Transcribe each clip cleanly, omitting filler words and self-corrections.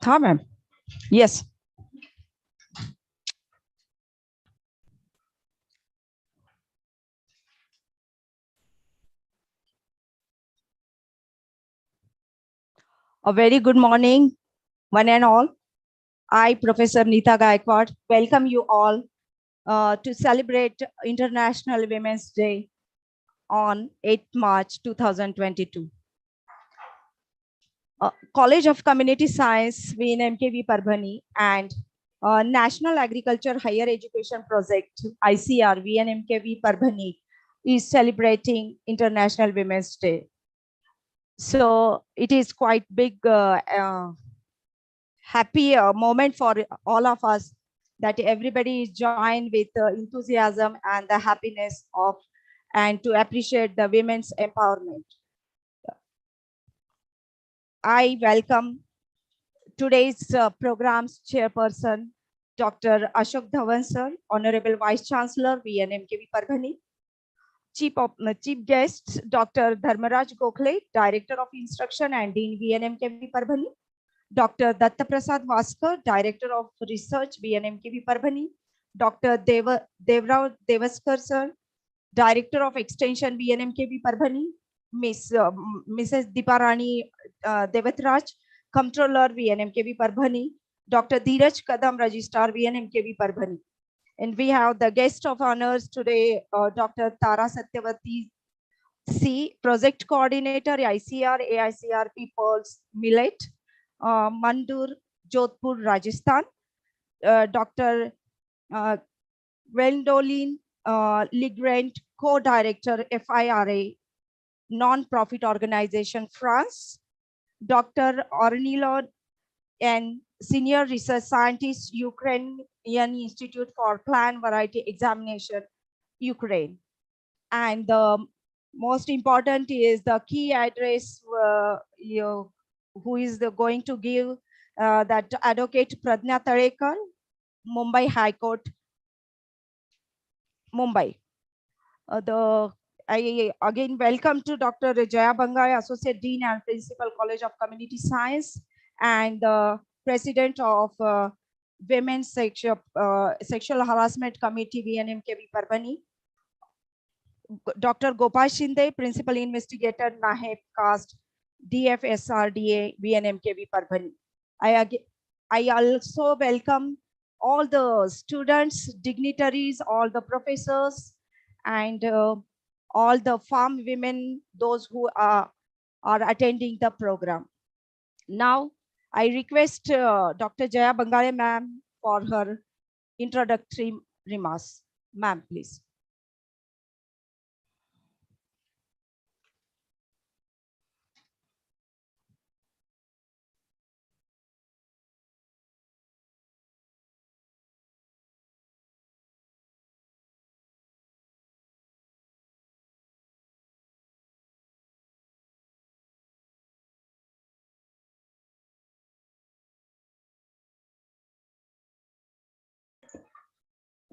हाँ ma'am. Yes. A very good morning, one and all. I, Professor Neeta Gaikwad, welcome you all to celebrate International Women's Day on 8th March 2022. College of Community Science, VNMKV Parbhani, and National Agriculture Higher Education Project, ICR, VNMKV Parbhani, is celebrating International Women's Day. So it is quite big happy moment for all of us that everybody is joined with enthusiasm and the happiness of and to appreciate the women's empowerment. I welcome today's program's chairperson, Dr. Ashok Dhawan sir, Honorable Vice Chancellor, VNMKV Parbhani, Chief Guests, Dr. Dharmaraj Gokhale, Director of Instruction and Dean, VNMKV Parbhani, Dr. Datta Prasad Vaskar, Director of Research, VNMKV Parbhani, Dr. Devrao Devaskar sir, Director of Extension, VNMKV Parbhani, Mrs. Deeparani Devatraj, Comptroller, VNMKV Parbhani, Dr. Dheeraj Kadam, Registrar, VNMKV Parbhani. And we have the guest of honors today, Dr. Tara Satyavati C, Project Coordinator, ICR, AICR People's Millet, Mandur, Jodhpur, Rajasthan, Dr. Gwendolyn Legrand, Co-Director, FIRA, Non-Profit Organization, France, Dr. Ornilo and Senior Research Scientist, Ukrainian Institute for Plant Variety Examination, Ukraine. And the most important is the key address who is going to give that Advocate Pradnya Tarekar, Mumbai High Court, Mumbai. I again welcome to Dr. Jaya Bangai, Associate Dean and Principal, College of Community Science, and the President of Women's Sexual Harassment Committee, VNMKV Parbhani, Dr. Gopal Shinde, Principal Investigator, NAHEP Caste, DFSRDA, VNMKV Parbhani. I also welcome all the students, dignitaries, all the professors, and all the farm women, those who are attending the program. Now, I request Dr. Jaya Bangale ma'am for her introductory remarks. Ma'am, please.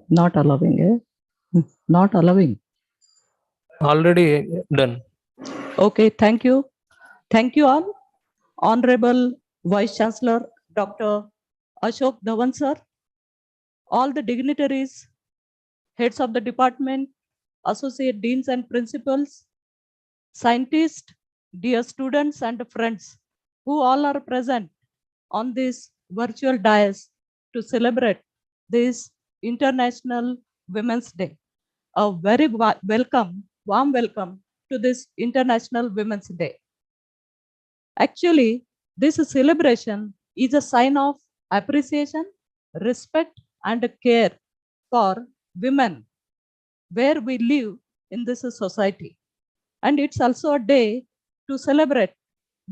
Not allowing, not allowing. Already done. Okay, thank you. Thank you all. Honorable Vice Chancellor, Dr. Ashok Dhawan sir, all the dignitaries, heads of the department, associate deans and principals, scientists, dear students and friends who all are present on this virtual dais to celebrate this International Women's Day. A very warm welcome to this International Women's Day. Actually, this celebration is a sign of appreciation, respect, and care for women where we live in this society. And it's also a day to celebrate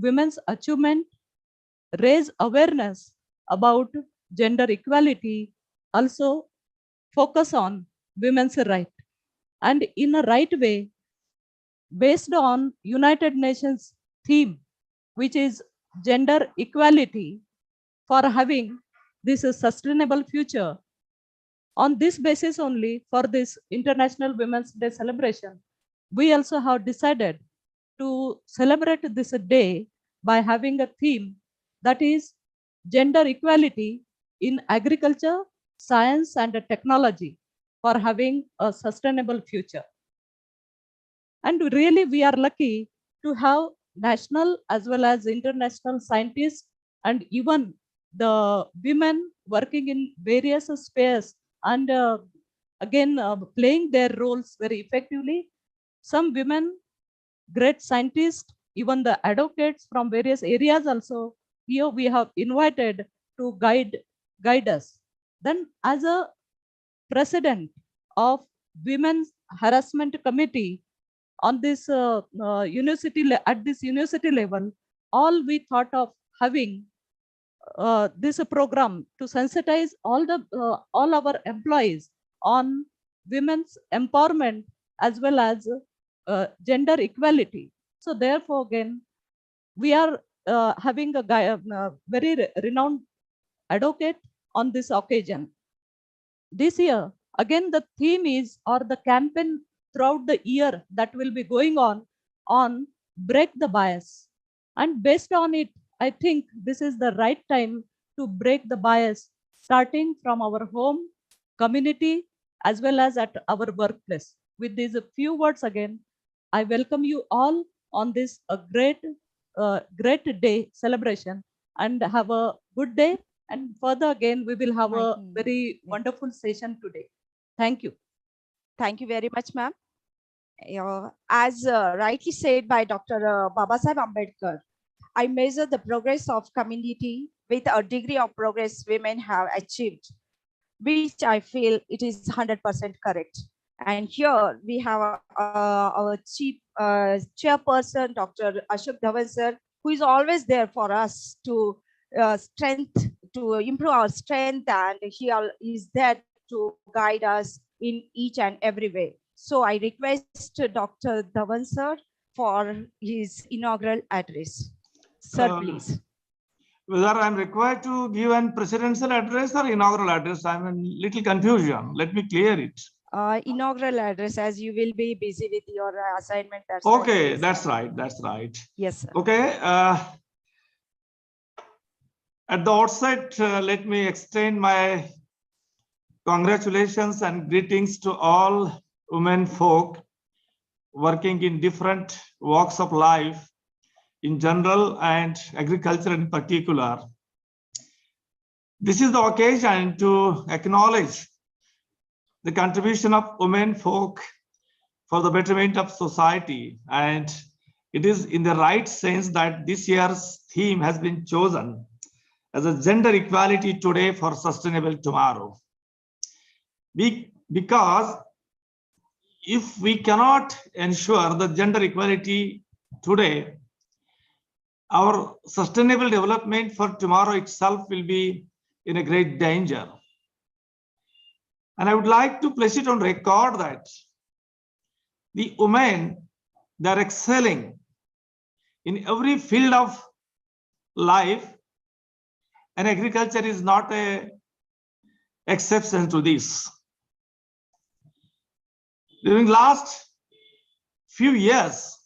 women's achievement, raise awareness about gender equality, also focus on women's rights. And in a right way, based on United Nations theme, which is gender equality for having this sustainable future. On this basis only, for this International Women's Day celebration, we also have decided to celebrate this day by having a theme that is gender equality in agriculture, science, and technology for having a sustainable future. And really, we are lucky to have national as well as international scientists and even the women working in various spheres and again playing their roles very effectively. Some women, great scientists, even the advocates from various areas also here we have invited to guide us. Then as a president of Women's Harassment Committee on this at this university level, all we thought of having this program to sensitize all our employees on women's empowerment as well as gender equality. So therefore, again, we are having a very renowned advocate on this occasion. This year, again, the theme is, or the campaign throughout the year that will be going on break the bias. And based on it, I think this is the right time to break the bias, starting from our home, community, as well as at our workplace. With these few words again, I welcome you all on this great day celebration, and have a good day. And further again, we will have a very wonderful session today. Thank you. Thank you very much, ma'am. As rightly said by Dr. Babasaheb Ambedkar, I measure the progress of community with a degree of progress women have achieved, which I feel it is 100% correct. And here we have our chief chairperson, Dr. Ashok Dhawan sir, who is always there for us to to improve our strength, and he is there to guide us in each and every way. So I request Dr. Dhawan sir for his inaugural address. Sir, please. Whether I'm required to give an presidential address or inaugural address, I'm in little confusion. Let me clear it. Inaugural address, as you will be busy with your assignment. Okay, that's right. That's right. Yes, sir. Okay. At the outset, let me extend my congratulations and greetings to all women folk working in different walks of life in general and agriculture in particular. This is the occasion to acknowledge the contribution of women folk for the betterment of society, and it is in the right sense that this year's theme has been chosen as a gender equality today for sustainable tomorrow. Because if we cannot ensure the gender equality today, our sustainable development for tomorrow itself will be in a great danger. And I would like to place it on record that the women, they are excelling in every field of life, and agriculture is not an exception to this. During last few years,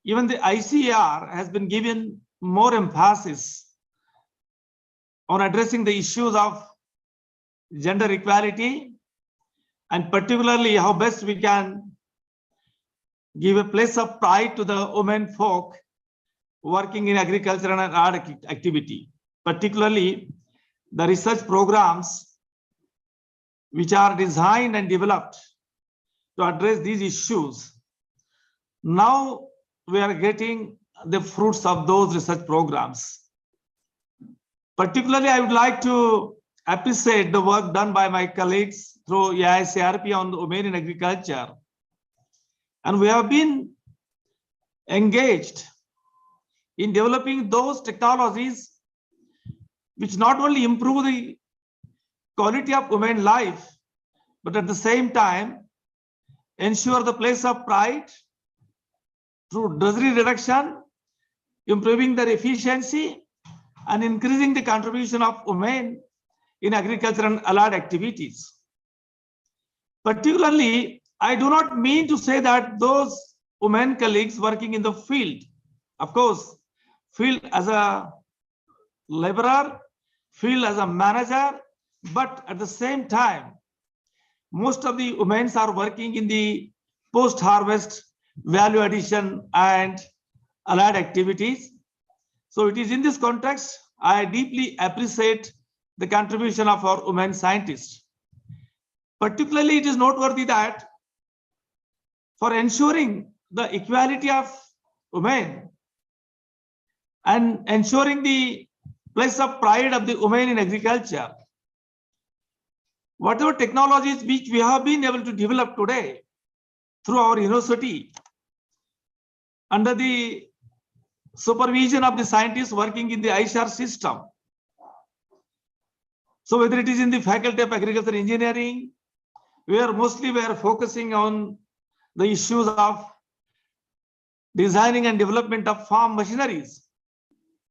even the ICAR has been given more emphasis on addressing the issues of gender equality, and particularly how best we can give a place of pride to the women folk working in agriculture and art activity, particularly the research programs which are designed and developed to address these issues. Now we are getting the fruits of those research programs. Particularly, I would like to appreciate the work done by my colleagues through AICRP on women in agriculture. And we have been engaged in developing those technologies which not only improve the quality of women's life, but at the same time ensure the place of pride through drudgery reduction, improving their efficiency, and increasing the contribution of women in agriculture and allied activities. Particularly, I do not mean to say that those women colleagues working in the field, of course, field as a laborer, field as a manager, but at the same time, most of the women are working in the post-harvest value addition and allied activities. So it is in this context, I deeply appreciate the contribution of our women scientists. Particularly, it is noteworthy that for ensuring the equality of women and ensuring the place of pride of the women in agriculture, whatever technologies which we have been able to develop today through our university under the supervision of the scientists working in the ISR system. So whether it is in the Faculty of Agricultural Engineering, where mostly we are focusing on the issues of designing and development of farm machineries,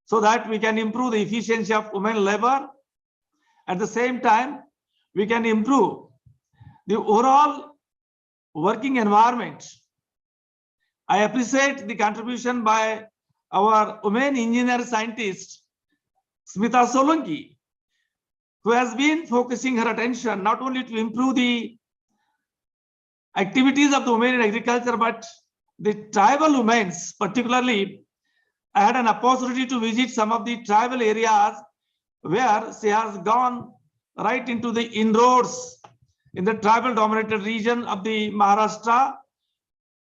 so that we can improve the efficiency of women labor. At the same time, we can improve the overall working environment. I appreciate the contribution by our women engineer scientist, Smita Solanki, who has been focusing her attention not only to improve the activities of the women in agriculture, but the tribal women, particularly. I had an opportunity to visit some of the tribal areas where she has gone right into the inroads in the tribal dominated region of the Maharashtra,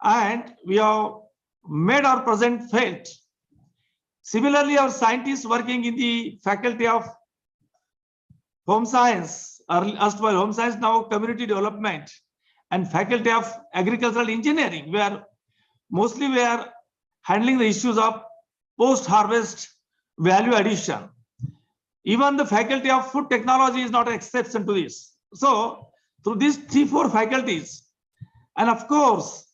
and we have made our presence felt. Similarly, our scientists working in the Faculty of Home Science, or erstwhile Home Science, now Community Development, and Faculty of Agricultural Engineering, where mostly we are handling the issues of post-harvest value addition. Even the Faculty of Food Technology is not an exception to this. So through these 3-4 faculties, and of course,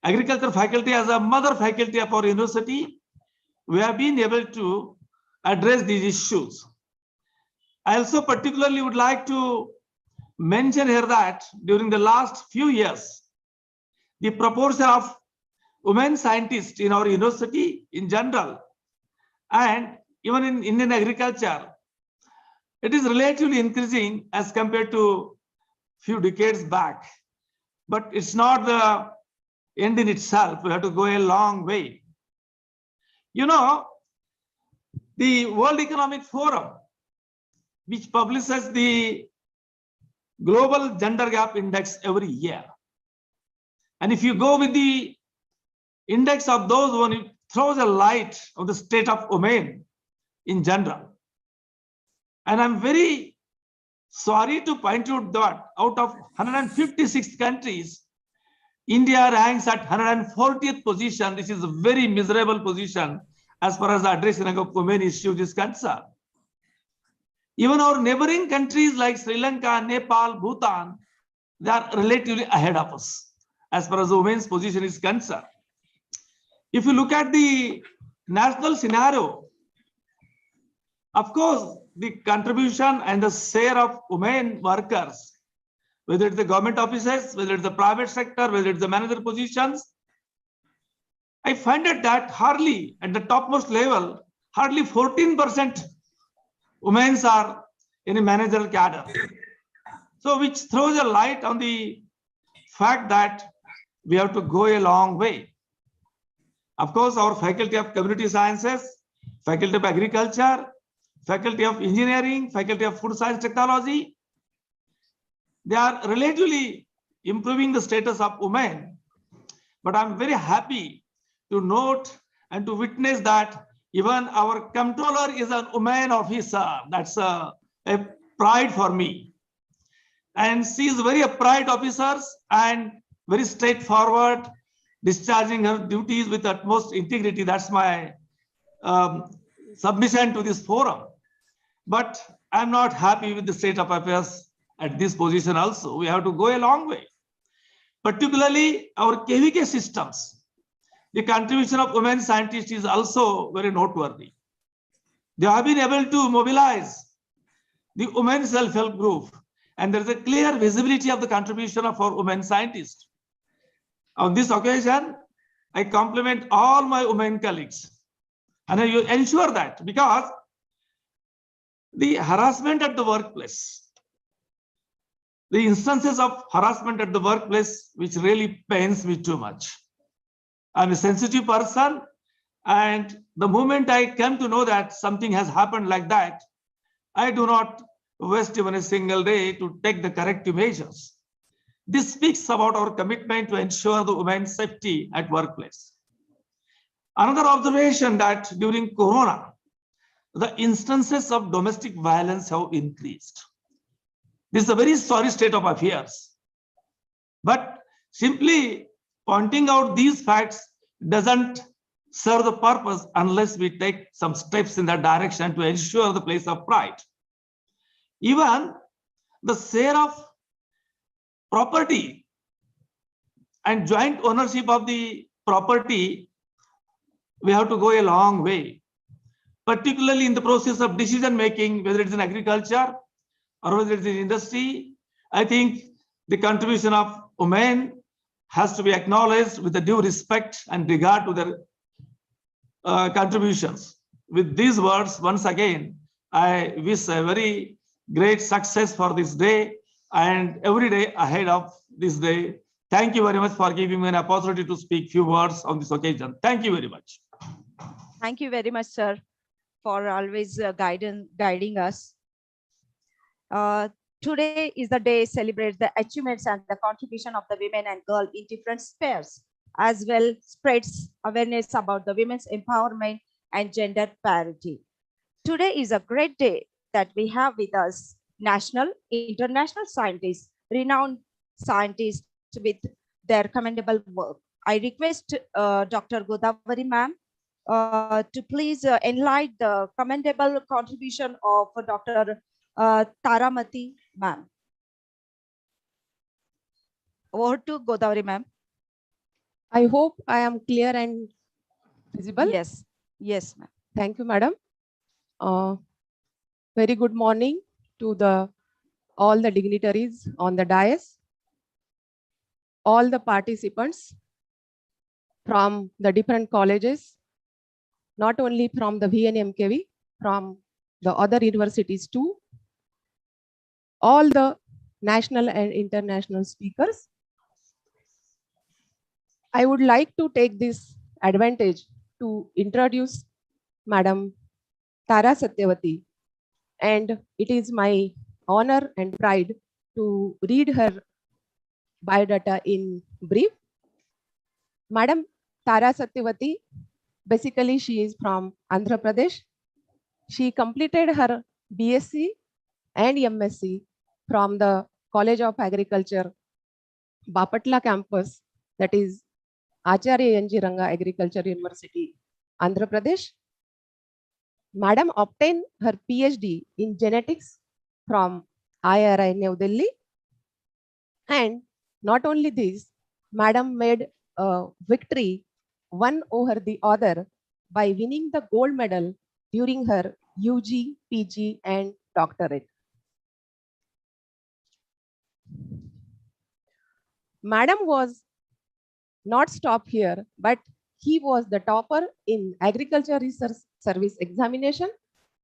Agriculture faculty as a mother faculty of our university, we have been able to address these issues. I also particularly would like to mention here that during the last few years, the proportion of women scientists in our university in general, and even in Indian agriculture, it is relatively increasing as compared to few decades back. But it's not the end in itself. We have to go a long way. You know, the World Economic Forum, which publishes the Global Gender Gap Index every year. And if you go with the index of those one, it throws a light on the state of women in general. And I'm very sorry to point out that out of 156 countries, India ranks at 140th position. This is a very miserable position as far as the addressing of women issues is concerned. Even our neighboring countries like Sri Lanka, Nepal, Bhutan, they are relatively ahead of us as far as the women's position is concerned. If you look at the national scenario, of course, the contribution and the share of women workers, whether it's the government offices, whether it's the private sector, whether it's the manager positions, I find it that hardly at the topmost level, hardly 14% women are in a managerial cadre. So which throws a light on the fact that we have to go a long way. Of course, our Faculty of Community Sciences, Faculty of Agriculture, Faculty of Engineering, Faculty of Food Science Technology, they are relatively improving the status of women. But I'm very happy to note and to witness that even our comptroller is a woman officer. That's a pride for me. And she is very upright officer and very straightforward, discharging her duties with utmost integrity. That's my submission to this forum. But I'm not happy with the state of affairs at this position also. We have to go a long way. Particularly our KVK systems. The contribution of women scientists is also very noteworthy. They have been able to mobilize the women self-help group, and there is a clear visibility of the contribution of our women scientists. On this occasion, I compliment all my women colleagues, and I ensure that because The harassment at the workplace, the instances of harassment at the workplace, which really pains me too much. I'm a sensitive person, and the moment I come to know that something has happened like that, I do not waste even a single day to take the corrective measures. This speaks about our commitment to ensure the women's safety at workplace. Another observation that during Corona, the instances of domestic violence have increased. This is a very sorry state of affairs. But simply pointing out these facts doesn't serve the purpose unless we take some steps in that direction to ensure the place of pride. Even the share of property and joint ownership of the property, we have to go a long way, particularly in the process of decision making, whether it's in agriculture or whether it's in industry. I think the contribution of women has to be acknowledged with the due respect and regard to their contributions. With these words, once again, I wish a very great success for this day and every day ahead of this day. Thank you very much for giving me an opportunity to speak few words on this occasion. Thank you very much. Thank you very much, sir, for always guiding us. Today is the day celebrates the achievements and the contribution of the women and girls in different spheres, as well spreads awareness about the women's empowerment and gender parity. Today is a great day that we have with us national, international scientists, renowned scientists with their commendable work. I request Dr. Godavari ma'am to please enlighten the commendable contribution of Dr. Taramati ma'am. Over to Godavari ma'am. I hope I am clear and visible. Yes, yes, ma'am. Thank you, madam. Very good morning to all the dignitaries on the dais, all the participants from the different colleges, not only from the VNMKV, from the other universities too, all the national and international speakers. I would like to take this advantage to introduce Madam Tara Satyavati, and it is my honor and pride to read her biodata in brief. Madam Tara Satyavati, basically she is from Andhra Pradesh. She completed her BSc and MSc from the College of Agriculture, Bapatla campus, that is Acharya N.G. Ranga Agriculture University, Andhra Pradesh. Madam obtained her PhD in genetics from IRI New Delhi. And not only this, Madam made a victory one over the other by winning the gold medal during her UG, PG, and doctorate. Madam was not stopped here, but he was the topper in Agriculture Research Service examination,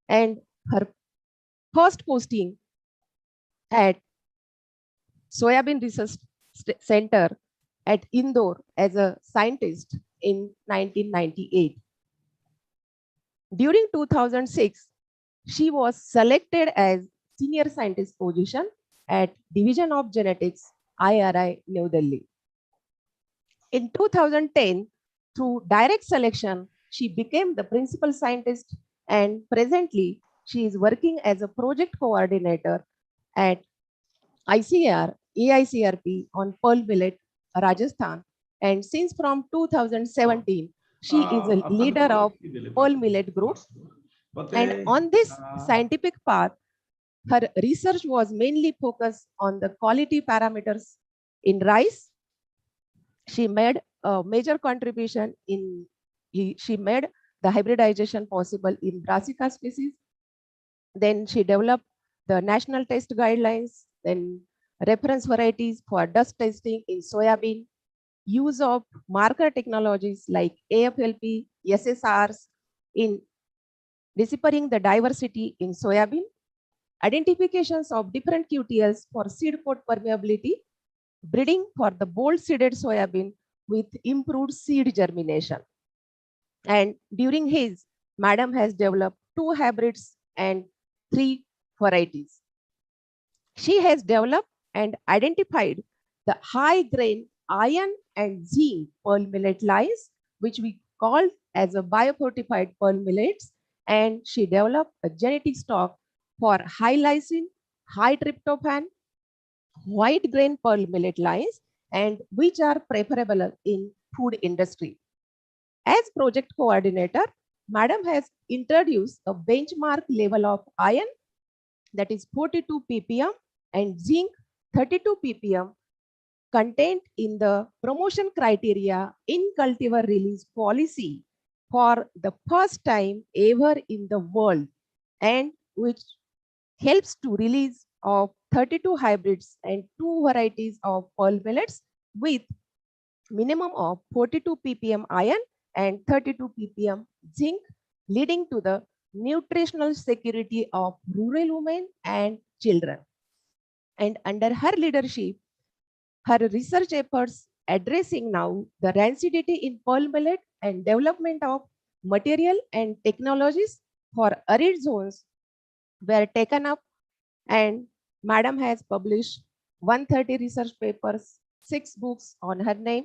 and her first posting at Soybean Research Center at Indore as a scientist in 1998. During 2006, she was selected as senior scientist position at Division of Genetics, IRI, New Delhi. In 2010, through direct selection, she became the principal scientist, and presently she is working as a project coordinator at ICAR, AICRP on Pearl Millet, Rajasthan. And since from 2017, she is a leader of Pearl Millet Group. And on this scientific path, her research was mainly focused on the quality parameters in rice. She made a major contribution in, she made the hybridization possible in Brassica species. Then she developed the national test guidelines, then reference varieties for dust testing in soybean, use of marker technologies like AFLP, SSRs in deciphering the diversity in soybean, identifications of different QTLs for seed pod permeability, breeding for the bold seeded soybean with improved seed germination. And during his, Madam has developed 2 hybrids and 3 varieties. She has developed and identified the high grain iron and zinc pearl millet lines, which we call as a biofortified pearl millets. And she developed a genetic stock for high lysine, high tryptophan, white grain pearl millet lines, and which are preferable in food industry. As project coordinator, Madam has introduced a benchmark level of iron, that is 42 ppm, and zinc 32 ppm contained in the promotion criteria in cultivar release policy for the first time ever in the world, and which helps to release of 32 hybrids and 2 varieties of pearl millets with minimum of 42 ppm iron and 32 ppm zinc, leading to the nutritional security of rural women and children. And under her leadership, her research efforts addressing now the rancidity in pearl millet and development of material and technologies for arid zones were taken up, and Madam has published 130 research papers, 6 books on her name.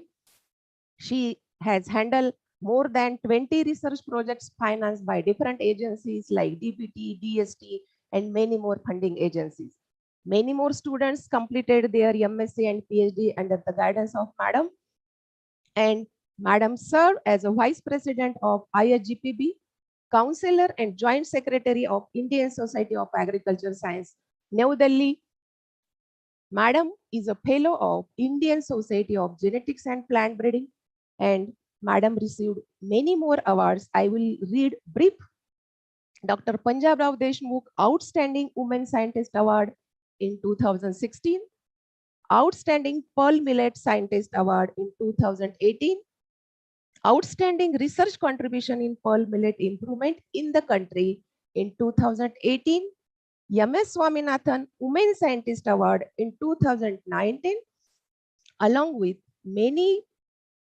She has handled more than 20 research projects financed by different agencies like DPT, DST, and many more funding agencies. Many more students completed their MSc and PhD under the guidance of Madam. And Madam served as a Vice President of ISGPB, Counselor and Joint Secretary of Indian Society of Agricultural Science, New Delhi. Madam is a Fellow of Indian Society of Genetics and Plant Breeding, and Madam received many more awards. I will read brief. Dr. Punjab Rao Deshmukh Outstanding Women Scientist Award in 2016, Outstanding Pearl Millet Scientist Award in 2018, Outstanding Research Contribution in Pearl Millet Improvement in the country in 2018, MS Swaminathan Women Scientist Award in 2019, along with many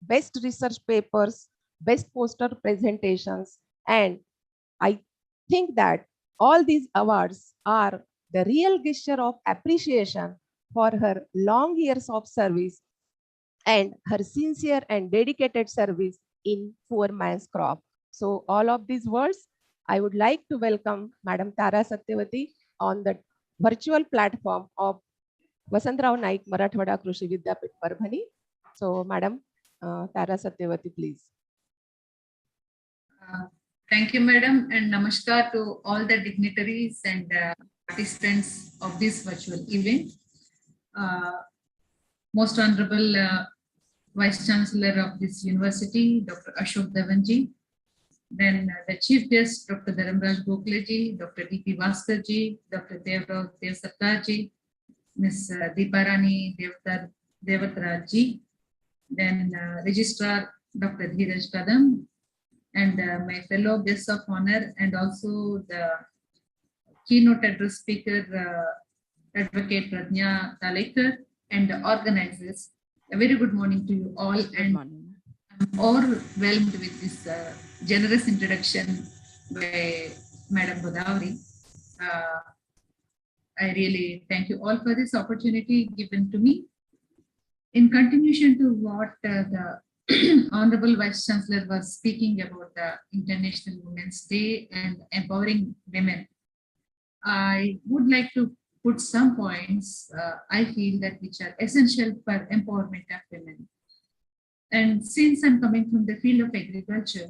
best research papers, best poster presentations, and I think that all these awards are the real gesture of appreciation for her long years of service and her sincere and dedicated service in poor man's crop. So all of these words, I would like to welcome Madam Tara Satyavati on the virtual platform of Vasantrao Naik Marathwada Krishi Vidyapith Parbhani. So Madam Tara Satyavati, please. Thank you, Madam, and namaskar to all the dignitaries and participants of this virtual event. Most Honorable Vice Chancellor of this university, Dr. Ashok Dhawanji, then the Chief Guest, Dr. Dharamraj Gokhleji, Dr. D.P. Vaskarji, Dr. Devrav Devsattarji, Ms. Deeparani Devatarji, then Registrar Dr. Dheeraj Kadam, and my fellow guests of honor, and also the keynote address speaker, Advocate Pradnya Talekar, and the organizers. A very good morning to you all, and I'm overwhelmed with this generous introduction by Madam Godavari. I really thank you all for this opportunity given to me. In continuation to what the Honorable Vice Chancellor was speaking about the International Women's Day and empowering women, I would like to put some points I feel that which are essential for empowerment of women. And since I'm coming from the field of agriculture,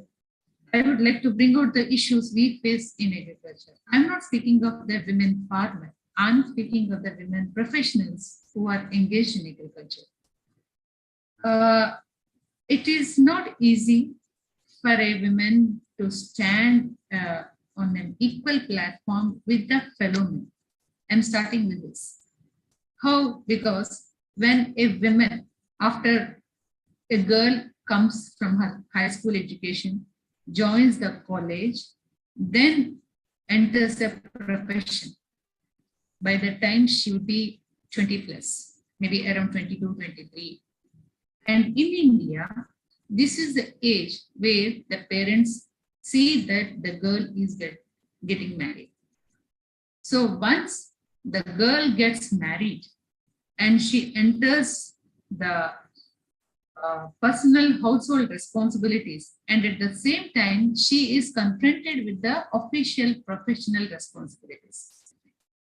I would like to bring out the issues we face in agriculture. I'm not speaking of the women farmers. I'm speaking of the women professionals who are engaged in agriculture. It is not easy for a woman to stand on an equal platform with the fellow men. I'm starting with this. How? Because when a woman, after a girl comes from her high school education, joins the college, then enters a profession, by the time she would be 20 plus, maybe around 22, 23. And in India, this is the age where the parents see that the girl is getting married. So once the girl gets married and she enters the personal household responsibilities, and at the same time, she is confronted with the official professional responsibilities.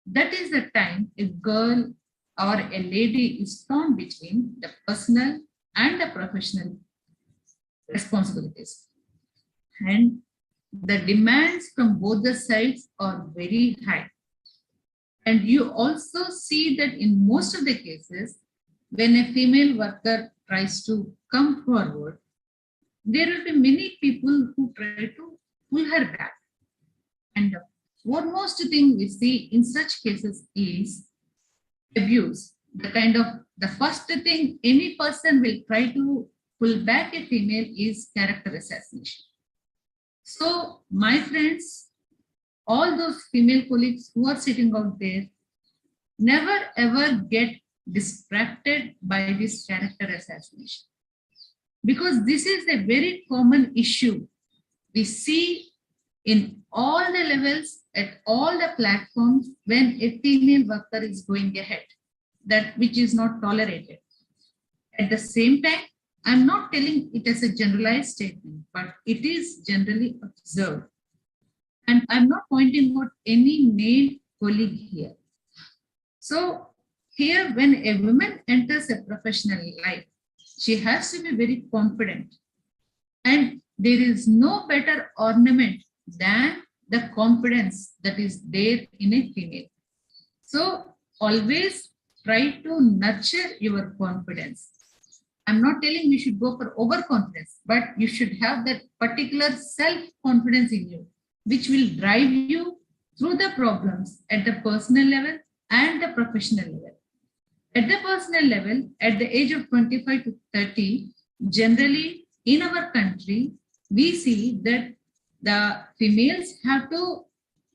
That is the time a girl or a lady is torn between the personal and the professional responsibilities. And the demands from both the sides are very high. And you also see that in most of the cases, when a female worker tries to come forward, there will be many people who try to pull her back. And the foremost thing we see in such cases is abuse. The first thing any person will try to pull back a female is character assassination. So, my friends, all those female colleagues who are sitting out there, never ever get distracted by this character assassination, because this is a very common issue we see in all the levels, at all the platforms, when a female worker is going ahead, that which is not tolerated. At the same time, I'm not telling it as a generalized statement, but it is generally observed. And I'm not pointing out any male colleague here. So here, when a woman enters a professional life, she has to be very confident. And there is no better ornament than the confidence that is there in a female. So always try to nurture your confidence. I'm not telling you should go for overconfidence, but you should have that particular self-confidence in you, which will drive you through the problems at the personal level and the professional level. At the personal level, at the age of 25 to 30, generally in our country, we see that the females have to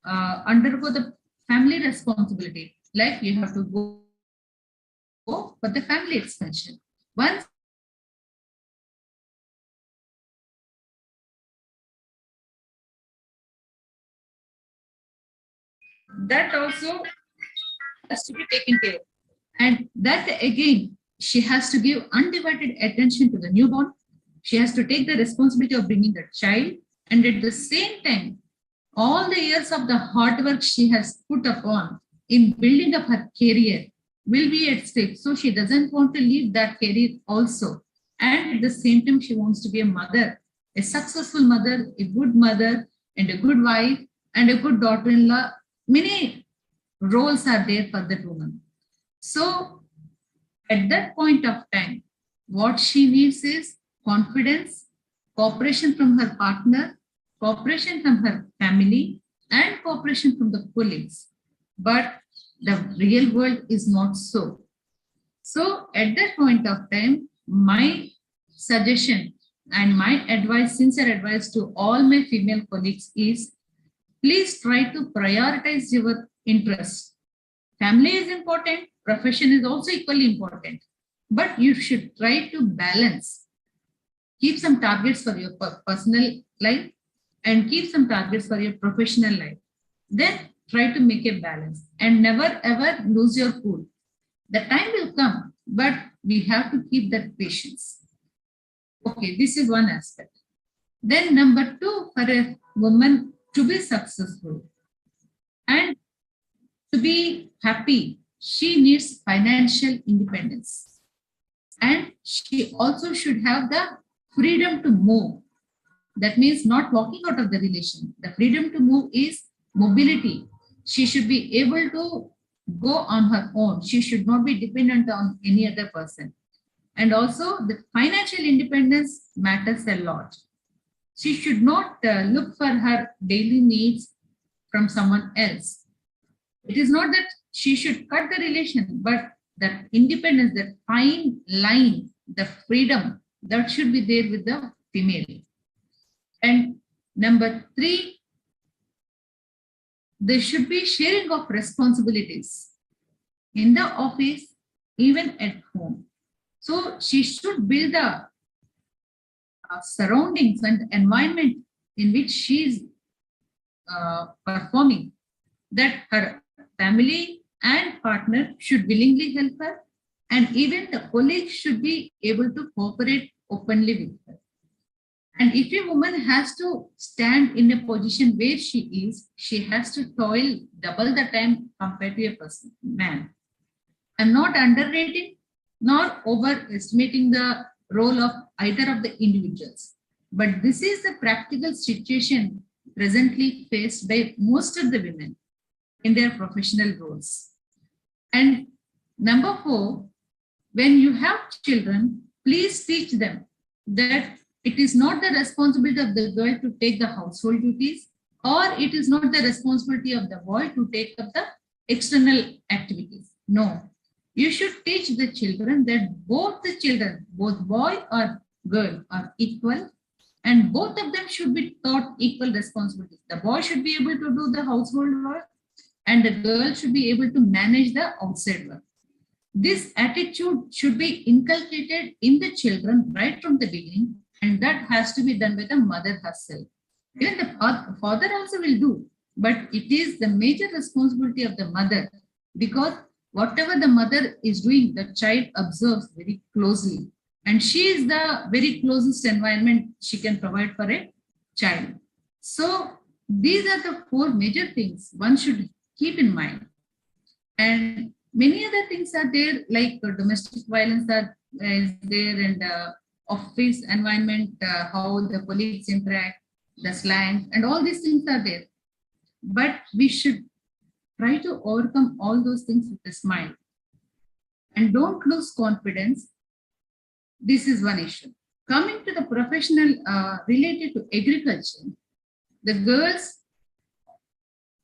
undergo the family responsibility. Like you have to go for the family expansion. Once that also has to be taken care of. And that again, she has to give undivided attention to the newborn. She has to take the responsibility of bringing the child. And at the same time, all the years of the hard work she has put upon in building up her career will be at stake. So she doesn't want to leave that career also. And at the same time, she wants to be a mother, a successful mother, a good mother, and a good wife, and a good daughter-in-law. Many roles are there for that woman. So at that point of time, what she needs is confidence, cooperation from her partner, cooperation from her family, and cooperation from the colleagues. But the real world is not so. So at that point of time, my suggestion and my advice, sincere advice to all my female colleagues is, please try to prioritize your interests. Family is important, profession is also equally important, but you should try to balance. Keep some targets for your personal life and keep some targets for your professional life. Then try to make a balance and never ever lose your cool. The time will come, but we have to keep that patience. Okay, this is one aspect. Then number two, for a woman to be successful and to be happy, she needs financial independence. And she also should have the freedom to move. That means not walking out of the relation. The freedom to move is mobility. She should be able to go on her own. She should not be dependent on any other person. And also the financial independence matters a lot. She should not look for her daily needs from someone else. It is not that she should cut the relation, but that independence, that fine line, the freedom, that should be there with the female. And number three, there should be sharing of responsibilities. in the office, even at home. So she should build the surroundings and environment in which she is performing, that her family and partner should willingly help her, and even the colleagues should be able to cooperate openly with her. And if a woman has to stand in a position where she is, she has to toil double the time compared to a man. I'm not underrating nor overestimating the role of either of the individuals, but this is the practical situation presently faced by most of the women in their professional roles. And number 4, when you have children, please teach them that it is not the responsibility of the girl to take the household duties, or it is not the responsibility of the boy to take up the external activities. No, you should teach the children that both the children, both boy or girl, are equal, and both of them should be taught equal responsibilities. The boy should be able to do the household work, and the girl should be able to manage the outside work. This attitude should be inculcated in the children right from the beginning, and that has to be done by the mother herself. Even the father also will do, but it is the major responsibility of the mother, because whatever the mother is doing, the child observes very closely, and she is the very closest environment she can provide for a child. So these are the 4 major things one should keep in mind. And many other things are there, like domestic violence is there, and office environment, how the colleagues interact, the slang, and all these things are there. But we should try to overcome all those things with a smile. And don't lose confidence. This is one issue. Coming to the professional related to agriculture, the girls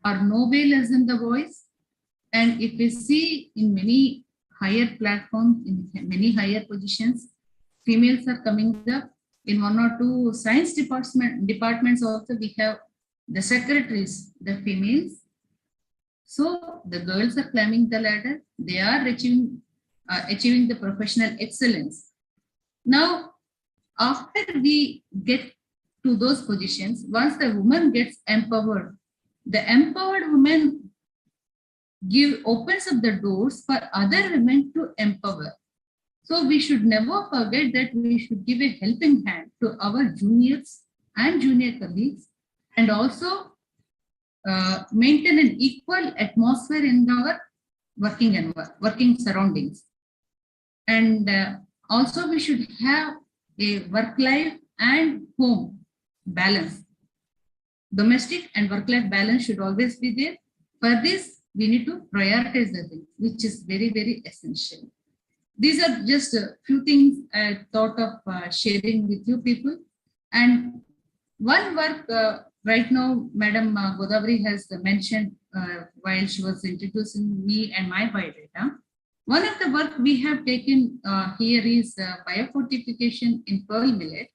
are no way less than the boys. And if we see in many higher platforms, in many higher positions, females are coming up. In 1 or 2 science departments also, we have the secretaries, the females. So the girls are climbing the ladder. They are achieving the professional excellence. Now, after we get to those positions, once the woman gets empowered, the empowered woman opens up the doors for other women to empower. So we should never forget that we should give a helping hand to our juniors and junior colleagues, and also maintain an equal atmosphere in our working surroundings. And also we should have a work-life and home balance. Domestic and work-life balance should always be there. For this, we need to prioritize the things, which is very, very essential. These are just a few things I thought of sharing with you people. And one work right now, Madam Godavari has mentioned while she was introducing me and my biodata. One of the work we have taken here is biofortification in pearl millet.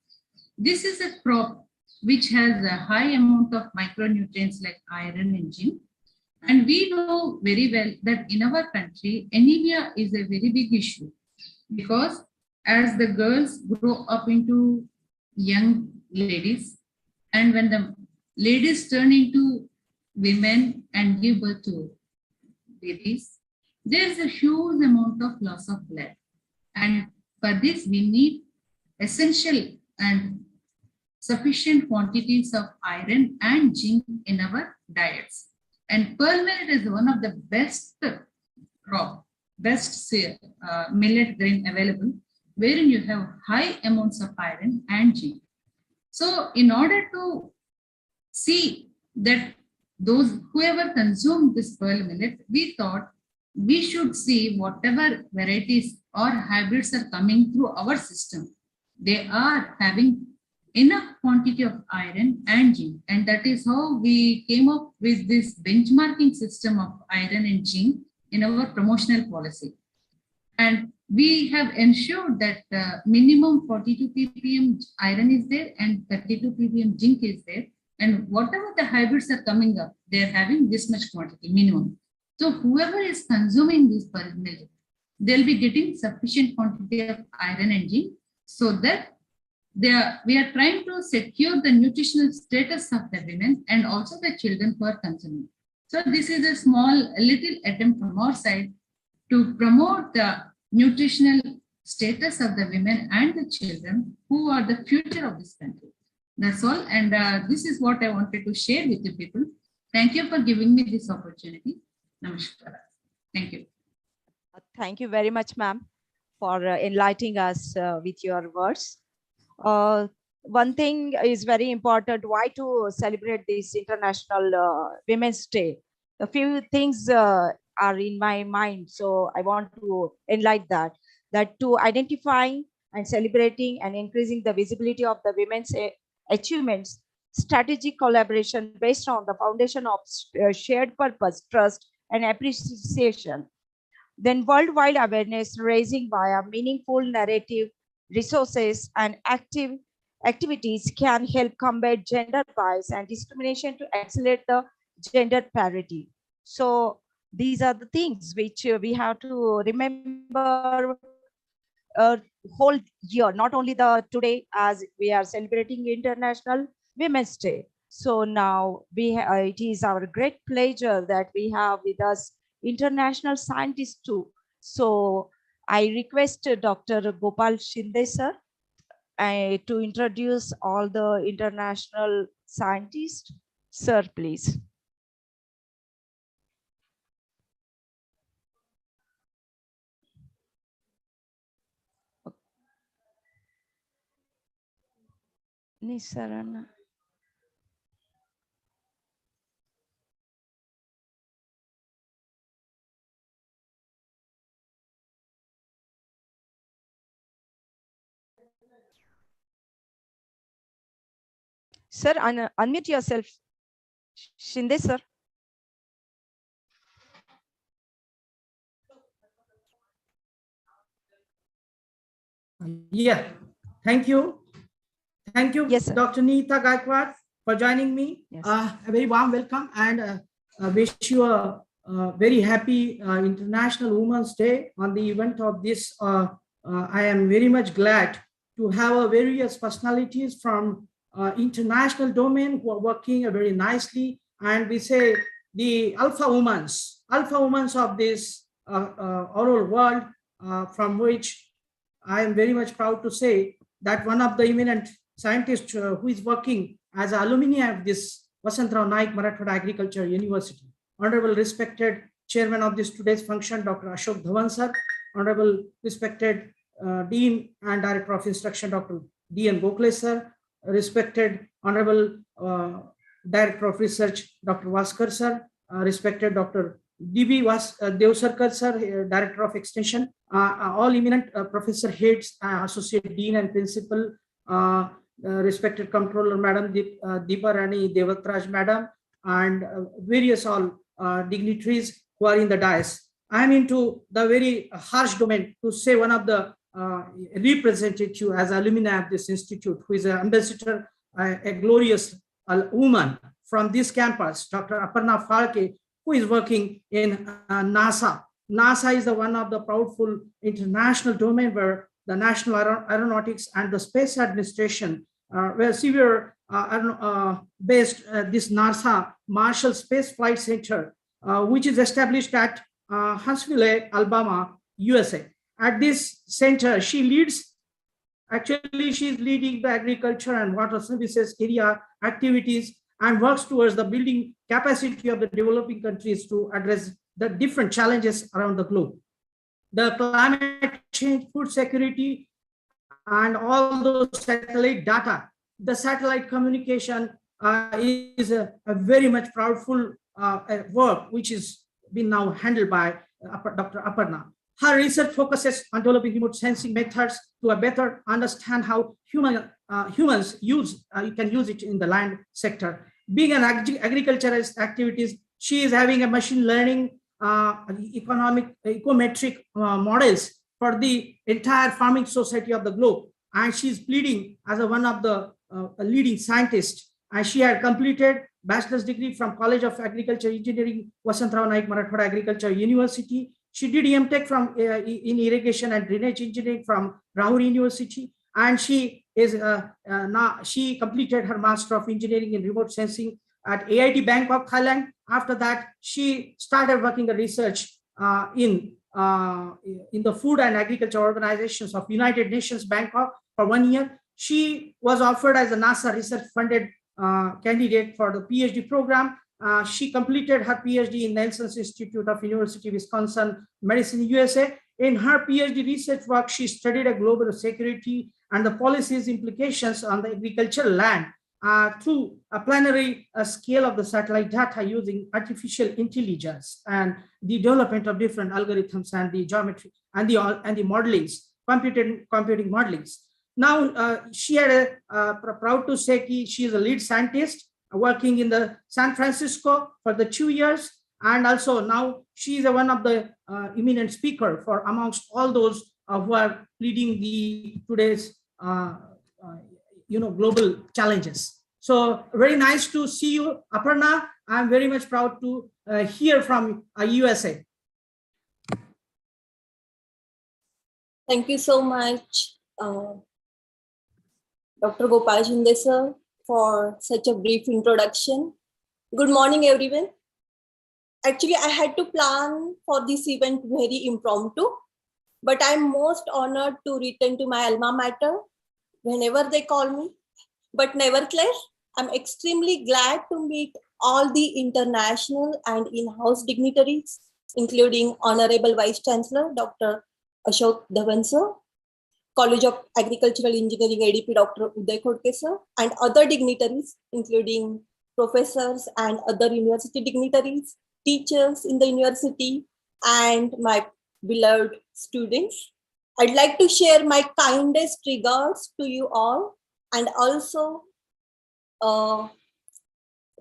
This is a crop which has a high amount of micronutrients like iron and zinc. And we know very well that in our country, anemia is a very big issue, because as the girls grow up into young ladies, and when the ladies turn into women and give birth to babies, there is a huge amount of loss of blood. And for this, we need essential and sufficient quantities of iron and zinc in our diets. And pearl millet is one of the best crop, best millet grain available, wherein you have high amounts of iron and zinc. So in order to see that whoever consumed this pearl millet, we thought we should see whatever varieties or hybrids are coming through our system. They are having enough quantity of iron and zinc, and that is how we came up with this benchmarking system of iron and zinc in our promotional policy. And we have ensured that minimum 42 ppm iron is there and 32 ppm zinc is there, and whatever the hybrids are coming up, they are having this much quantity minimum. So whoever is consuming this millet, they'll be getting sufficient quantity of iron and zinc, so that we are trying to secure the nutritional status of the women and also the children who are consuming. So this is a little attempt from our side to promote the nutritional status of the women and the children who are the future of this country. That's all. And this is what I wanted to share with you people. Thank you for giving me this opportunity. Namaskar. Thank you. Thank you very much, ma'am, for enlightening us with your words. One thing is very important, why to celebrate this International Women's Day. A few things are in my mind, so I want to enlighten that to identifying and celebrating and increasing the visibility of the women's achievements, strategic collaboration based on the foundation of shared purpose, trust, and appreciation. Then worldwide awareness raising via meaningful narrative, resources, and activities can help combat gender bias and discrimination to accelerate the gender parity. So these are the things which we have to remember whole year, not only the today as we are celebrating International Women's Day. So now it is our great pleasure that we have with us international scientists too. So I request Dr. Gopal Shinde sir to introduce all the international scientists. Sir, please. Nisarana. Sir, unmute yourself. Shinde sir. Yeah, thank you. Thank you, Yes, sir. Dr. Neeta Gaikwad, for joining me. Yes. A very warm welcome, and wish you a very happy International Women's Day on the event of this. I am very much glad to have various personalities from international domain who are working very nicely, and we say the alpha women of this oral world, from which I am very much proud to say that one of the eminent scientists who is working as alumni of this Vasantrao Naik Marathwada Agriculture University, Honorable respected Chairman of this today's function, Dr. Ashok Dhawan sir, Honorable respected Dean and Director of Instruction, Dr. D.N. Gokhale sir, respected Honorable Director of Research, Dr. Vaskar sir, respected Dr. D.B. Devsarkar sir, Director of Extension, all eminent professor heads, associate dean and principal, respected controller Madam Deepa Rani Devatraj Madam, and various all dignitaries who are in the dais. I am into the very harsh domain to say one of the representative as alumni of this institute, who is an ambassador, a glorious woman from this campus, Dr. Aparna Phalke, who is working in NASA. NASA is the one of the proudful international domain where the National Aeronautics and the Space Administration, where severe based this NASA Marshall Space Flight Center, which is established at Huntsville, Alabama, USA. At this center, she leads, actually she is leading the agriculture and water services area activities and works towards the building capacity of the developing countries to address the different challenges around the globe. The climate change, food security, and all those satellite data. The satellite communication is a very much proudful work, which is being now handled by Dr. Aparna. Her research focuses on developing remote sensing methods to better understand how humans you can use it in the land sector. Being an agriculturist activities, she is having a machine learning econometric models for the entire farming society of the globe, and she is leading as one of the leading scientists and she had completed bachelor's degree from College of Agriculture Engineering, Vasantrao Naik Marathwada Agriculture University. She did M.Tech from in irrigation and drainage engineering from Rahul University, and she is now she completed her Master of Engineering in Remote Sensing at AIT Bangkok, Thailand. After that, she started working in research in the Food and Agriculture Organizations of United Nations, Bangkok, for 1 year. She was offered as a NASA research-funded candidate for the PhD program. She completed her PhD in Nelson's Institute of University of Wisconsin, Madison, USA. In her PhD research work, she studied a global security and the policies implications on the agricultural land through a planetary scale of the satellite data using artificial intelligence and the development of different algorithms and the geometry and the modelings, computing modelings. Now, she had proud to say she is a lead scientist working in the San Francisco for the 2 years, and also now she is one of the eminent speaker for amongst all those who are leading the today's global challenges. So very nice to see you, Aparna. I'm very much proud to hear from USA. Thank you so much, Dr. Gopal Shinde sir, for such a brief introduction. Good morning, everyone. Actually, I had to plan for this event very impromptu, but I'm most honored to return to my alma mater whenever they call me. But nevertheless, I'm extremely glad to meet all the international and in-house dignitaries, including Honorable Vice Chancellor, Dr. Ashok Dhawan sir, College of Agricultural Engineering ADP, Dr. Uday Khodke sir, and other dignitaries, including professors and other university dignitaries, teachers in the university, and my beloved students. I'd like to share my kindest regards to you all, and also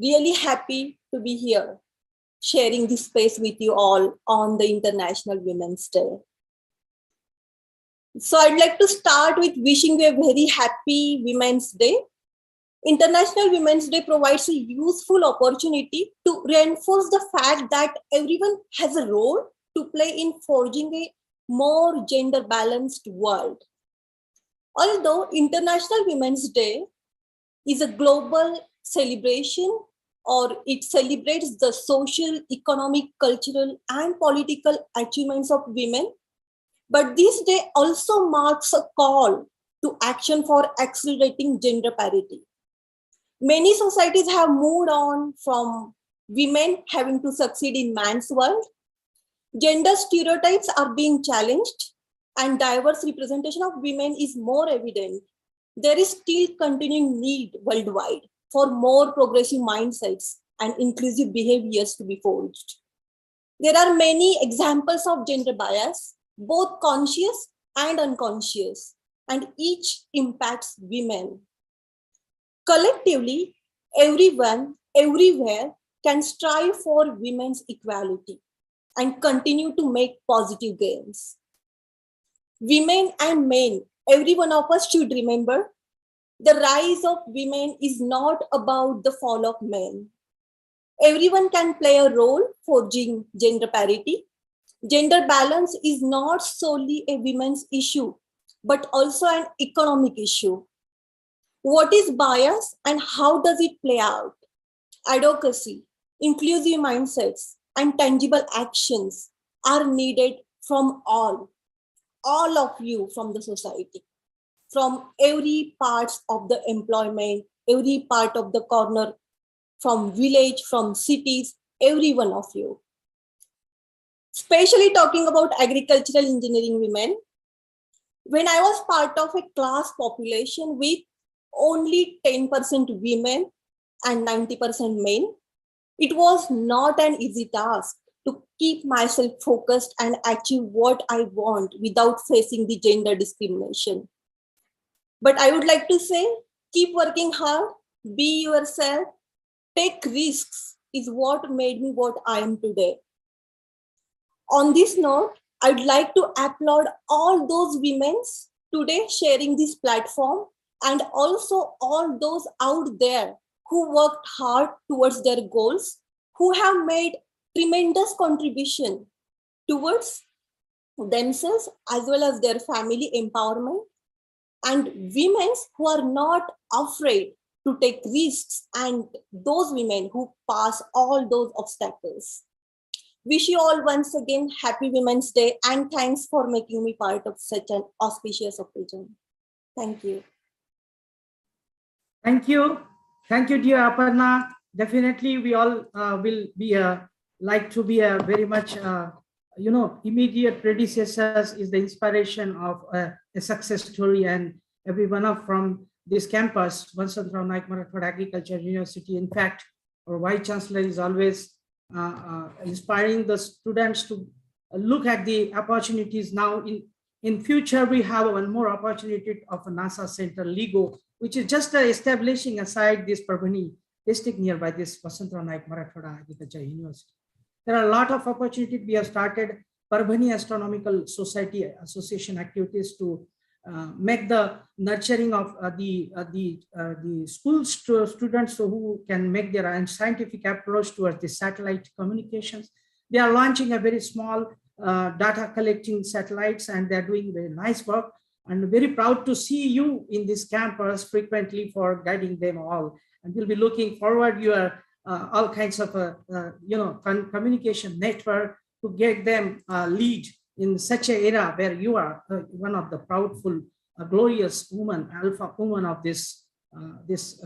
really happy to be here sharing this space with you all on the International Women's Day. So I'd like to start with wishing you a very happy Women's Day. International Women's Day provides a useful opportunity to reinforce the fact that everyone has a role to play in forging a more gender balanced world. Although International Women's Day is a global celebration, or it celebrates the social, economic, cultural, and political achievements of women, but this day also marks a call to action for accelerating gender parity. Many societies have moved on from women having to succeed in man's world. Gender stereotypes are being challenged, and diverse representation of women is more evident. There is still continuing need worldwide for more progressive mindsets and inclusive behaviors to be forged. There are many examples of gender bias, both conscious and unconscious, and each impacts women. Collectively, everyone, everywhere can strive for women's equality and continue to make positive gains. Women and men, every one of us should remember, the rise of women is not about the fall of men. Everyone can play a role forging gender parity. Gender balance is not solely a women's issue, but also an economic issue. What is bias and how does it play out? Advocacy, inclusive mindsets, and tangible actions are needed from all of you from the society, from every part of the employment, every part of the corner, from village, from cities, every one of you. Especially talking about agricultural engineering women, when I was part of a class population with only 10% women and 90% men, it was not an easy task to keep myself focused and achieve what I want without facing the gender discrimination. But I would like to say, keep working hard, be yourself, take risks is what made me what I am today. On this note, I'd like to applaud all those women today sharing this platform, and also all those out there who worked hard towards their goals, who have made tremendous contribution towards themselves as well as their family empowerment, and women who are not afraid to take risks, and those women who pass all those obstacles. Wish you all once again happy Women's Day, and thanks for making me part of such an auspicious occasion. Thank you. Thank you. Thank you, dear Aparna. Definitely, we all will be like to be a very much, immediate predecessors is the inspiration of a success story, and everyone of from this campus, Vasantrao Naik Marathwada Agriculture University. In fact, our Vice Chancellor is always inspiring the students to look at the opportunities now. In future, we have one more opportunity of a NASA Center, LIGO, which is just establishing aside this Parbhani district nearby this Vasantrao Naik Marathwada Agriculture University. There are a lot of opportunities. We have started Parbhani Astronomical Society Association activities to make the nurturing of the school students who can make their own scientific approach towards the satellite communications. They are launching a very small data collecting satellites, and they're doing very nice work. And very proud to see you in this campus frequently for guiding them all. And we'll be looking forward your all kinds of communication network to get them lead in such an era where you are one of the proudful, glorious woman, alpha woman of this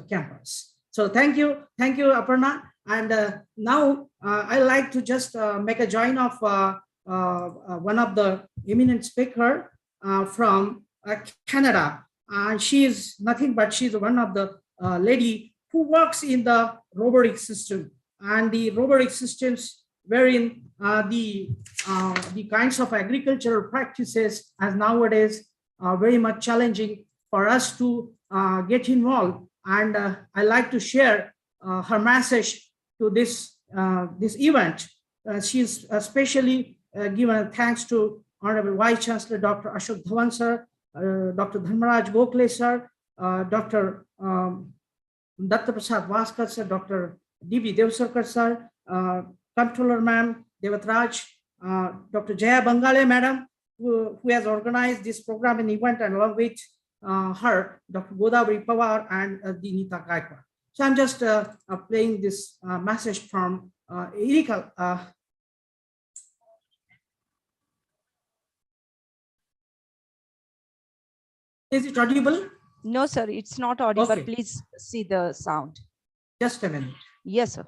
campus. So thank you, Aparna. And now I like to just make a join of one of the eminent speaker from Canada. She is nothing but she's one of the lady who works in the robotic system, and the robotic systems wherein the kinds of agricultural practices as nowadays are very much challenging for us to get involved. And I like to share her message to this event. She's especially given thanks to Honorable Vice Chancellor Dr. Ashok Dhawan sir, Dr. Dharmaraj Gokhale sir, Dr. Datta Prasad Vaskar sir, Dr. D.B. Devsarkar sir, Comptroller Ma'am Devatraj, Dr. Jaya Bangale Madam, who has organized this program and event, and along with her, Dr. Godavari Pawar and Dinita Gaikwad. So I'm just playing this message from Erika. Is it audible? No, sir, it's not audible. Okay. Please see the sound. Just a minute. Yes, sir.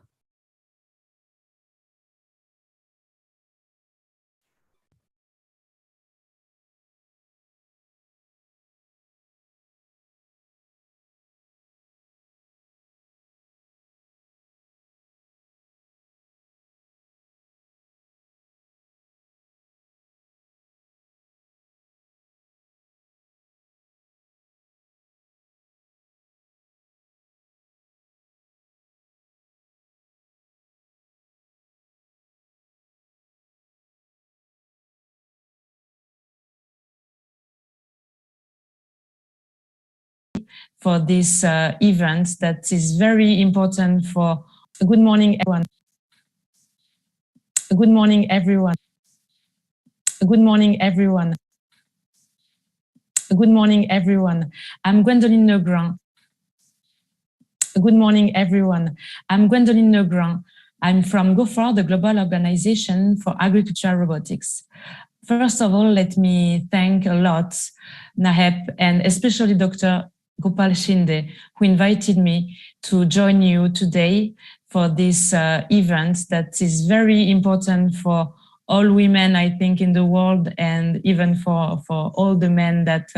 For this event that is very important for. Good morning, everyone. Good morning, everyone. Good morning, everyone. Good morning, everyone. I'm Gwendoline Legrand. Good morning, everyone. I'm Gwendoline Legrand. I'm from GOFOR, the Global Organization for Agricultural Robotics. First of all, let me thank a lot NAHEP and especially Dr. Gopal Shinde, who invited me to join you today for this event that is very important for all women, I think, in the world, and even for all the men that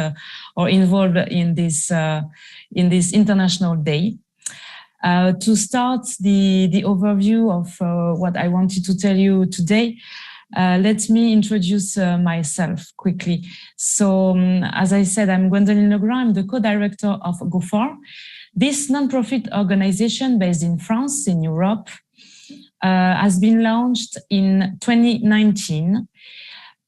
are involved in this International Day. To start the overview of what I wanted to tell you today, let me introduce myself quickly. So, as I said, I'm Gwendoline Legrand. I'm the co-director of GOFOR. This non-profit organization based in France, in Europe, has been launched in 2019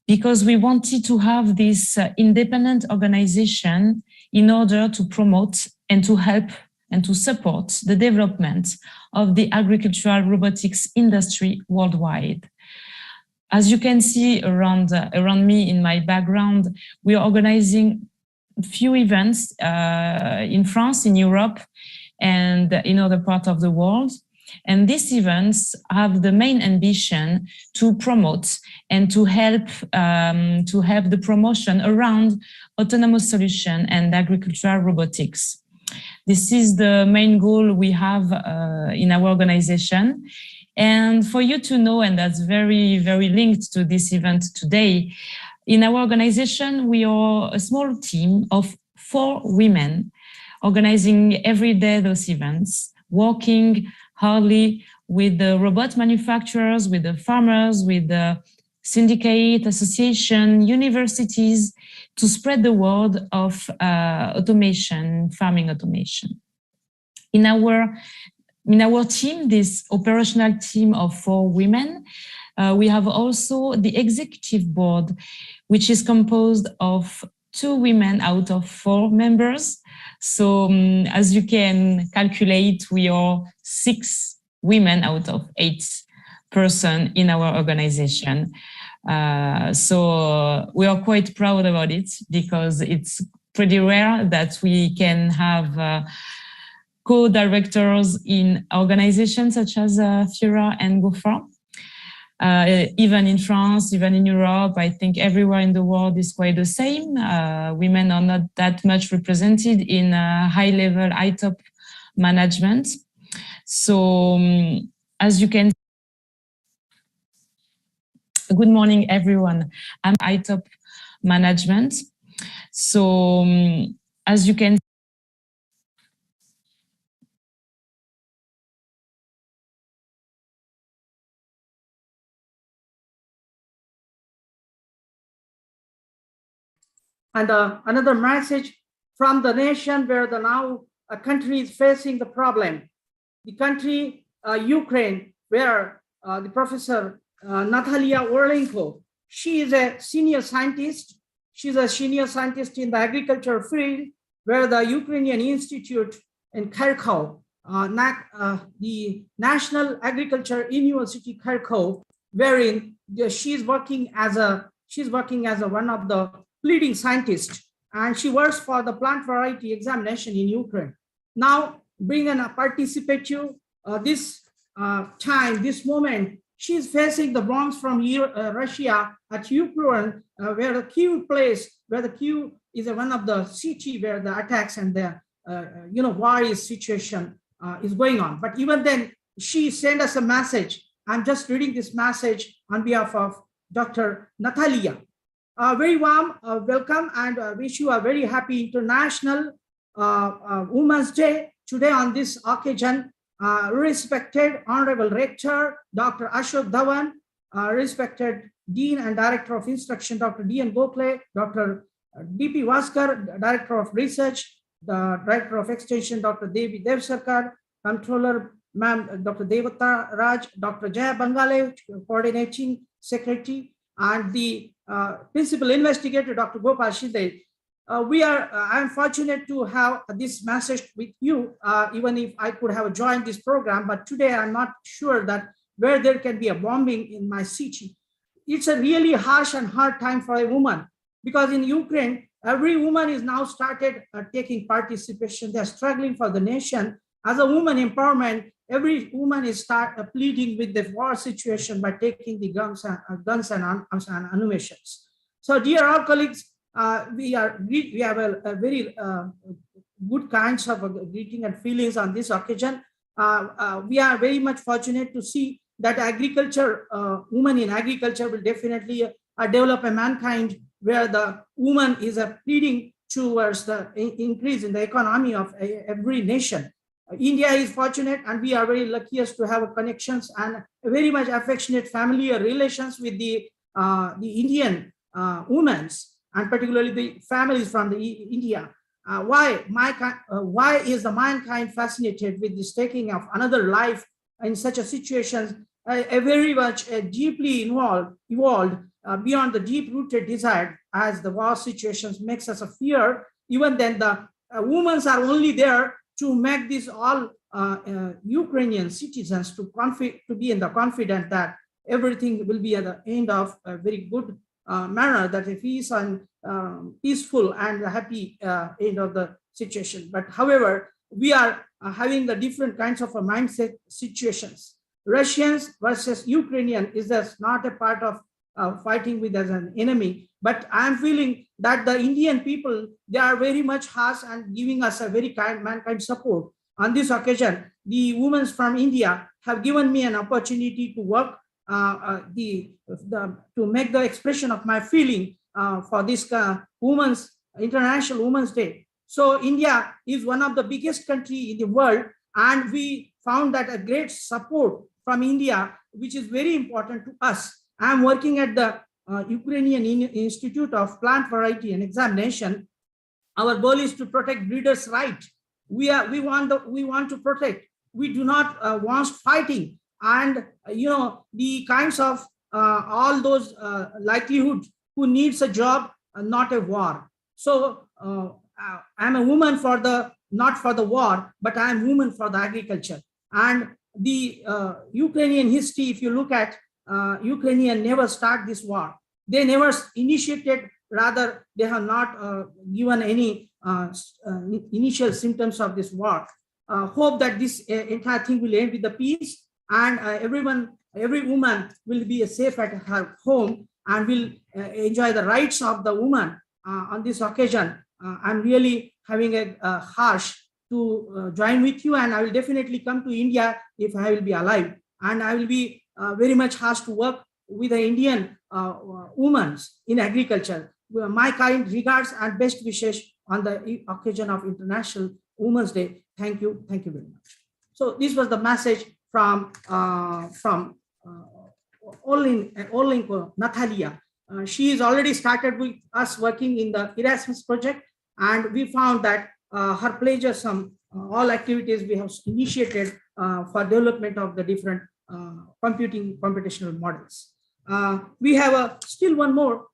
because we wanted to have this independent organization in order to promote and to help and to support the development of the agricultural robotics industry worldwide. As you can see around me in my background, we are organizing few events in France, in Europe, and in other parts of the world. And these events have the main ambition to promote and to help the promotion around autonomous solution and agricultural robotics. This is the main goal we have in our organization. And for you to know, and that's very, very linked to this event today, in our organization, we are a small team of 4 women organizing every day those events, working hardly with the robot manufacturers, with the farmers, with the syndicate, association, universities, to spread the word of automation, farming automation. In our team, this operational team of 4 women, we have also the executive board, which is composed of 2 women out of 4 members. So as you can calculate, we are 6 women out of 8 persons in our organization. So we are quite proud about it, because it's pretty rare that we can have co-directors in organizations such as FIRA and GOFA. Even in France, even in Europe, I think everywhere in the world is quite the same. Women are not that much represented in high-level, high-top management. So as you can see, good morning, everyone. I'm high-top management. So as you can And another message from the nation where the now a country is facing the problem. The country, Ukraine, where the professor Natalia Orlenko, she is a senior scientist. She's a senior scientist in the agriculture field, where the Ukrainian Institute in Kharkov, the National Agriculture University Kharkov, wherein she's working as one of the leading scientists, and she works for the plant variety examination in Ukraine. Now, being a participative this moment, she's facing the bombs from Russia at Ukraine, where the Kyiv is one of the city where the attacks and the war situation is going on. But even then, she sent us a message. I'm just reading this message on behalf of Dr. Natalia. Very warm welcome, and wish you a very happy International Women's Day today on this occasion. Respected Honorable Rector, Dr. Ashok Dhawan, respected Dean and Director of Instruction, Dr. D.N. Gokhale, Dr. D.P. Vaskar, Director of Research, the Director of Extension, Dr. Devi Devsarkar, Controller, Ma'am, Dr. Devata Raj, Dr. Jaya Bangale, Coordinating Secretary, and the Principal Investigator, Dr. Gopal Shinde. I'm fortunate to have this message with you, even if I could have joined this program, but today I'm not sure that where there can be a bombing in my city. It's a really harsh and hard time for a woman, because in Ukraine, every woman is now started taking participation. They're struggling for the nation. As a woman empowerment, every woman is pleading with the war situation by taking the guns and ammunitions. So, dear all colleagues, we have a very good kinds of greeting and feelings on this occasion. We are very much fortunate to see that agriculture, women in agriculture will definitely develop a mankind where the woman is pleading towards the increase in the economy of every nation. India is fortunate, and we are very luckiest to have connections and very much affectionate familiar relations with the Indian women, and particularly the families from India. Why is the mankind fascinated with this taking of another life in such a situation? Very much deeply evolved beyond the deep-rooted desire, as the war situations makes us a fear. Even then, the women are only there to make these all Ukrainian citizens to be in the confident that everything will be at the end of a very good manner, that if he is on peaceful and happy end of the situation. But however, we are having the different kinds of mindset situations. Russians versus Ukrainian is just not a part of fighting with as an enemy, but I'm feeling that the Indian people, they are very much harsh and giving us a very mankind support. On this occasion, the women from India have given me an opportunity to work to make the expression of my feeling for this International Women's Day. So India is one of the biggest country in the world, and we found that a great support from India, which is very important to us. I'm working at the Ukrainian Institute of Plant Variety and Examination. Our goal is to protect breeders' right. We want to protect. We do not want fighting, and the kinds of all those likelihood who needs a job, not a war. So I'm a woman for the not for the war, but I'm woman for the agriculture. And the Ukrainian history, if you look at Ukrainian never start this war. They never initiated, rather they have not given any initial symptoms of this war. Hope that this entire thing will end with the peace, and every woman will be safe at her home and will enjoy the rights of the woman. On this occasion, I'm really having a harsh to join with you, and I will definitely come to India if I will be alive, and I will be very much harsh to work with the Indian women in agriculture. My kind regards and best wishes on the occasion of International Women's Day. Thank you very much. So this was the message from Olenko Natalia. She is already started with us working in the Erasmus project, and we found that her pleasure all activities we have initiated for development of the different computing computational models. We have still one more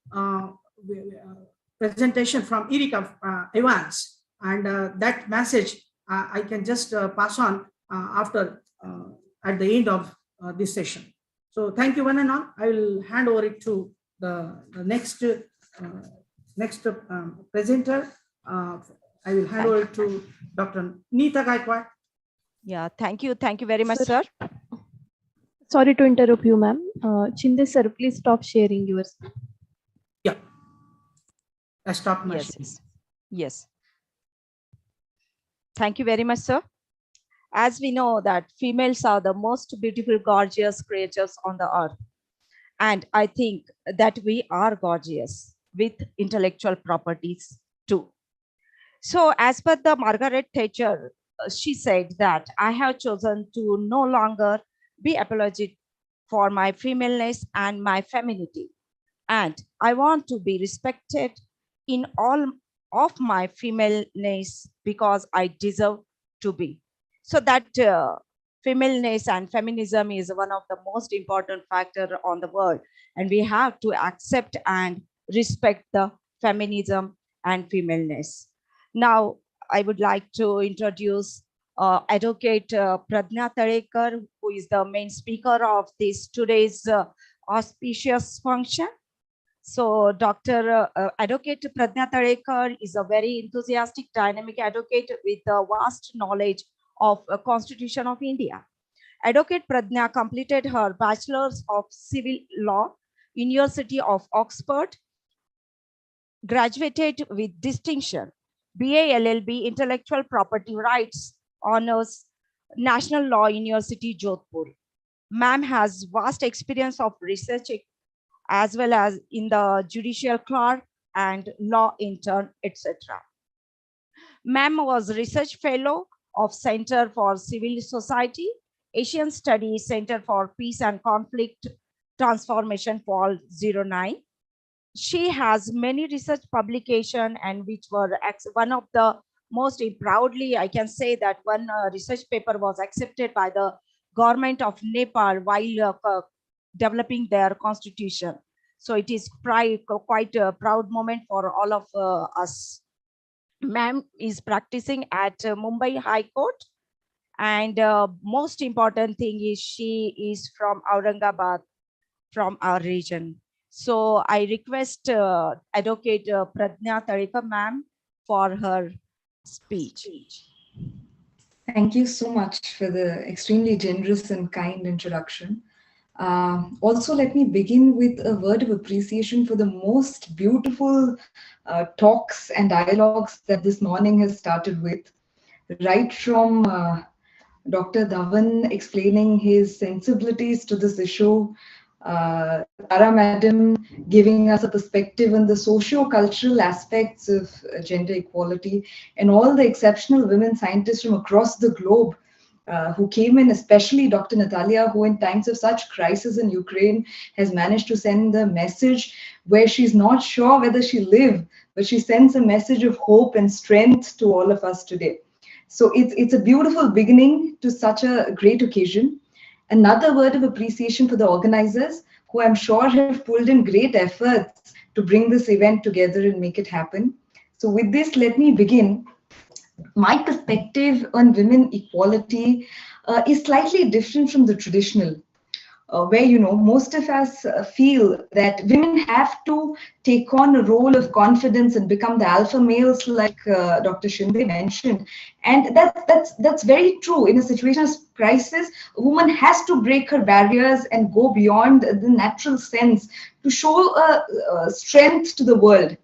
presentation from Erika Evans, and that message I can just pass on after at the end of this session. So thank you one and all. I will hand over it to the next presenter. I will hand over to Dr. Neeta Gaikwad. Yeah, thank you very much, sir. Sorry to interrupt you, ma'am. Chinde sir, please stop sharing yours. Yeah, I stopped my Yes. Thank you very much, sir. As we know that females are the most beautiful, gorgeous creatures on the earth. And I think that we are gorgeous with intellectual properties too. So as per the Margaret Thatcher, she said that I have chosen to no longer be apologetic for my femaleness and my femininity. And I want to be respected in all of my femaleness because I deserve to be. So that femaleness and feminism is one of the most important factors on the world. And we have to accept and respect the feminism and femaleness. Now, I would like to introduce Advocate Pradnya Talekar, who is the main speaker of this today's auspicious function. So Dr. Advocate Pradnya Talekar is a very enthusiastic, dynamic advocate with a vast knowledge of Constitution of India. Advocate Pradnya completed her Bachelor's of Civil Law, University of Oxford, graduated with distinction, BA LLB, Intellectual Property Rights, Honors, National Law University, Jodhpur. Ma'am has vast experience of research as well as in the judicial clerk and law intern, etc. Ma'am was research fellow of Center for Civil Society, Asian Studies, Center for Peace and Conflict Transformation, Fall 09. She has many research publications, and which were one of the most proudly, I can say that one research paper was accepted by the government of Nepal while developing their constitution. So it is quite a proud moment for all of us. Ma'am is practicing at Mumbai High Court. And most important thing is she is from Aurangabad, from our region. So I request Advocate Pradnya Tarika ma'am for her speech. Thank you so much for the extremely generous and kind introduction. Also, let me begin with a word of appreciation for the most beautiful talks and dialogues that this morning has started with, right from Dr. Dhawan explaining his sensibilities to this issue, Tara Madam giving us a perspective on the socio-cultural aspects of gender equality, and all the exceptional women scientists from across the globe who came in, especially Dr. Natalia, who in times of such crisis in Ukraine has managed to send the message where she's not sure whether she'll live, but she sends a message of hope and strength to all of us today. So it's a beautiful beginning to such a great occasion. Another word of appreciation for the organizers, who I'm sure have pulled in great efforts to bring this event together and make it happen. So with this, let me begin. My perspective on women equality is slightly different from the traditional, where, you know, most of us feel that women have to take on a role of confidence and become the alpha males, like Dr. Shinde mentioned. And that's very true. In a situation of crisis, a woman has to break her barriers and go beyond the natural sense to show strength to the world.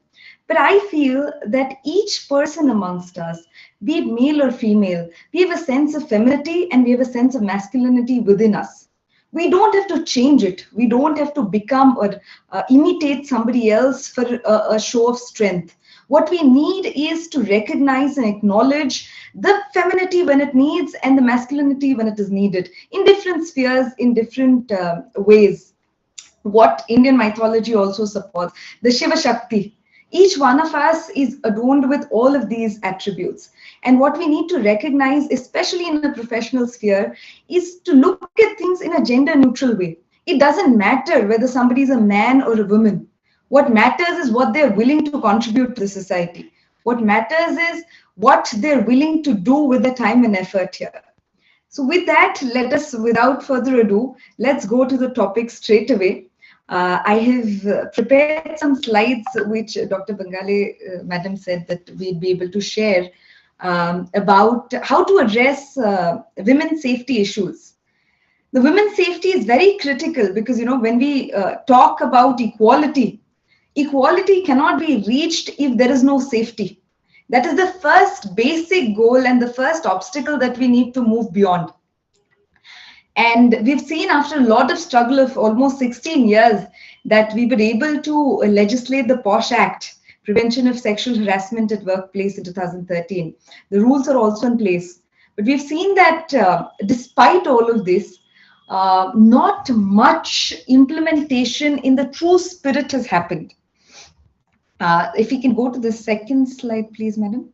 But I feel that each person amongst us, be it male or female, we have a sense of femininity and we have a sense of masculinity within us. We don't have to change it. We don't have to become or imitate somebody else for a show of strength. What we need is to recognize and acknowledge the femininity when it needs and the masculinity when it is needed in different spheres, in different ways. What Indian mythology also supports, the Shiva Shakti. Each one of us is adorned with all of these attributes. And what we need to recognize, especially in the professional sphere, is to look at things in a gender neutral way. It doesn't matter whether somebody is a man or a woman. What matters is what they're willing to contribute to the society. What matters is what they're willing to do with their time and effort here. So with that, let us, without further ado, let's go to the topic straight away. I have prepared some slides which Dr. Bangale Madam said that we'd be able to share about how to address women's safety issues. The women's safety is very critical because, you know, when we talk about equality, equality cannot be reached if there is no safety. That is the first basic goal and the first obstacle that we need to move beyond. And we've seen after a lot of struggle of almost 16 years that we were able to legislate the POSH Act, Prevention of Sexual Harassment at Workplace, in 2013. The rules are also in place. But we've seen that despite all of this, not much implementation in the true spirit has happened. If we can go to the second slide, please, Madam.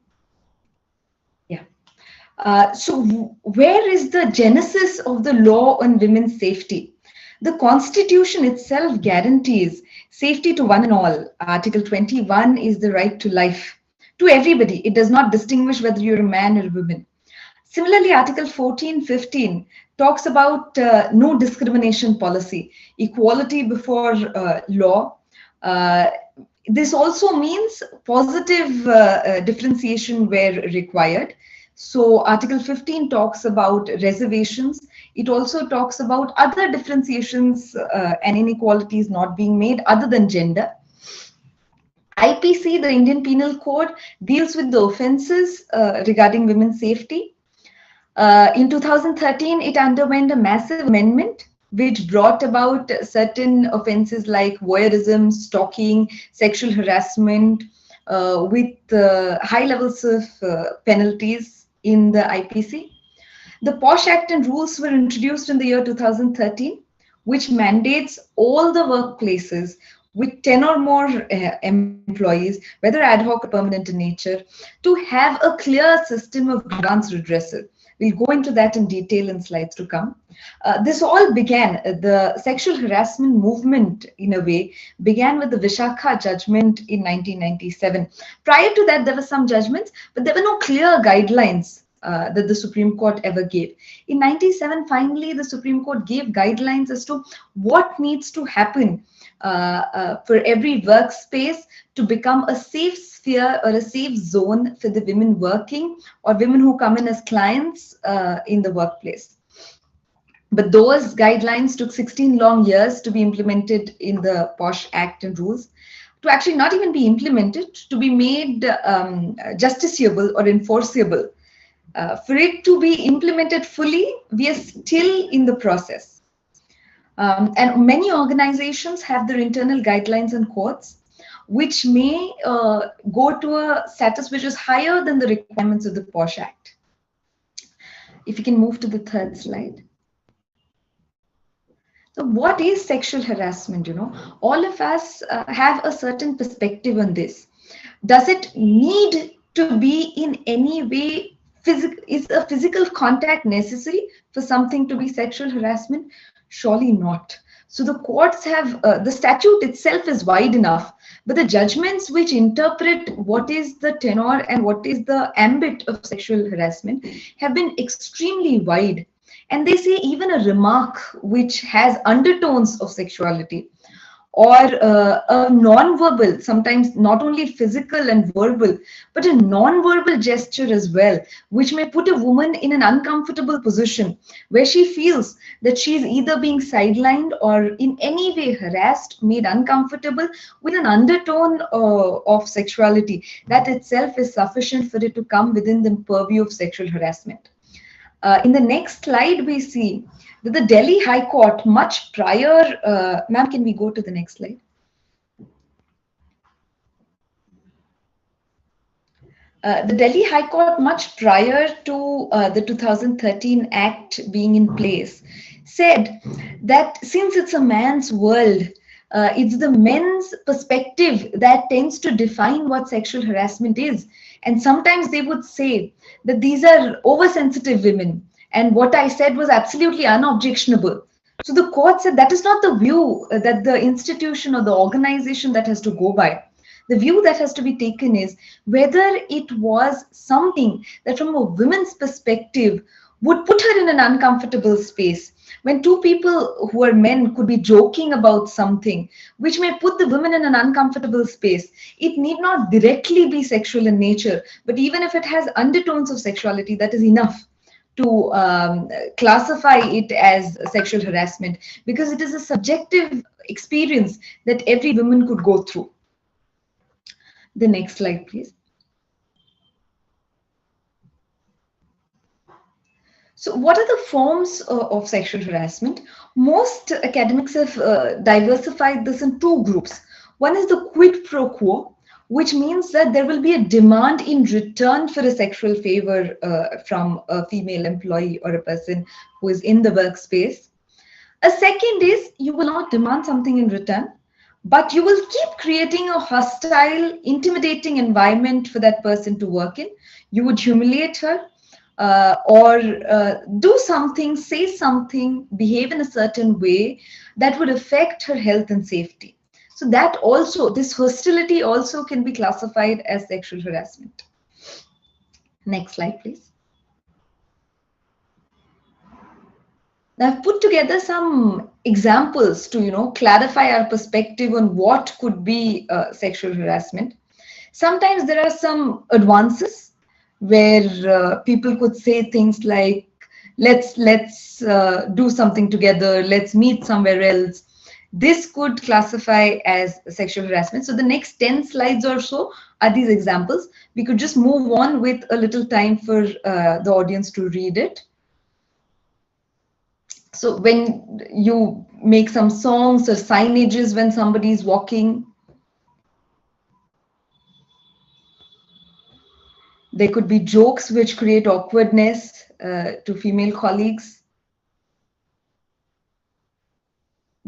So where is the genesis of the law on women's safety? The Constitution itself guarantees safety to one and all. Article 21 is the right to life to everybody. It does not distinguish whether you're a man or a woman. Similarly, Article 14-15 talks about no discrimination policy, equality before law. This also means positive differentiation where required. So Article 15 talks about reservations. It also talks about other differentiations and inequalities not being made other than gender. IPC, the Indian Penal Code, deals with the offenses regarding women's safety. In 2013, it underwent a massive amendment which brought about certain offenses like voyeurism, stalking, sexual harassment with high levels of penalties in the IPC. The POSH Act and rules were introduced in the year 2013, which mandates all the workplaces with 10 or more employees, whether ad hoc or permanent in nature, to have a clear system of grievance redressal. We'll go into that in detail in slides to come. This all began, the sexual harassment movement in a way began with the Vishakha judgment in 1997. Prior to that, there were some judgments, but there were no clear guidelines that the Supreme Court ever gave. In 97, finally, the Supreme Court gave guidelines as to what needs to happen for every workspace to become a safe sphere or a safe zone for the women working or women who come in as clients in the workplace. But those guidelines took 16 long years to be implemented in the POSH Act and rules, to actually not even be implemented, to be made justiciable or enforceable. For it to be implemented fully, we are still in the process. And many organizations have their internal guidelines and codes, which may go to a status which is higher than the requirements of the POSH Act. If you can move to the third slide. So what is sexual harassment? You know, all of us have a certain perspective on this. Does it need to be in any way physical? Is a physical contact necessary for something to be sexual harassment? Surely not. So the courts have, the statute itself is wide enough, but the judgments which interpret what is the tenor and what is the ambit of sexual harassment have been extremely wide. And they say even a remark which has undertones of sexuality or a non-verbal, sometimes not only physical and verbal, but a non-verbal gesture as well, which may put a woman in an uncomfortable position where she feels that she is either being sidelined or in any way harassed, made uncomfortable with an undertone of sexuality. That itself is sufficient for it to come within the purview of sexual harassment. In the next slide, we see that the Delhi High Court, much prior, ma'am, can we go to the next slide? The Delhi High Court, much prior to the 2013 Act being in place, said that since it's a man's world, it's the men's perspective that tends to define what sexual harassment is. And sometimes they would say that these are oversensitive women. And what I said was absolutely unobjectionable. So the court said that is not the view that the institution or the organization that has to go by. The view that has to be taken is whether it was something that from a woman's perspective would put her in an uncomfortable space. When two people who are men could be joking about something which may put the woman in an uncomfortable space, it need not directly be sexual in nature, but even if it has undertones of sexuality, that is enough to classify it as sexual harassment, because it is a subjective experience that every woman could go through. The next slide, please. So what are the forms of sexual harassment? Most academics have diversified this in two groups. One is the quid pro quo, which means that there will be a demand in return for a sexual favor from a female employee or a person who is in the workspace. A second is you will not demand something in return, but you will keep creating a hostile, intimidating environment for that person to work in. You would humiliate her, or do something, say something, behave in a certain way that would affect her health and safety. So that also, this hostility also can be classified as sexual harassment. Next slide, please. Now I've put together some examples to, clarify our perspective on what could be sexual harassment. Sometimes there are some advances where people could say things like, let's do something together, let's meet somewhere else. This could classify as sexual harassment. So the next 10 slides or so are these examples. We could just move on with a little time for the audience to read it. So when you make some songs or signages when somebody is walking, there could be jokes which create awkwardness to female colleagues.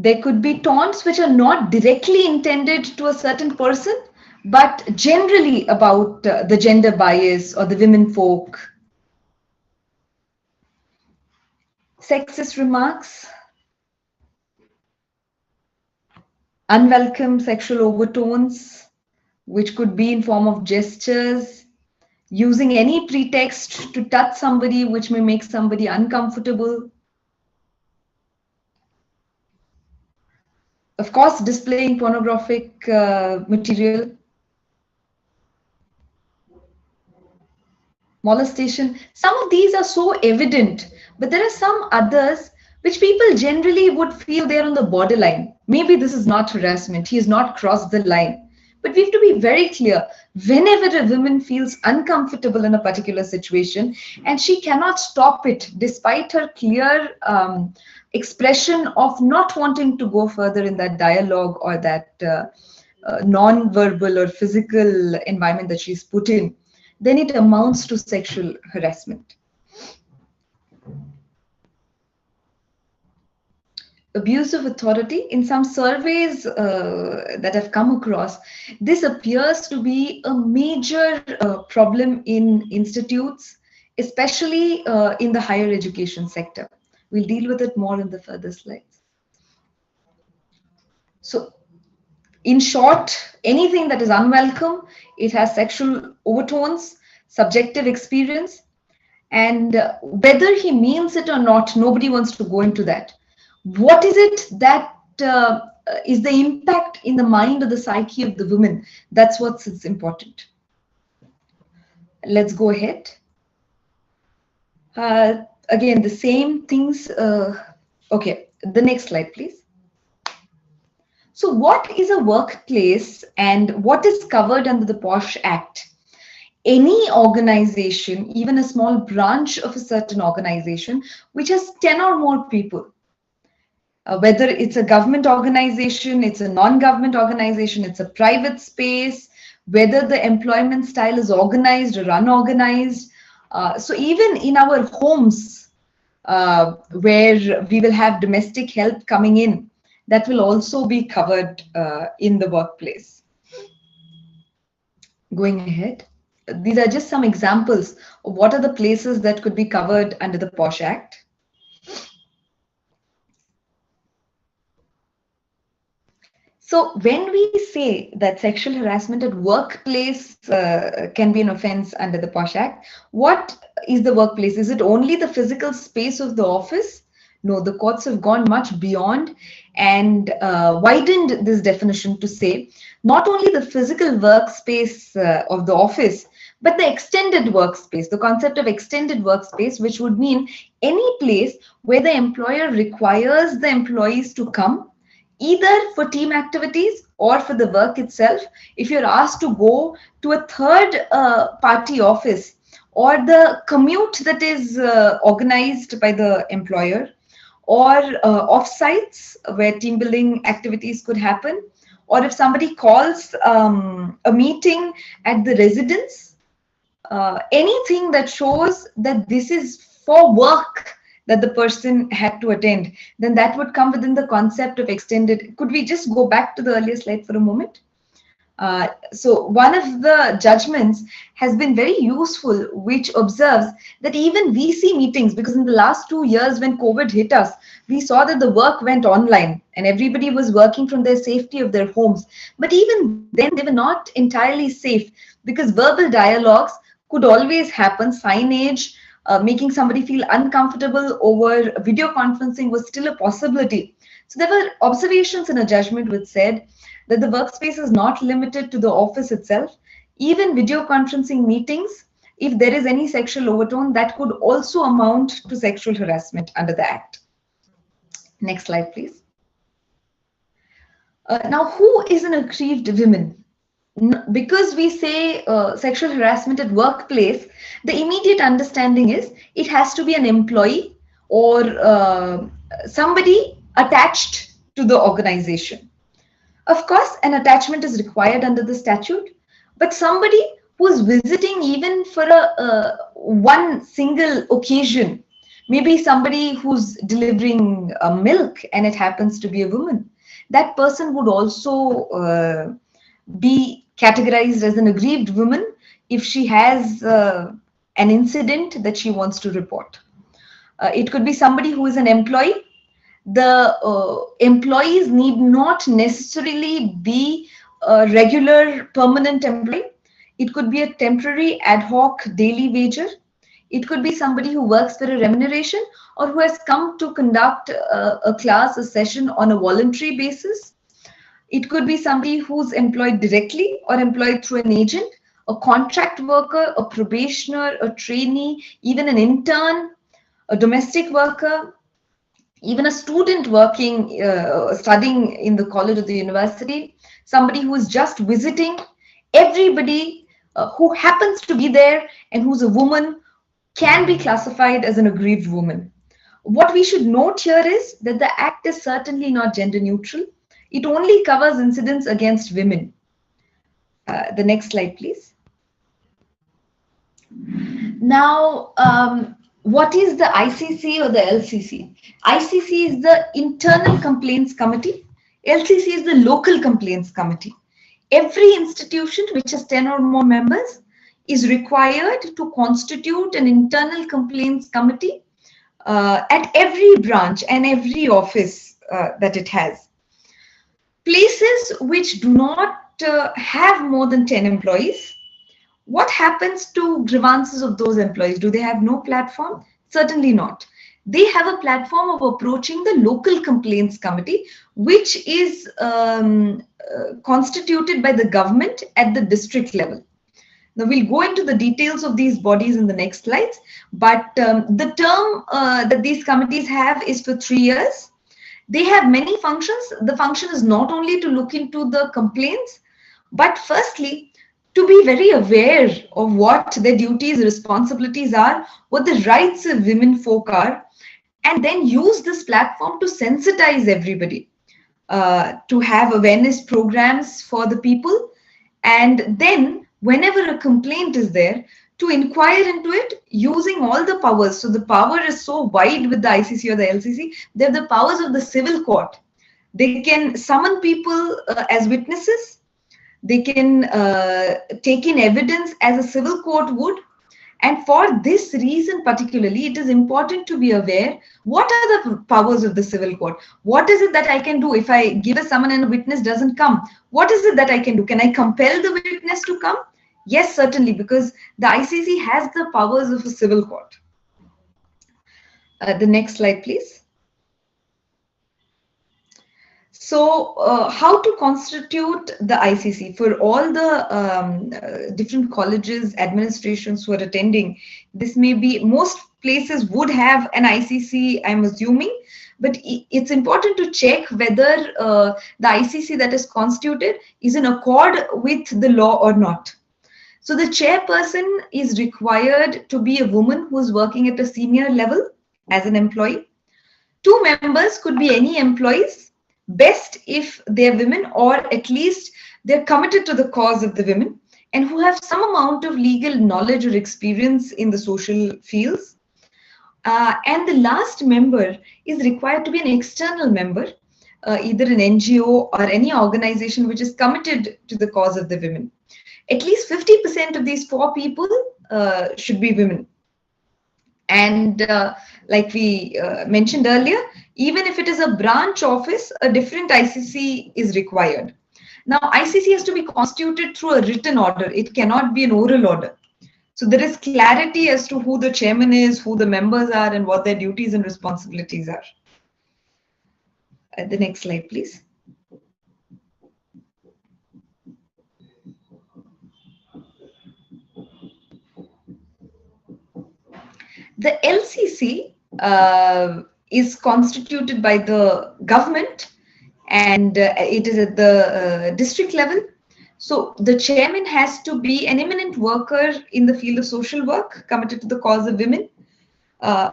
There could be taunts which are not directly intended to a certain person, but generally about the gender bias or the women folk. sexist remarks, unwelcome sexual overtones, which could be in form of gestures, using any pretext to touch somebody which may make somebody uncomfortable. Of course, displaying pornographic material, molestation. Some of these are so evident, but there are some others which people generally would feel they're on the borderline. Maybe this is not harassment, he has not crossed the line. But we have to be very clear, whenever a woman feels uncomfortable in a particular situation and she cannot stop it despite her clear expression of not wanting to go further in that dialogue or that non-verbal or physical environment that she's put in, then it amounts to sexual harassment. Abuse of authority. In some surveys that I've come across, this appears to be a major problem in institutes, especially in the higher education sector. We'll deal with it more in the further slides. So, in short, anything that is unwelcome, it has sexual overtones, subjective experience, and whether he means it or not, nobody wants to go into that. What is it that is the impact in the mind or the psyche of the woman? That's what's important. Let's go ahead. Again, the same things. Okay, the next slide, please. So what is a workplace and what is covered under the POSH Act? Any organization, even a small branch of a certain organization, which has 10 or more people, whether it's a government organization, it's a non-government organization, it's a private space, whether the employment style is organized or unorganized. So even in our homes, where we will have domestic help coming in, that will also be covered in the workplace. Going ahead. These are just some examples of what are the places that could be covered under the POSH Act. So when we say that sexual harassment at workplace can be an offense under the POSH Act, what is the workplace? Is it only the physical space of the office? No, the courts have gone much beyond and widened this definition to say not only the physical workspace of the office, but the extended workspace, the concept of extended workspace, which would mean any place where the employer requires the employees to come, either for team activities or for the work itself. If you're asked to go to a third party office, or the commute that is organized by the employer, or off-sites where team building activities could happen, or if somebody calls a meeting at the residence, anything that shows that this is for work that the person had to attend, then that would come within the concept of extended. Could we just go back to the earlier slide for a moment? So one of the judgments has been very useful, which observes that even VC meetings, because in the last 2 years when COVID hit us, we saw that the work went online and everybody was working from their safety of their homes. But even then they were not entirely safe because verbal dialogues could always happen. Signage, making somebody feel uncomfortable over video conferencing was still a possibility. So there were observations in a judgment which said that the workspace is not limited to the office itself. Even video conferencing meetings, if there is any sexual overtone, that could also amount to sexual harassment under the Act. Next slide, please. Now, who is an aggrieved woman? Because we say sexual harassment at workplace, the immediate understanding is it has to be an employee or somebody attached to the organization. Of course, an attachment is required under the statute, but somebody who's visiting even for one single occasion, maybe somebody who's delivering milk and it happens to be a woman, that person would also be categorized as an aggrieved woman if she has an incident that she wants to report. It could be somebody who is an employee. The employees need not necessarily be a regular permanent employee. It could be a temporary ad hoc daily wager. It could be somebody who works for a remuneration or who has come to conduct a class, a session on a voluntary basis. It could be somebody who's employed directly or employed through an agent, a contract worker, a probationer, a trainee, even an intern, a domestic worker, even a student working, studying in the college or the university, somebody who is just visiting. Everybody who happens to be there and who's a woman can be classified as an aggrieved woman. What we should note here is that the act is certainly not gender neutral. It only covers incidents against women. The next slide, please. Now, what is the ICC or the LCC? ICC is the Internal Complaints Committee. LCC is the Local Complaints Committee. Every institution which has 10 or more members is required to constitute an Internal Complaints Committee at every branch and every office that it has. Places which do not have more than 10 employees, what happens to grievances of those employees? Do they have no platform? Certainly not. They have a platform of approaching the Local Complaints Committee, which is constituted by the government at the district level. Now, we'll go into the details of these bodies in the next slides, but the term that these committees have is for 3 years. They have many functions. The function is not only to look into the complaints, but firstly, to be very aware of what their duties, responsibilities are, what the rights of women folk are, and then use this platform to sensitize everybody, to have awareness programs for the people, and then whenever a complaint is there, to inquire into it using all the powers. So the power is so wide with the ICC or the LCC. They have the powers of the civil court. They can summon people as witnesses. They can take in evidence as a civil court would. And for this reason particularly, it is important to be aware, what are the powers of the civil court? What is it that I can do if I give a summon and a witness doesn't come? What is it that I can do? Can I compel the witness to come? Yes, certainly, because the ICC has the powers of a civil court. The next slide, please. So how to constitute the ICC? For all the different colleges, administrations who are attending, this may be, most places would have an ICC, I'm assuming, but it's important to check whether the ICC that is constituted is in accord with the law or not. So the chairperson is required to be a woman who is working at a senior level as an employee. 2 members could be any employees, best if they're women, or at least they're committed to the cause of the women and who have some amount of legal knowledge or experience in the social fields. And the last member is required to be an external member, either an NGO or any organization which is committed to the cause of the women. At least 50% of these 4 people should be women. And like we mentioned earlier, even if it is a branch office, a different ICC is required. Now, ICC has to be constituted through a written order. It cannot be an oral order. So there is clarity as to who the chairman is, who the members are, and what their duties and responsibilities are. The next slide, please. The LCC is constituted by the government, and it is at the district level. So the chairman has to be an eminent worker in the field of social work, committed to the cause of women.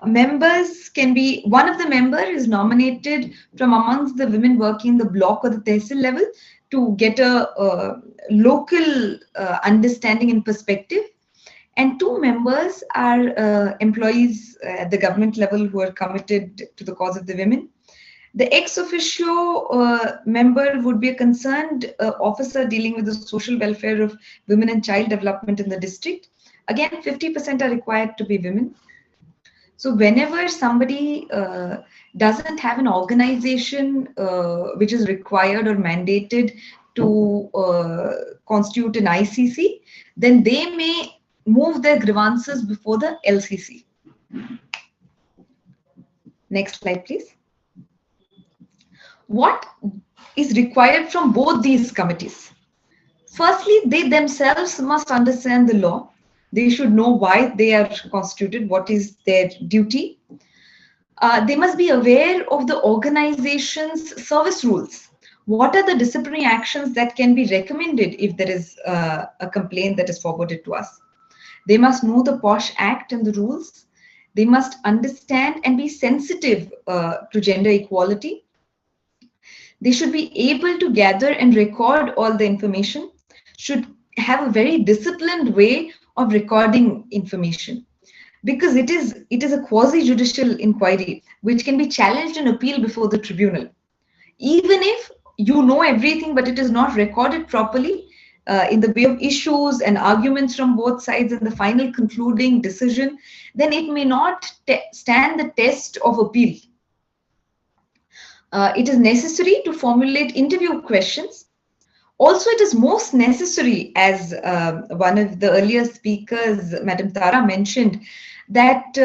Members can be, one of the members is nominated from amongst the women working in the block or the tehsil level to get a local understanding and perspective. And 2 members are employees at the government level who are committed to the cause of the women. The ex officio member would be a concerned officer dealing with the social welfare of women and child development in the district. Again, 50% are required to be women. So whenever somebody doesn't have an organization which is required or mandated to constitute an ICC, then they may move their grievances before the LCC. Next slide, please. What is required from both these committees? Firstly, they themselves must understand the law. They should know why they are constituted, what is their duty. They must be aware of the organization's service rules. What are the disciplinary actions that can be recommended if there is a complaint that is forwarded to us? They must know the POSH Act and the rules. They must understand and be sensitive to gender equality. They should be able to gather and record all the information, should have a very disciplined way of recording information, because it is a quasi-judicial inquiry which can be challenged and appealed before the tribunal. Even if you know everything, but it is not recorded properly in the way of issues and arguments from both sides and the final concluding decision, then it may not stand the test of appeal. It is necessary to formulate interview questions. Also, it is most necessary, as one of the earlier speakers, Madam Tara, mentioned, that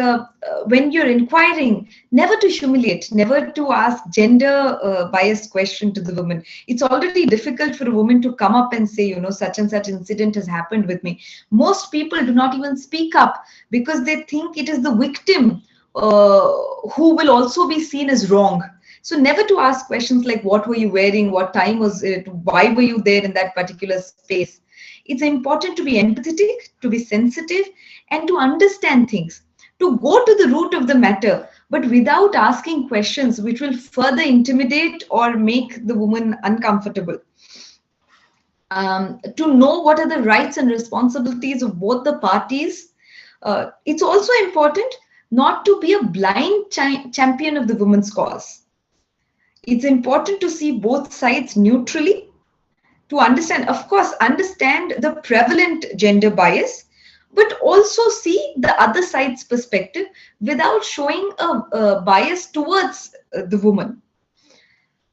when you're inquiring, never to humiliate, never to ask gender biased question to the woman. It's already difficult for a woman to come up and say, you know, such and such incident has happened with me. Most people do not even speak up because they think it is the victim who will also be seen as wrong. So never to ask questions like, what were you wearing? What time was it? Why were you there in that particular space? It's important to be empathetic, to be sensitive, and to understand things, to go to the root of the matter, but without asking questions which will further intimidate or make the woman uncomfortable. To know what are the rights and responsibilities of both the parties. It's also important not to be a blind champion of the woman's cause. It's important to see both sides neutrally, to understand, of course, understand the prevalent gender bias, but also see the other side's perspective without showing a bias towards the woman.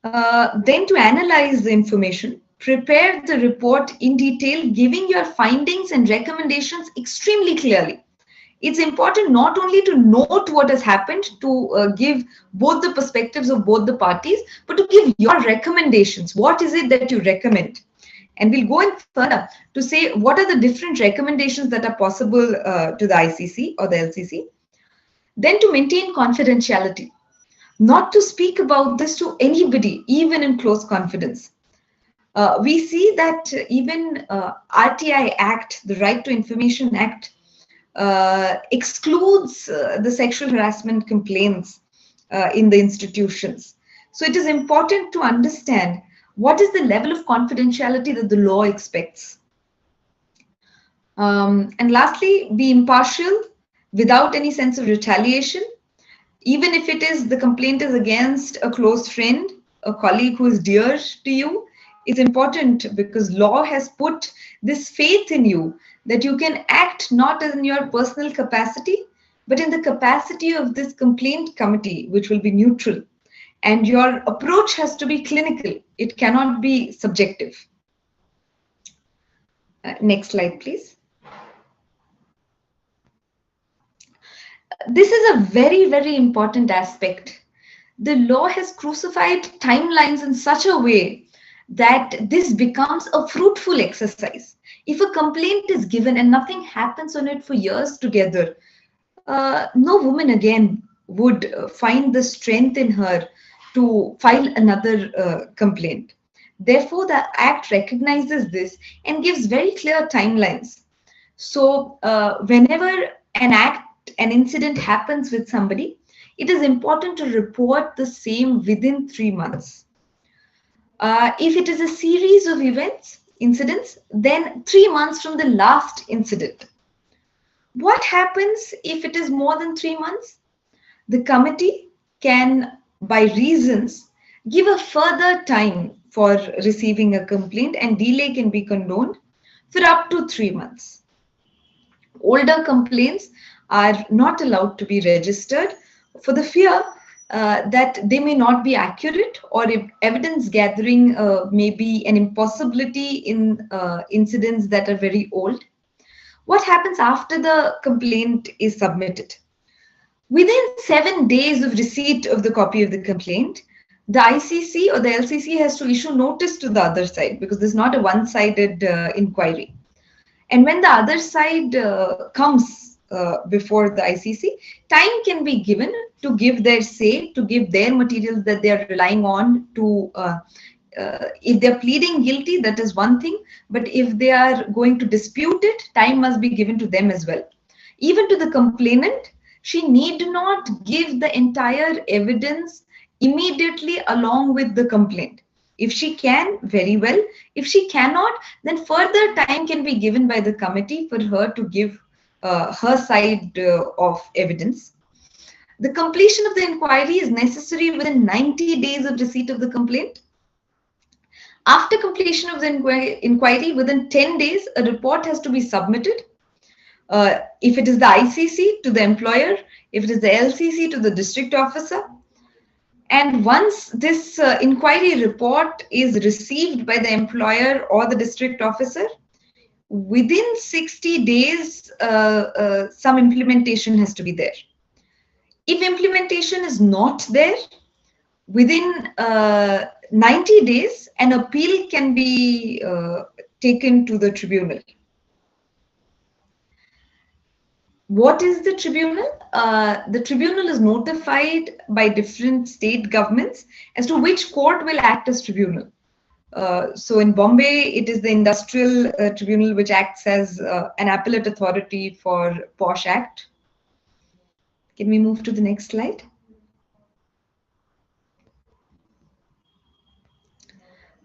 Then to analyze the information, prepare the report in detail, giving your findings and recommendations extremely clearly. It's important not only to note what has happened, to give both the perspectives of both the parties, but to give your recommendations. What is it that you recommend? And we'll go in further to say what are the different recommendations that are possible to the ICC or the LCC. Then to maintain confidentiality, not to speak about this to anybody, even in close confidence. We see that even RTI Act, the Right to Information Act, excludes the sexual harassment complaints in the institutions. So it is important to understand what is the level of confidentiality that the law expects. And lastly, be impartial without any sense of retaliation. Even if it is the complaint is against a close friend, a colleague who is dear to you, it's important because law has put this faith in you that you can act not in your personal capacity, but in the capacity of this complaint committee, which will be neutral. And your approach has to be clinical. It cannot be subjective. Next slide, please. This is a very, very important aspect. The law has crucified timelines in such a way that this becomes a fruitful exercise. If a complaint is given and nothing happens on it for years together, no woman again would find the strength in her to file another complaint. Therefore, the Act recognizes this and gives very clear timelines. So whenever an incident happens with somebody, it is important to report the same within 3 months. If it is a series of incidents, then 3 months from the last incident. What happens if it is more than 3 months? The committee can, by reasons, give a further time for receiving a complaint, and delay can be condoned for up to 3 months. Older complaints are not allowed to be registered for the fear that they may not be accurate, or if evidence gathering may be an impossibility in incidents that are very old. What happens after the complaint is submitted? Within 7 days of receipt of the copy of the complaint, the ICC or the LCC has to issue notice to the other side, because this is not a one-sided inquiry. And when the other side comes before the ICC, time can be given to give their say, to give their materials that they are relying on to, if they're pleading guilty, that is one thing. But if they are going to dispute it, time must be given to them as well. Even to the complainant, she need not give the entire evidence immediately along with the complaint. If she can, very well. If she cannot, then further time can be given by the committee for her to give her side of evidence. The completion of the inquiry is necessary within 90 days of receipt of the complaint. After completion of the inquiry, within 10 days, a report has to be submitted. If it is the ICC, to the employer, if it is the LCC, to the district officer. And once this inquiry report is received by the employer or the district officer, within 60 days, some implementation has to be there. If implementation is not there, within 90 days, an appeal can be taken to the tribunal. What is the tribunal? The tribunal is notified by different state governments as to which court will act as tribunal. So in Bombay, it is the Industrial Tribunal, which acts as an appellate authority for POSH Act. Can we move to the next slide?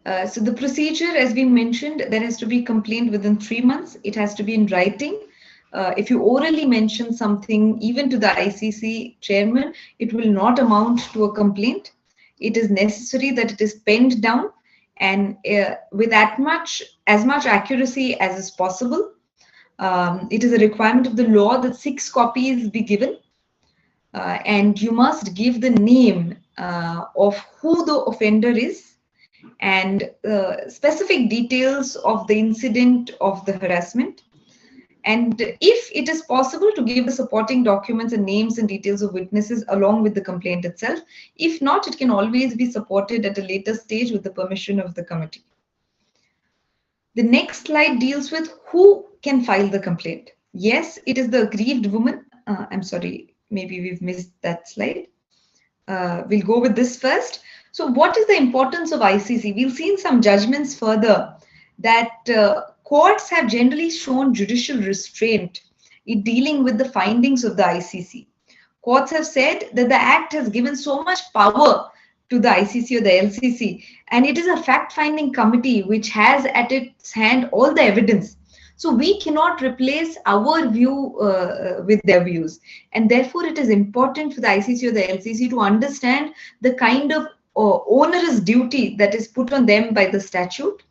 So the procedure, as we mentioned, there has to be complaint within 3 months. It has to be in writing. If you orally mention something, even to the ICC chairman, it will not amount to a complaint. It is necessary that it is penned down, and with as much accuracy as is possible. It is a requirement of the law that 6 copies be given, and you must give the name of who the offender is, and specific details of the incident of the harassment. And if it is possible, to give the supporting documents and names and details of witnesses along with the complaint itself. If not, it can always be supported at a later stage with the permission of the committee. The next slide deals with who can file the complaint. Yes, it is the aggrieved woman. I'm sorry, maybe we've missed that slide. We'll go with this first. So what is the importance of ICC? We'll see in some judgments further that courts have generally shown judicial restraint in dealing with the findings of the ICC. Courts have said that the Act has given so much power to the ICC or the LCC, and it is a fact-finding committee which has at its hand all the evidence. So we cannot replace our view with their views. And therefore, it is important for the ICC or the LCC to understand the kind of onerous duty that is put on them by the statute,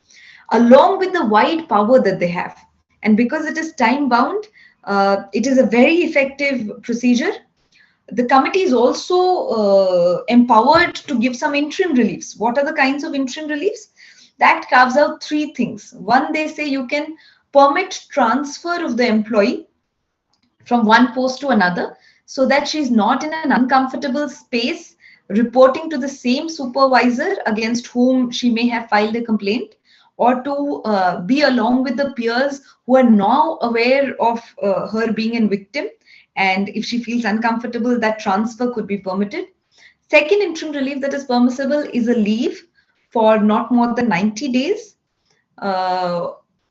along with the wide power that they have. And because it is time bound, it is a very effective procedure. The committee is also empowered to give some interim reliefs. What are the kinds of interim reliefs? That carves out 3 things. One, they say you can permit transfer of the employee from one post to another, so that she's not in an uncomfortable space reporting to the same supervisor against whom she may have filed a complaint, or to be along with the peers who are now aware of her being a victim. And if she feels uncomfortable, that transfer could be permitted. Second interim relief that is permissible is a leave for not more than 90 days,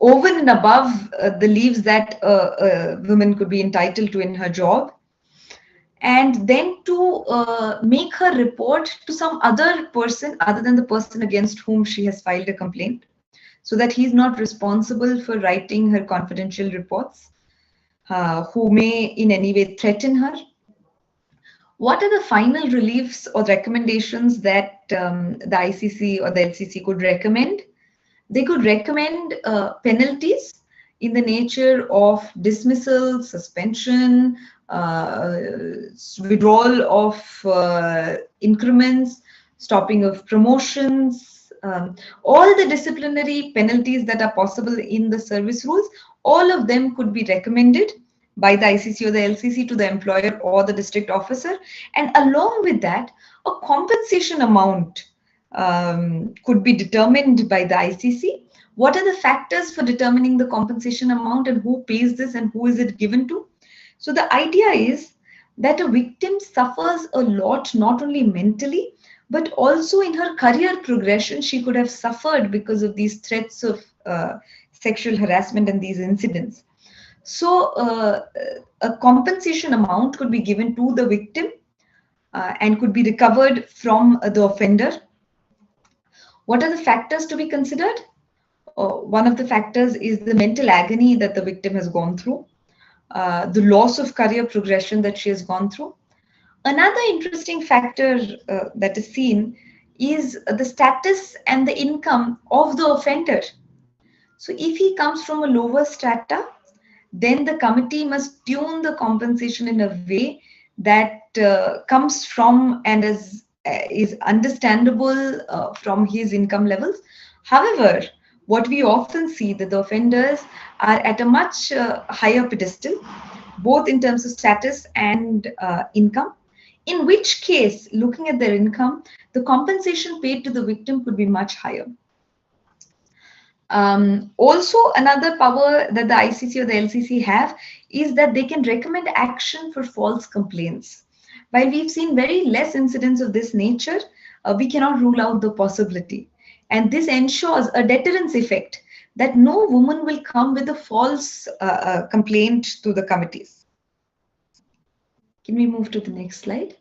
over and above the leaves that a woman could be entitled to in her job. And then to make her report to some other person other than the person against whom she has filed a complaint, so that he's not responsible for writing her confidential reports, who may in any way threaten her. What are the final reliefs or recommendations that the ICC or the LCC could recommend? They could recommend penalties in the nature of dismissal, suspension, withdrawal of increments, stopping of promotions, all the disciplinary penalties that are possible in the service rules, all of them could be recommended by the ICC or the LCC to the employer or the district officer. And along with that, a compensation amount could be determined by the ICC. What are the factors for determining the compensation amount and who pays this and who is it given to? So the idea is that a victim suffers a lot, not only mentally, but also in her career progression, she could have suffered because of these threats of sexual harassment and these incidents. So a compensation amount could be given to the victim and could be recovered from the offender. What are the factors to be considered? One of the factors is the mental agony that the victim has gone through, the loss of career progression that she has gone through. Another interesting factor that is seen is the status and the income of the offender. So if he comes from a lower strata, then the committee must tune the compensation in a way that comes from and is understandable from his income levels. However, what we often see that the offenders are at a much higher pedestal, both in terms of status and income, in which case, looking at their income, the compensation paid to the victim could be much higher. Also, another power that the ICC or the LCC have is that they can recommend action for false complaints. While we've seen very less incidents of this nature, we cannot rule out the possibility. And this ensures a deterrence effect that no woman will come with a false complaint to the committees. Can we move to the next slide?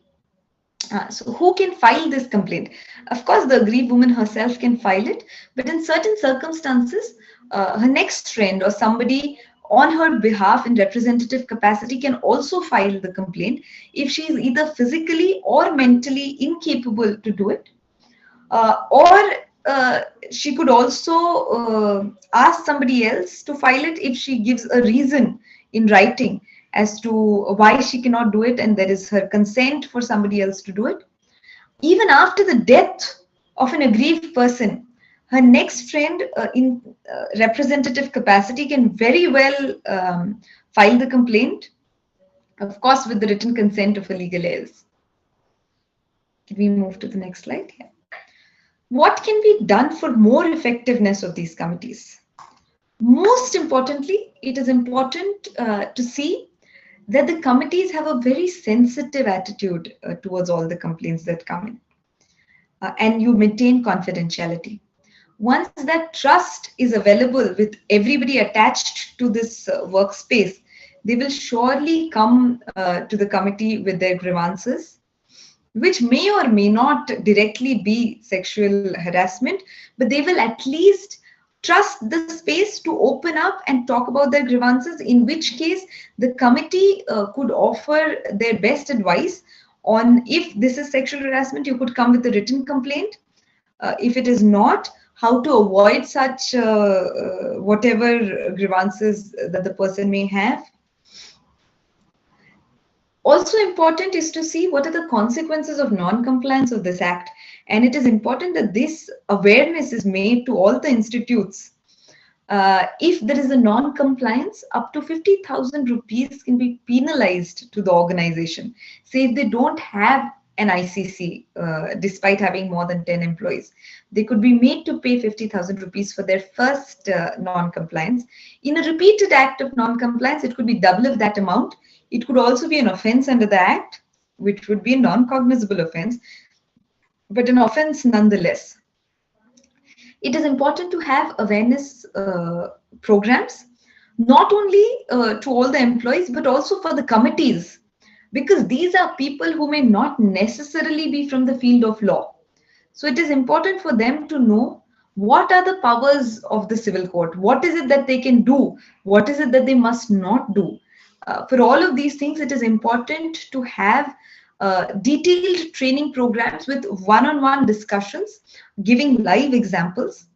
So who can file this complaint? Of course, the aggrieved woman herself can file it, but in certain circumstances, her next friend or somebody on her behalf in representative capacity can also file the complaint if she is either physically or mentally incapable to do it. Or she could also ask somebody else to file it if she gives a reason in writing as to why she cannot do it and there is her consent for somebody else to do it. Even after the death of an aggrieved person, her next friend in representative capacity can very well file the complaint, of course with the written consent of her legal heirs. Can we move to the next slide? Yeah. What can be done for more effectiveness of these committees? Most importantly, it is important to see that the committees have a very sensitive attitude towards all the complaints that come in. And you maintain confidentiality. Once that trust is available with everybody attached to this workspace, they will surely come to the committee with their grievances, which may or may not directly be sexual harassment, but they will at least trust the space to open up and talk about their grievances, in which case the committee could offer their best advice on if this is sexual harassment, you could come with a written complaint. If it is not, how to avoid such whatever grievances that the person may have. Also important is to see what are the consequences of non-compliance of this act. And it is important that this awareness is made to all the institutes. If there is a non-compliance, up to 50,000 rupees can be penalized to the organization. Say if they don't have an ICC, despite having more than 10 employees, they could be made to pay 50,000 rupees for their first non-compliance. In a repeated act of non-compliance, it could be double of that amount. It could also be an offense under the act, which would be a non-cognizable offense, but an offense nonetheless. It is important to have awareness programs, not only to all the employees, but also for the committees, because these are people who may not necessarily be from the field of law. So it is important for them to know what are the powers of the civil court, what is it that they can do, what is it that they must not do. For all of these things, it is important to have detailed training programs with one-on-one discussions, giving live examples.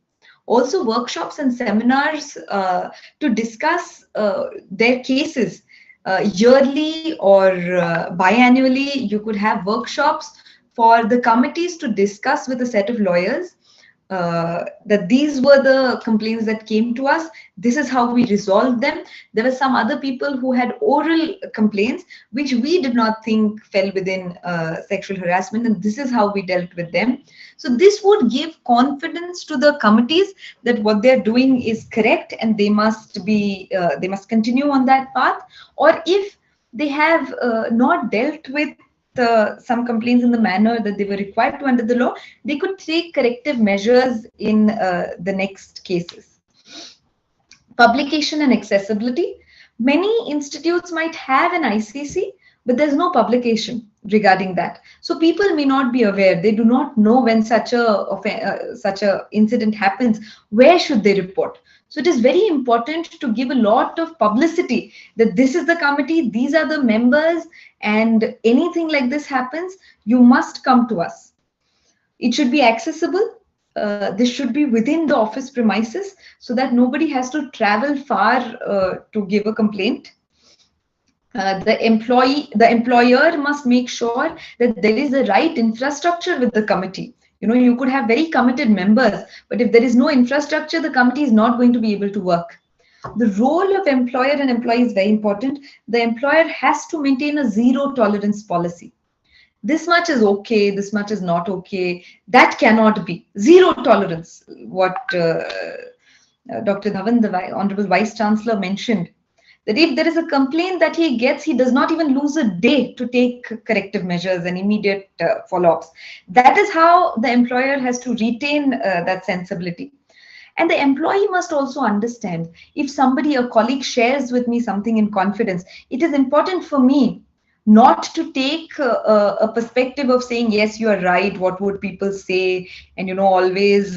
Also workshops and seminars to discuss their cases yearly or biannually, you could have workshops for the committees to discuss with a set of lawyers that these were the complaints that came to us. This is how we resolved them. There were some other people who had oral complaints, which we did not think fell within sexual harassment, and this is how we dealt with them. So this would give confidence to the committees that what they're doing is correct, and they must continue on that path. Or if they have not dealt with some complaints in the manner that they were required to under the law, they could take corrective measures in the next cases. Publication and accessibility. Many institutes might have an ICC, but there's no publication regarding that. So people may not be aware. They do not know when such a incident happens. Where should they report? So it is very important to give a lot of publicity that this is the committee, these are the members, and anything like this happens, you must come to us. It should be accessible. This should be within the office premises so that nobody has to travel far to give a complaint. The employer must make sure that there is the right infrastructure with the committee. You know, you could have very committed members, but if there is no infrastructure, the committee is not going to be able to work. The role of employer and employee is very important. The employer has to maintain a zero tolerance policy. This much is okay, this much is not okay. That cannot be. Zero tolerance, what Dr. Dhawan, the Honorable Vice Chancellor, mentioned. That if there is a complaint that he gets, he does not even lose a day to take corrective measures and immediate follow-ups. That is how the employer has to retain that sensibility. And the employee must also understand, if somebody, a colleague, shares with me something in confidence, it is important for me not to take a perspective of saying, yes, you are right, what would people say? And, you know, always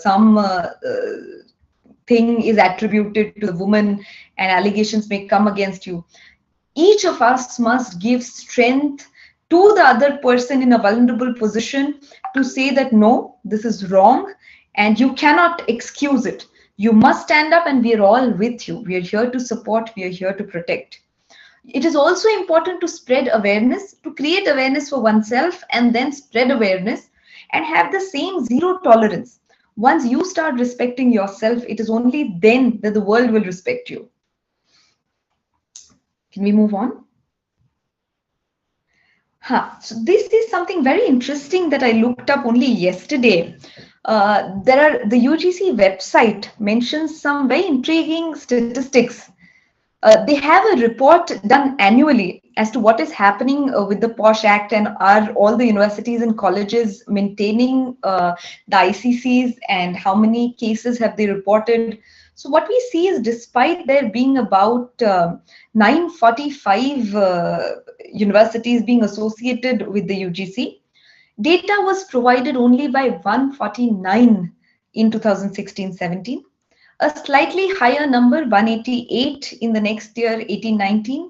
some thing is attributed to the woman and allegations may come against you. Each of us must give strength to the other person in a vulnerable position to say that, no, this is wrong and you cannot excuse it. You must stand up and we are all with you. We are here to support, we are here to protect. It is also important to spread awareness, to create awareness for oneself and then spread awareness and have the same zero tolerance. Once you start respecting yourself, it is only then that the world will respect you. Can we move on? So this is something very interesting that I looked up only yesterday. The UGC website mentions some very intriguing statistics. They have a report done annually as to what is happening with the POSH Act and are all the universities and colleges maintaining the ICCs and how many cases have they reported. So what we see is, despite there being about 945 universities being associated with the UGC, data was provided only by 149 in 2016-17. A slightly higher number, 188 in the next year, 18-19.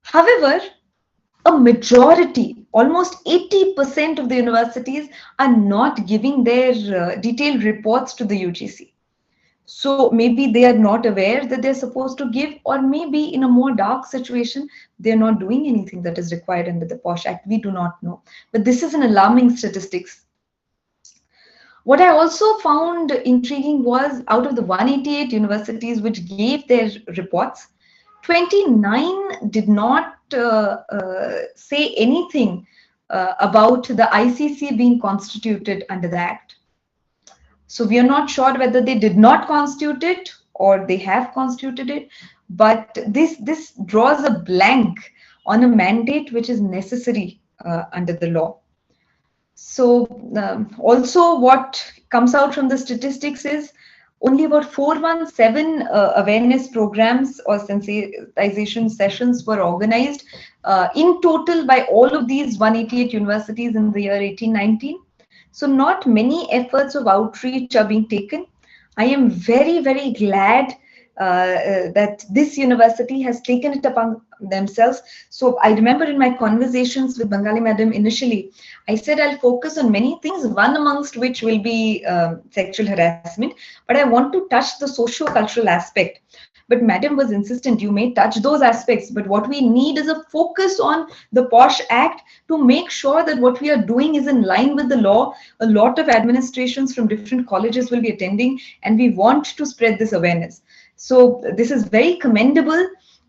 However, a majority, almost 80% of the universities are not giving their detailed reports to the UGC. So maybe they are not aware that they're supposed to give, or maybe in a more dark situation, they're not doing anything that is required under the POSH Act. We do not know. But this is an alarming statistics. What I also found intriguing was, out of the 188 universities which gave their reports, 29 did not say anything about the ICC being constituted under the Act. So we are not sure whether they did not constitute it or they have constituted it, but this draws a blank on a mandate which is necessary under the law. So also what comes out from the statistics is only about 417 awareness programs or sensitization sessions were organized in total by all of these 188 universities in the year 18-19. So not many efforts of outreach are being taken. I am very, very glad that this university has taken it upon themselves. So I remember in my conversations with Bengali Madam initially, I said I'll focus on many things, one amongst which will be sexual harassment, but I want to touch the socio-cultural aspect. But Madam was insistent, you may touch those aspects, but what we need is a focus on the POSH Act to make sure that what we are doing is in line with the law. A lot of administrations from different colleges will be attending, and we want to spread this awareness. So this is very commendable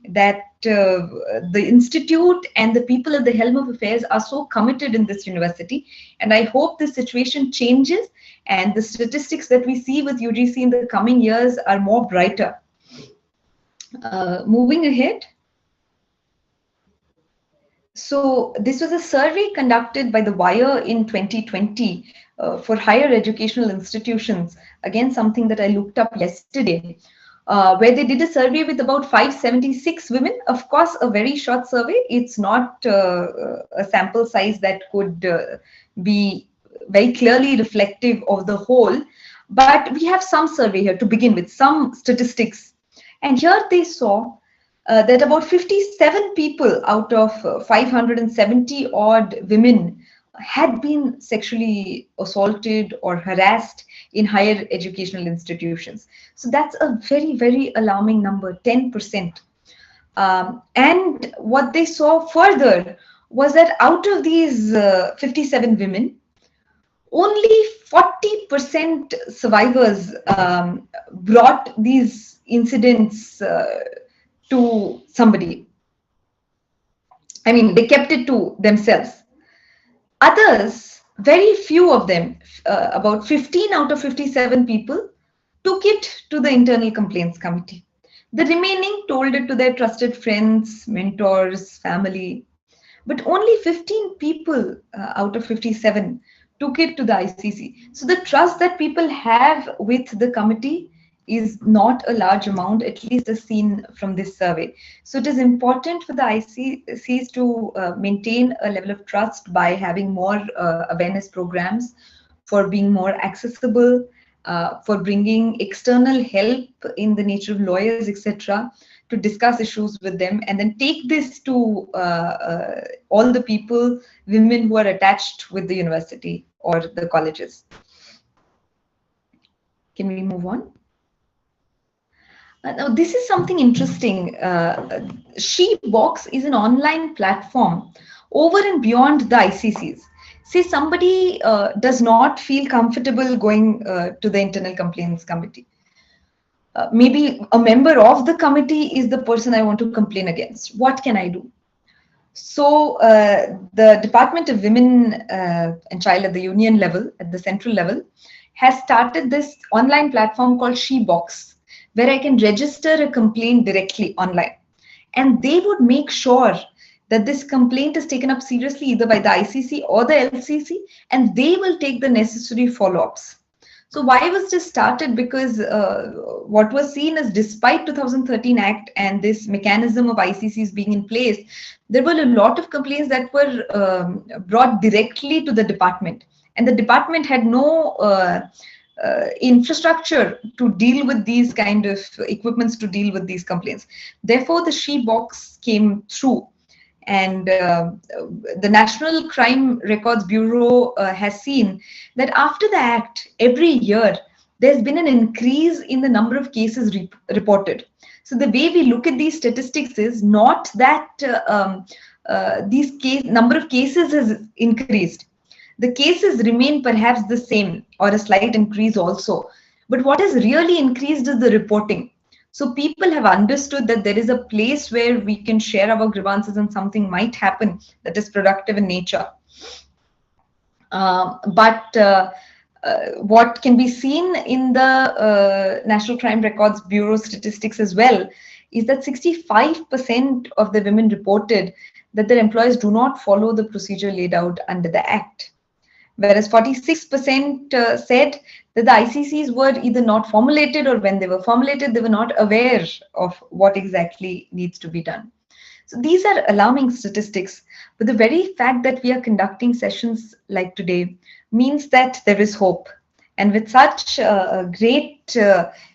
that the institute and the people at the helm of affairs are so committed in this university. And I hope this situation changes and the statistics that we see with UGC in the coming years are more brighter. Moving ahead. So this was a survey conducted by the Wire in 2020 for higher educational institutions. Again, something that I looked up yesterday, where they did a survey with about 576 women. Of course, a very short survey. It's not a sample size that could be very clearly reflective of the whole. But we have some survey here to begin with, some statistics. And here they saw that about 57 people out of 570 odd women had been sexually assaulted or harassed in higher educational institutions. So that's a very, very alarming number, 10%. And what they saw further was that out of these 57 women, only 40% survivors brought these incidents to somebody. I mean, they kept it to themselves. Others, very few of them, about 15 out of 57 people, took it to the Internal Complaints Committee. The remaining told it to their trusted friends, mentors, family. But only 15 people out of 57 took it to the ICC. So the trust that people have with the committee is not a large amount, at least as seen from this survey. So it is important for the ICCs to maintain a level of trust by having more awareness programs, for being more accessible, for bringing external help in the nature of lawyers, etc., to discuss issues with them, and then take this to all the people, women who are attached with the university or the colleges. Can we move on? Now, this is something interesting. SheBox is an online platform over and beyond the ICCs. Say somebody does not feel comfortable going to the Internal Complaints Committee. Maybe a member of the committee is the person I want to complain against. What can I do? So the Department of Women and Child at the union level, at the central level, has started this online platform called SheBox, where I can register a complaint directly online. And they would make sure that this complaint is taken up seriously either by the ICC or the LCC, and they will take the necessary follow-ups. So why was this started? Because what was seen as, despite 2013 Act and this mechanism of ICCs being in place, there were a lot of complaints that were brought directly to the department. And the department had no infrastructure to deal with these kind of equipments to deal with these complaints. Therefore, the SheBox came through. And the National Crime Records Bureau has seen that after the Act, every year, there's been an increase in the number of cases reported. So the way we look at these statistics is not that number of cases has increased. The cases remain perhaps the same or a slight increase also. But what has really increased is the reporting. So people have understood that there is a place where we can share our grievances and something might happen that is productive in nature. But what can be seen in the National Crime Records Bureau statistics as well is that 65% of the women reported that their employers do not follow the procedure laid out under the Act. Whereas 46% said that the ICCs were either not formulated, or when they were formulated, they were not aware of what exactly needs to be done. So these are alarming statistics, but the very fact that we are conducting sessions like today means that there is hope. And with such great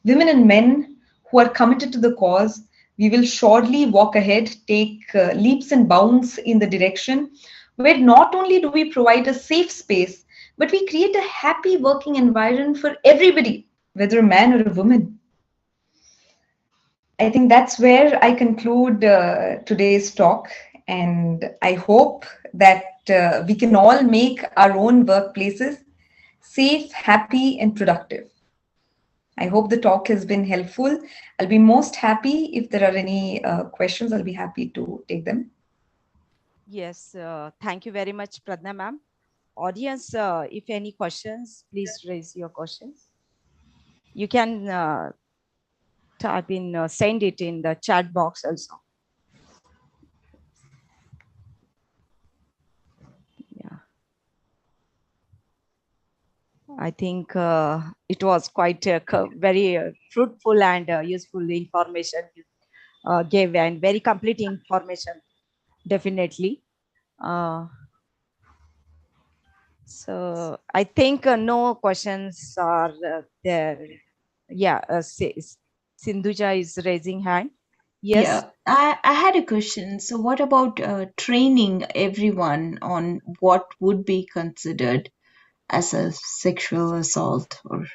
women and men who are committed to the cause, we will surely walk ahead, take leaps and bounds in the direction where not only do we provide a safe space, but we create a happy working environment for everybody, whether a man or a woman. I think that's where I conclude today's talk. And I hope that we can all make our own workplaces safe, happy, and productive. I hope the talk has been helpful. I'll be most happy if there are any questions. I'll be happy to take them. Yes, thank you very much, Pradna ma'am. Audience, if any questions, please raise your questions. You can type in, send it in the chat box also. Yeah. I think it was quite very fruitful and useful information you gave, and very complete information, definitely. So I think no questions are there. Yeah, Sindhuja is raising hand. Yes. Yeah, I had a question. So, what about training everyone on what would be considered as a sexual assault? Or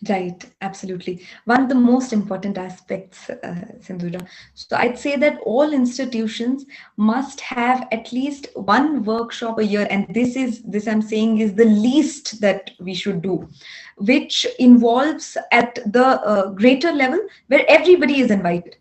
Right, absolutely. One of the most important aspects, Sindhuja. So I'd say that all institutions must have at least one workshop a year, and this I'm saying is the least that we should do, which involves at the greater level where everybody is invited.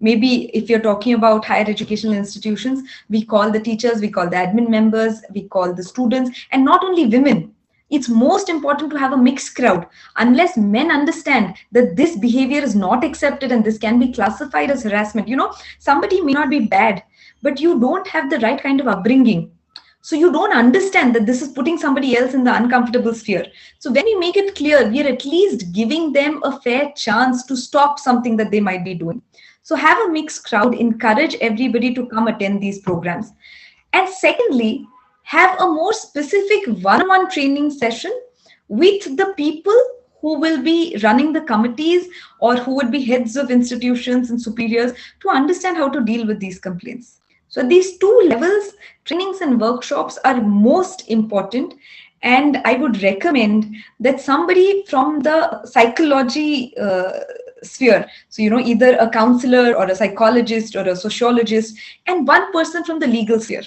Maybe if you're talking about higher educational institutions, we call the teachers, we call the admin members, we call the students, and not only women. It's most important to have a mixed crowd. Unless men understand that this behavior is not accepted and this can be classified as harassment. Somebody may not be bad, but you don't have the right kind of upbringing. So you don't understand that this is putting somebody else in the uncomfortable sphere. So when we make it clear, we are at least giving them a fair chance to stop something that they might be doing. So have a mixed crowd, encourage everybody to come attend these programs. And secondly, have a more specific one-on-one training session with the people who will be running the committees or who would be heads of institutions and superiors to understand how to deal with these complaints. So these two levels, trainings and workshops, are most important. And I would recommend that somebody from the psychology sphere, so either a counselor or a psychologist or a sociologist, and one person from the legal sphere,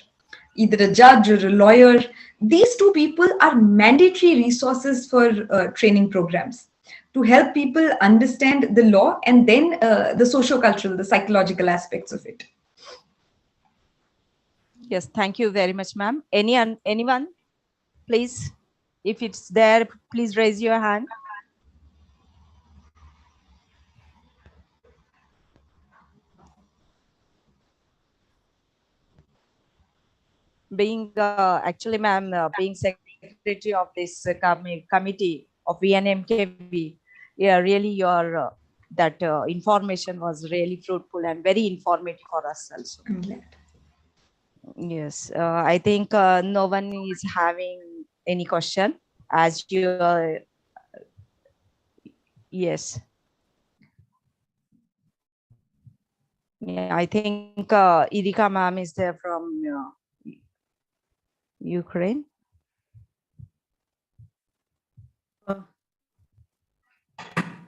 either a judge or a lawyer. These two people are mandatory resources for training programs to help people understand the law and then the socio-cultural, the psychological aspects of it. Yes, thank you very much, ma'am. Anyone, please, if it's there, please raise your hand. Being actually, ma'am, being secretary of this committee of VNMKV, yeah, really your that information was really fruitful and very informative for us also. I'm glad. Yes, I think no one is having any question as you. Yes. Yeah, I think Irika ma'am is there from Ukraine.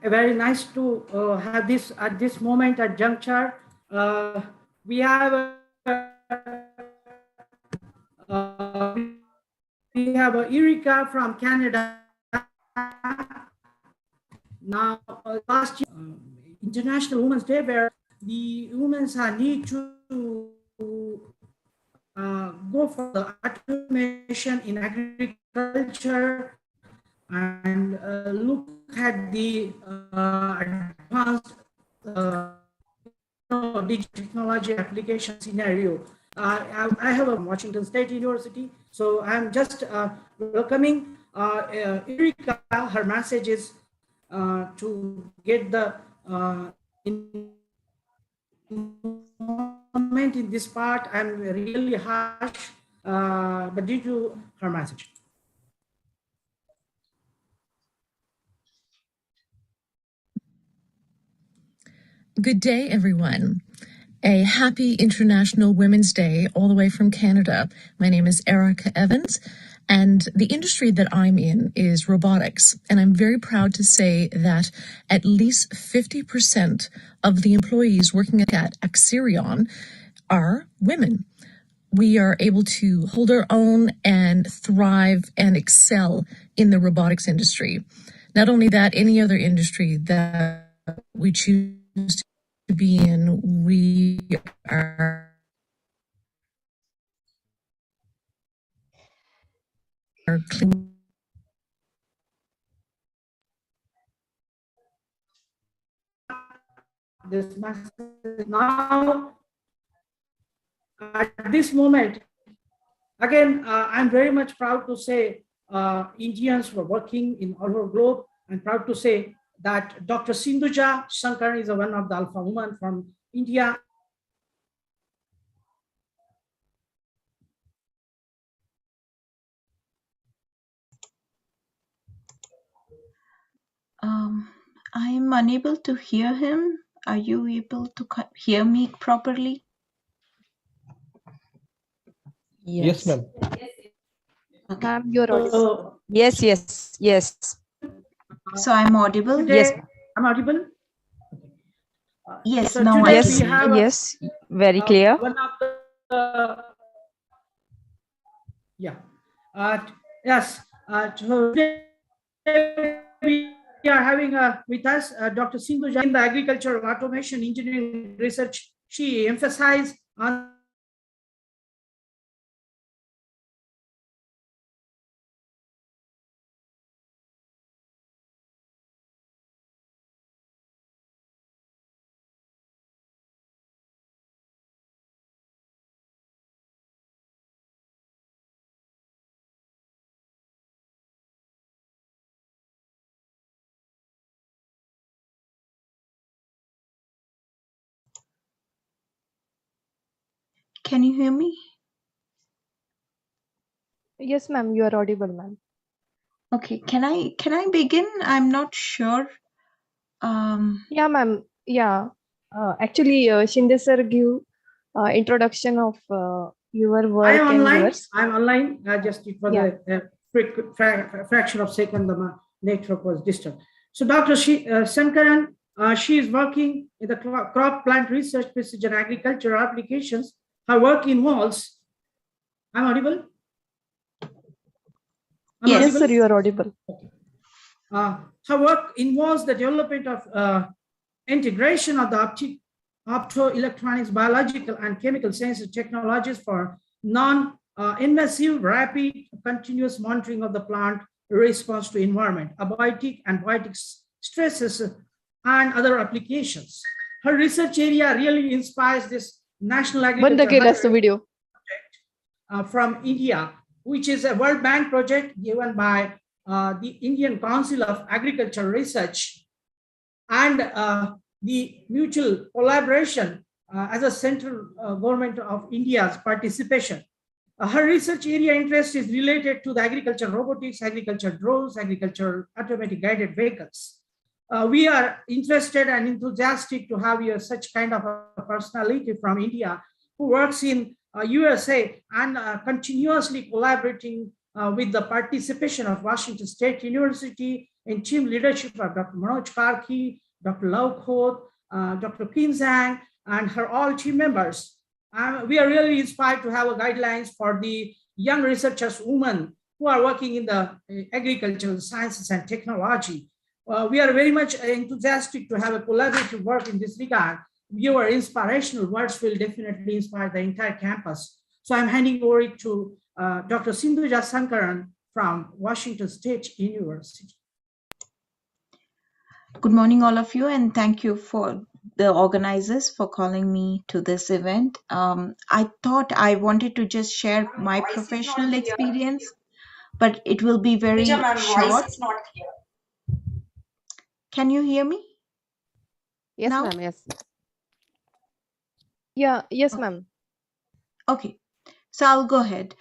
Very nice to have this at this moment at juncture. We have Irika from Canada. Now, last year, International Women's Day, where the women need to go for the automation in agriculture and look at the advanced digital technology application scenario. I have a Washington State University, so I'm just welcoming Erika, her messages to get the involvement in this part. I'm really harsh, but due to her message. Good day, everyone. A happy International Women's Day all the way from Canada. My name is Erica Evans, And the industry that I'm in is robotics. And I'm very proud to say that at least 50% of the employees working at Axerion are women. We are able to hold our own and thrive and excel in the robotics industry. Not only that, any other industry that we choose to be in, we are clean. This message now, at this moment, again, I'm very much proud to say Indians were working in all over globe. I'm proud to say that Dr. Sindhuja Shankar is one of the alpha women from India. I'm unable to hear him. Are you able to hear me properly? Yes, ma'am. Okay. Ma'am, you're audible. Yes, yes, yes. So I'm audible? Today, Yes. I'm audible? Yes, So now today I can we hear have you. Yes, very clear. one of the yes. Today we are having with us Dr. Sindhuja in the agricultural automation engineering research. She emphasized on Can you hear me? Yes, ma'am, you are audible, ma'am. Okay, can I begin? I'm not sure. Yeah, ma'am. Yeah. Actually, Shinde sir give introduction of your work I am and online. yours. I'm online. Just for Yeah. the fraction of second, the network was disturbed. So Dr. Sankaran, she is working in the crop plant research, precision agriculture applications. Her work involves. I'm audible. Yes, sir, you are audible. Her work involves the development of integration of the optoelectronics, biological and chemical sensor technologies for non-invasive, rapid, continuous monitoring of the plant response to environment, abiotic and biotic stresses, and other applications. Her research area really inspires this national agriculture video from India, which is a World Bank project given by the Indian Council of Agricultural Research and the mutual collaboration as a central government of India's participation. Her research area interest is related to the agriculture robotics, agriculture drones, agriculture automatic guided vehicles. We are interested and enthusiastic to have such kind of a personality from India who works in USA and continuously collaborating with the participation of Washington State University in team leadership of Dr. Manoj Karki, Dr. Lau Khod, Dr. Kim Zhang, and her all team members. We are really inspired to have guidelines for the young researchers, women who are working in the agricultural sciences and technology. We are very much enthusiastic to have a collaborative work in this regard. Your inspirational words will definitely inspire the entire campus. So I'm handing over it to Dr. Sindhuja Sankaran from Washington State University. Good morning, all of you, and thank you for the organizers for calling me to this event. I thought I wanted to just share my professional experience, but it will be very short. Can you hear me? Yes, now? ma'am. Yes. Yeah, yes, ma'am. Okay, so I'll go ahead.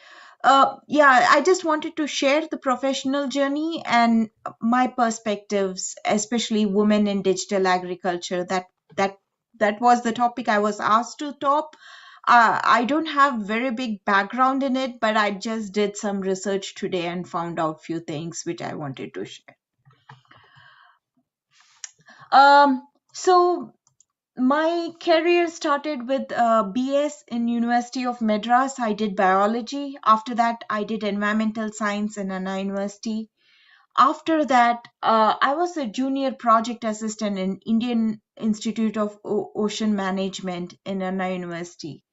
Yeah, I just wanted to share the professional journey and my perspectives, especially women in digital agriculture. That was the topic I was asked to talk. I don't have very big background in it, but I just did some research today and found out few things which I wanted to share. So my career started with BS in University of Madras. I did biology. After that, I did environmental science in Anna University. After that, I was a junior project assistant in Indian Institute of Ocean Management in Anna University.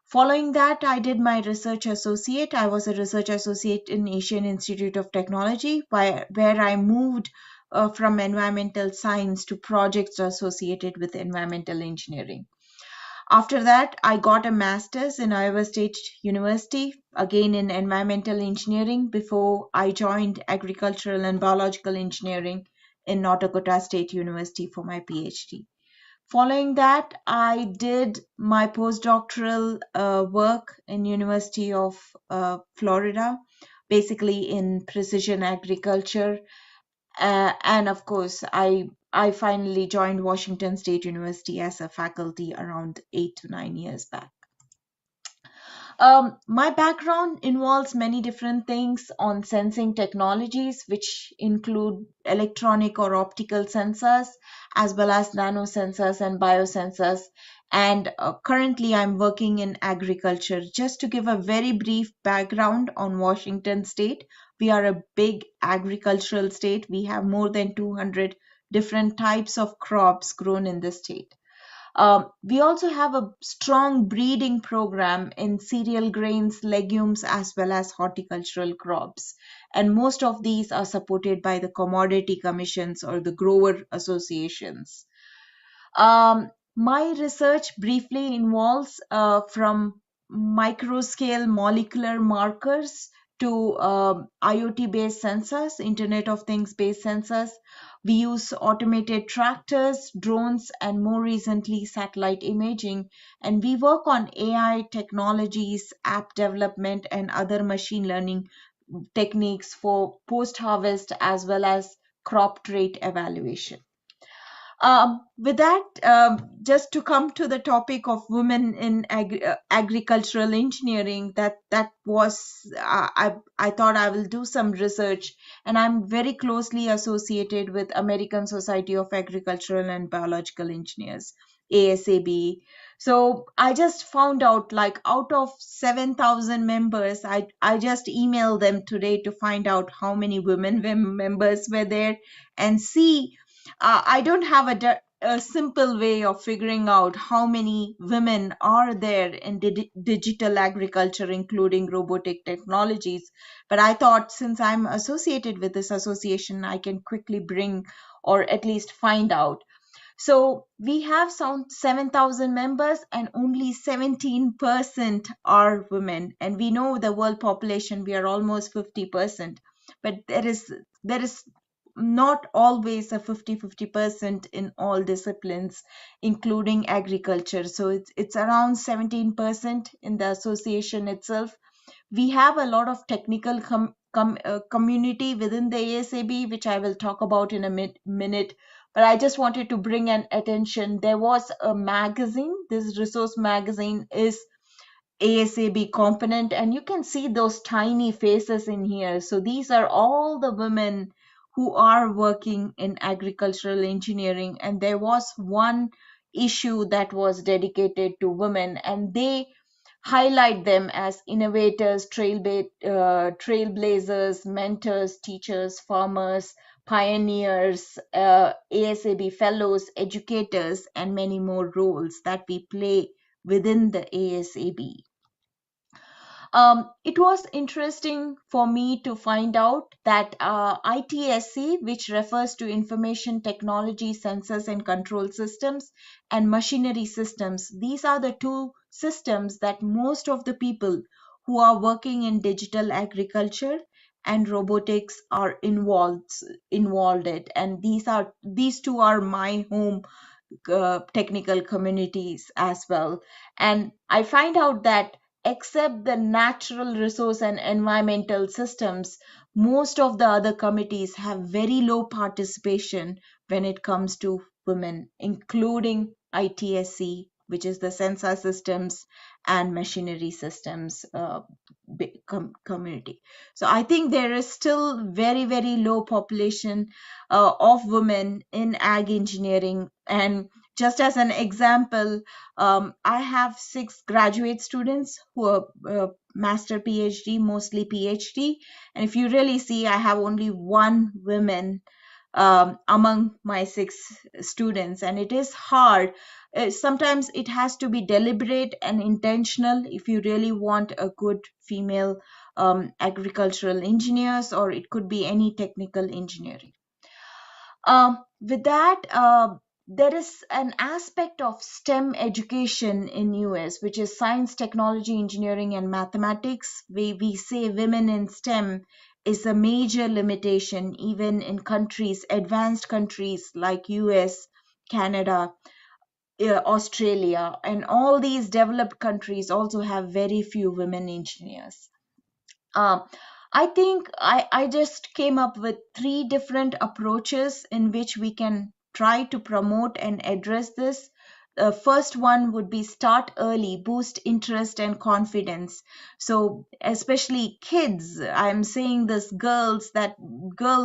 Following that, I did my research associate. I was a research associate in Asian Institute of Technology, where I moved from environmental science to projects associated with environmental engineering. After that, I got a master's in Iowa State University, again in environmental engineering, before I joined agricultural and biological engineering in North Dakota State University for my PhD. Following that, I did my postdoctoral work in University of Florida, basically in precision agriculture. And of course, I finally joined Washington State University as a faculty around 8 to 9 years back. My background involves many different things on sensing technologies, which include electronic or optical sensors, as well as nanosensors and biosensors. And currently, I'm working in agriculture. Just to give a very brief background on Washington State, we are a big agricultural state. We have more than 200 different types of crops grown in the state. We also have a strong breeding program in cereal grains, legumes, as well as horticultural crops. And most of these are supported by the commodity commissions or the grower associations. My research briefly involves from microscale molecular markers to IoT-based sensors, Internet of Things-based sensors. We use automated tractors, drones, and more recently, satellite imaging. And we work on AI technologies, app development, and other machine learning techniques for post-harvest as well as crop trait evaluation. With that, just to come to the topic of women in agricultural engineering, that was I thought I will do some research, and I'm very closely associated with American Society of Agricultural and Biological Engineers, ASAB. So I just found out, like, out of 7,000 members, I just emailed them today to find out how many women members were there and see. I don't have a simple way of figuring out how many women are there in digital agriculture, including robotic technologies. But I thought, since I'm associated with this association, I can quickly bring or at least find out. So we have some 7,000 members and only 17% are women. And we know the world population, we are almost 50%. But there is not always a 50% in all disciplines, including agriculture. So it's around 17% in the association itself. We have a lot of technical community within the ASAB, which I will talk about in a minute. But I just wanted to bring an attention. There was a magazine. This resource magazine is ASAB component, and you can see those tiny faces in here. So these are all the women who are working in agricultural engineering, and there was one issue that was dedicated to women, and they highlight them as innovators, trailblazers, mentors, teachers, farmers, pioneers, ASAB fellows, educators, and many more roles that we play within the ASAB. It was interesting for me to find out that ITSC, which refers to Information Technology Sensors and Control Systems, and Machinery Systems, these are the two systems that most of the people who are working in digital agriculture and robotics are involved in. And these two are my home technical communities as well. And I find out that except the natural resource and environmental systems, most of the other committees have very low participation when it comes to women, including ITSC, which is the sensor systems, and machinery systems community. So I think there is still very, very low population of women in ag engineering. And just as an example, I have 6 graduate students who are master PhD, mostly PhD. And if you really see, I have only 1 woman among my 6 students, and it is hard. Sometimes it has to be deliberate and intentional if you really want a good female agricultural engineers, or it could be any technical engineering. With that, there is an aspect of STEM education in US, which is science, technology, engineering, and mathematics. We say women in STEM is a major limitation, even in countries, advanced countries like US, Canada, Australia, and all these developed countries also have very few women engineers. I think I just came up with 3 different approaches in which we can try to promote and address this. The first one would be start early, boost interest and confidence. So especially kids, I'm saying this girl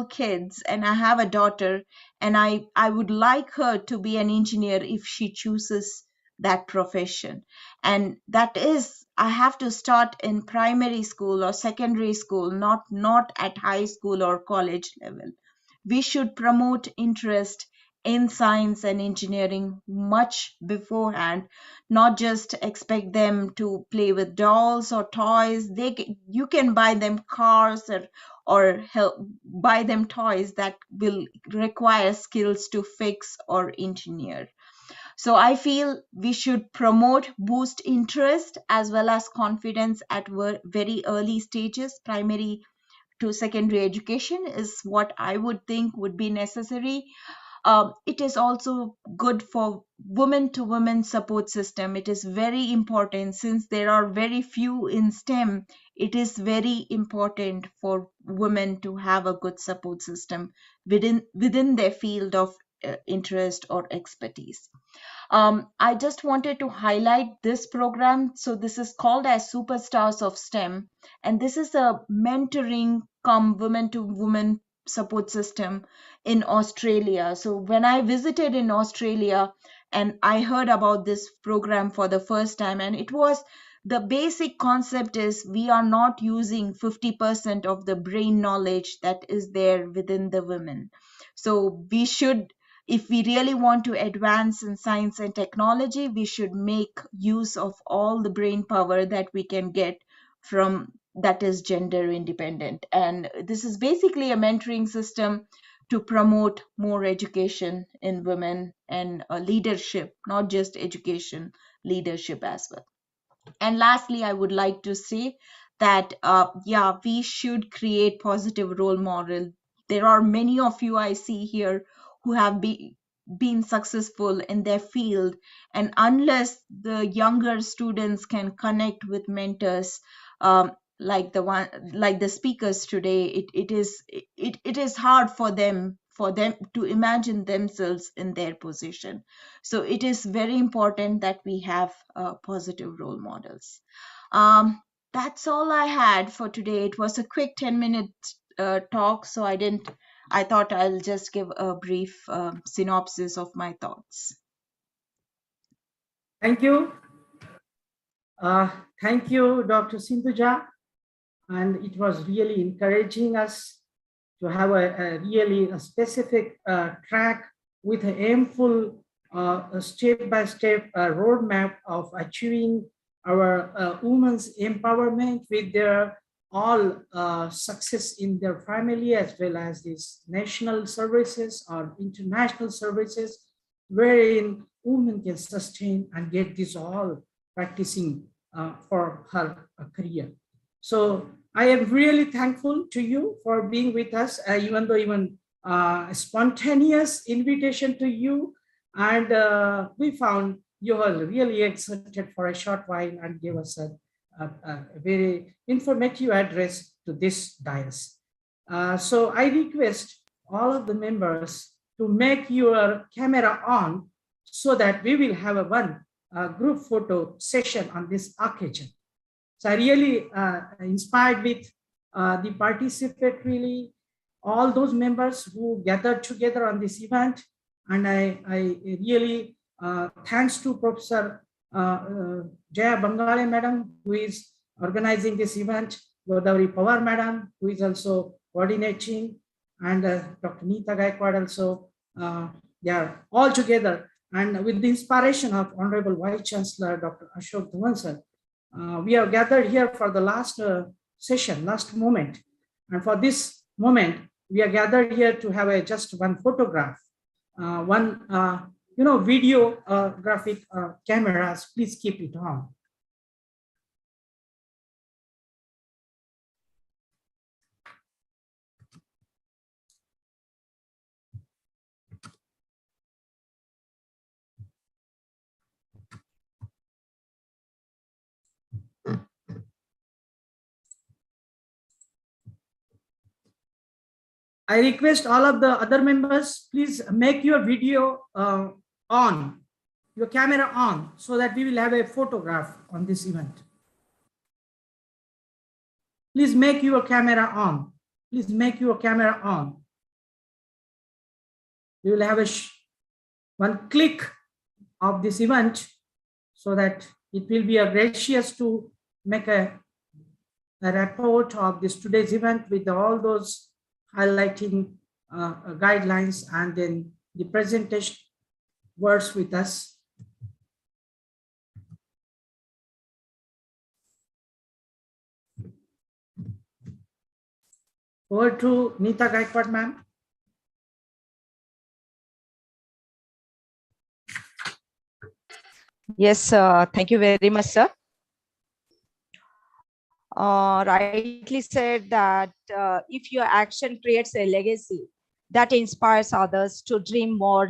kids, and I have a daughter, and I would like her to be an engineer if she chooses that profession. And that is, I have to start in primary school or secondary school, not at high school or college level. We should promote interest in science and engineering much beforehand, not just expect them to play with dolls or toys. You can buy them cars or help buy them toys that will require skills to fix or engineer. So I feel we should promote, boost interest as well as confidence at very early stages. Primary to secondary education is what I would think would be necessary. It is also good for women to women support system. It is very important, since there are very few in STEM. It is very important for women to have a good support system within their field of interest or expertise. I just wanted to highlight this program. So this is called as Superstars of STEM, and this is a mentoring come women to women support system in Australia. So when I visited in Australia and I heard about this program for the first time, and it was, the basic concept is we are not using 50% of the brain knowledge that is there within the women. So we should, if we really want to advance in science and technology, we should make use of all the brain power that we can get from that is gender independent. And this is basically a mentoring system to promote more education in women and leadership, not just education, leadership as well. And lastly, I would like to say that, we should create positive role model. There are many of you I see here who have been successful in their field. And unless the younger students can connect with mentors, like the speakers today, it is hard for them to imagine themselves in their position. So it is very important that we have positive role models. That's all I had for today. It was a quick 10-minute talk, so I thought I'll just give a brief synopsis of my thoughts. Thank you. Thank you, Dr. Sindhuja. And it was really encouraging us to have a really specific track with an aimful step-by-step roadmap of achieving our women's empowerment with their all success in their family, as well as these national services or international services, wherein women can sustain and get this all practicing for her career. So I am really thankful to you for being with us, even a spontaneous invitation to you. And we found you were really accepted for a short while and gave us a very informative address to this dais. So I request all of the members to make your camera on so that we will have one group photo session on this occasion. So I really inspired with the participatorily, all those members who gathered together on this event. And I really, thanks to Professor Jaya Bangale Madam, who is organizing this event, Godavari Pawar Madam, who is also coordinating, and Dr. Neeta Gaikwad also, they are all together. And with the inspiration of Honorable Vice Chancellor, Dr. Ashok Dhawan, we are gathered here for the last session, last moment. And for this moment, we are gathered here to have just one photograph, one, video graphic cameras, please keep it on. I request all of the other members, please make your video on, your camera on, so that we will have a photograph on this event. Please make your camera on. Please make your camera on. We will have one click of this event so that it will be gracious to make a report of this today's event with all those highlighting guidelines, and then the presentation words with us. Over to Neeta Gaikwad, ma'am. Yes, thank you very much, sir. Rightly said that if your action creates a legacy that inspires others to dream more,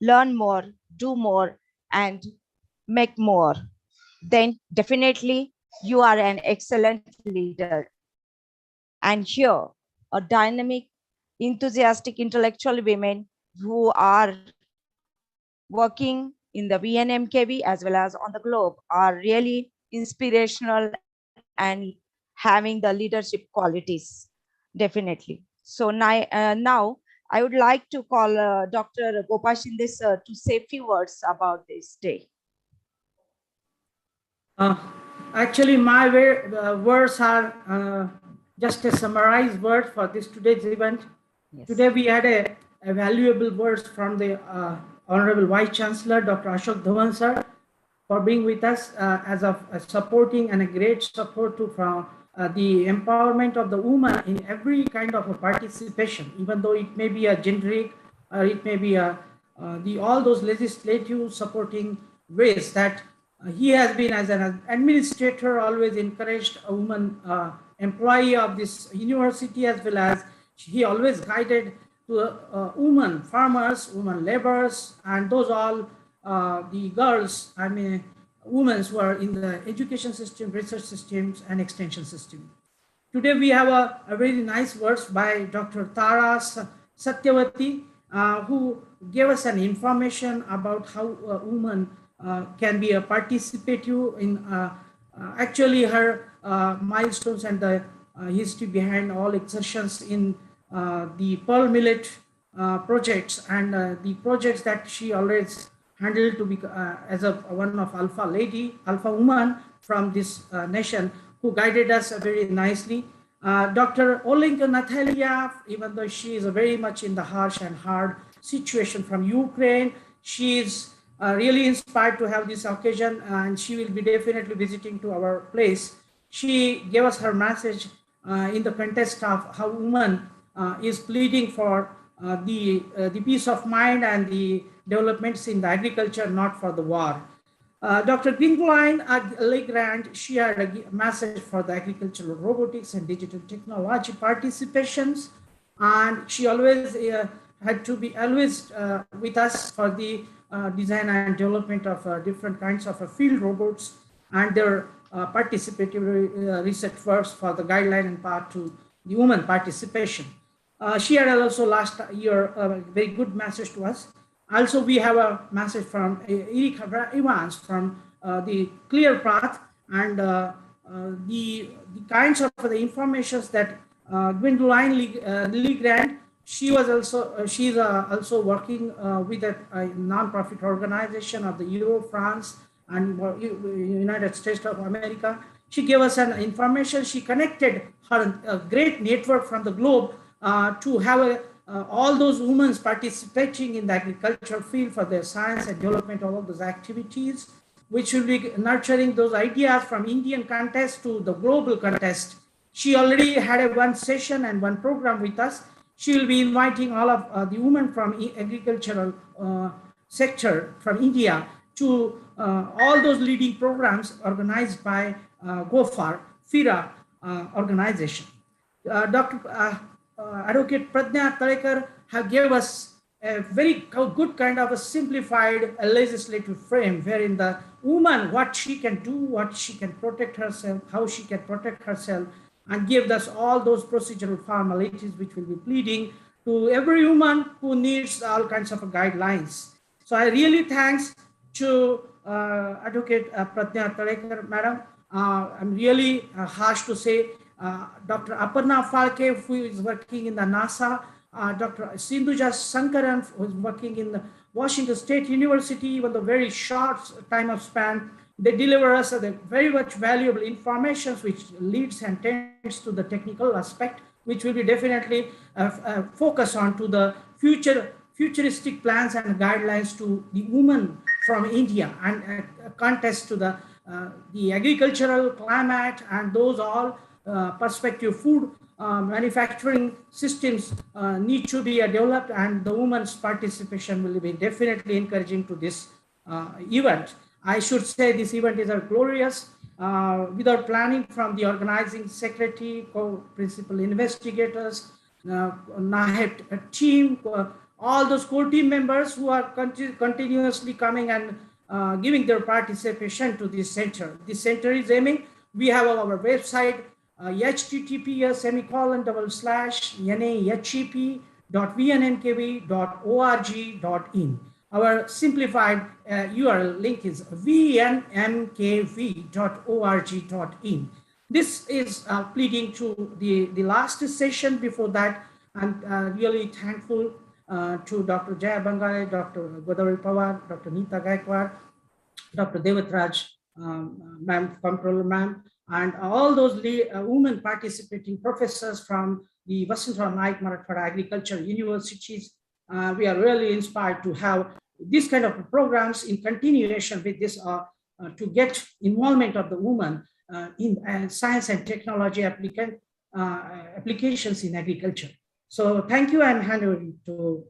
learn more, do more, and make more, then definitely you are an excellent leader. And here, a dynamic, enthusiastic, intellectual women who are working in the VNMKV as well as on the globe are really inspirational and having the leadership qualities, definitely. So now I would like to call Dr. Gopal Shinde sir to say a few words about this day. Actually, my words are just a summarized word for this today's event. Yes. Today we had a valuable words from the Honorable Vice Chancellor, Dr. Ashok Dhawan sir, for being with us as a supporting and a great support to from the empowerment of the woman in every kind of a participation, even though it may be a generic, or it may be all those legislative supporting ways that he has been as an administrator always encouraged a woman employee of this university, as well as he always guided to women farmers, women laborers, and those all the girls, I mean, women who are in the education system, research systems, and extension system. Today we have a very nice words by Dr. Tara Satyavati, who gave us an information about how a woman can be a participative in actually her milestones and the history behind all exertions in the Pearl Millet projects, and the projects that she always handled to be as one of alpha woman from this nation, who guided us very nicely. Dr. Olenka Natalia, even though she is very much in the harsh and hard situation from Ukraine, she is really inspired to have this occasion, and she will be definitely visiting to our place. She gave us her message in the context of how woman is pleading for the peace of mind and the developments in the agriculture, not for the war. Dr. Gringoline Legrand, she had a message for the agricultural robotics and digital technology participations, and she always had to be always with us for the design and development of different kinds of field robots and their participatory research works for the guideline and part to the women participation. She had also last year a very good message to us. Also, we have a message from Erika Evans from the Clear Path, and the kinds of the informations that Gwendoline Legrand, she was also she's also working with a non-profit organization of the Euro, France, and United States of America. She gave us an information. She connected her great network from the globe to have all those women participating in the agricultural field for their science and development of all those activities, which will be nurturing those ideas from Indian context to the global context. She already had a one session and one program with us. She will be inviting all of the women from agricultural sector from India to all those leading programs organized by GOFAR, FIRA organization. Dr. Advocate Pradnya Talekar have gave us a very good kind of a simplified legislative frame wherein the woman, what she can do, what she can protect herself, how she can protect herself, and give us all those procedural formalities which will be pleading to every woman who needs all kinds of guidelines. So I really thanks to Advocate Pradnya Talekar, madam. I'm really harsh to say Dr. Aparna Falke, who is working in the NASA, Dr. Sindhuja Sankaran, who is working in the Washington State University, even the very short time of span, they deliver us the very much valuable information which leads and tends to the technical aspect, which will be definitely focus on to the futuristic plans and guidelines to the women from India and contest to the agricultural climate and those all perspective food manufacturing systems need to be developed, and the women's participation will be definitely encouraging to this event. I should say this event is a glorious without planning from the organizing secretary, co-principal investigators, NAHET team, all those core team members who are continuously coming and giving their participation to this center. This center is aiming, we have our website, https://nahep.vnmkv.org.in. Our simplified URL link is vnmkv.org.in. This is pleading to the last session. Before that, I'm really thankful to Dr. Jaya Bangale, Dr. Godavari Pawar, Dr. Neeta Gaikwad, Dr. Devatraj, ma'am, controller ma'am, and all those women participating professors from the Vasantara Naik Marathwada Agriculture Universities. We are really inspired to have this kind of programs in continuation with this to get involvement of the woman in science and technology applications in agriculture. So thank you, and hand over to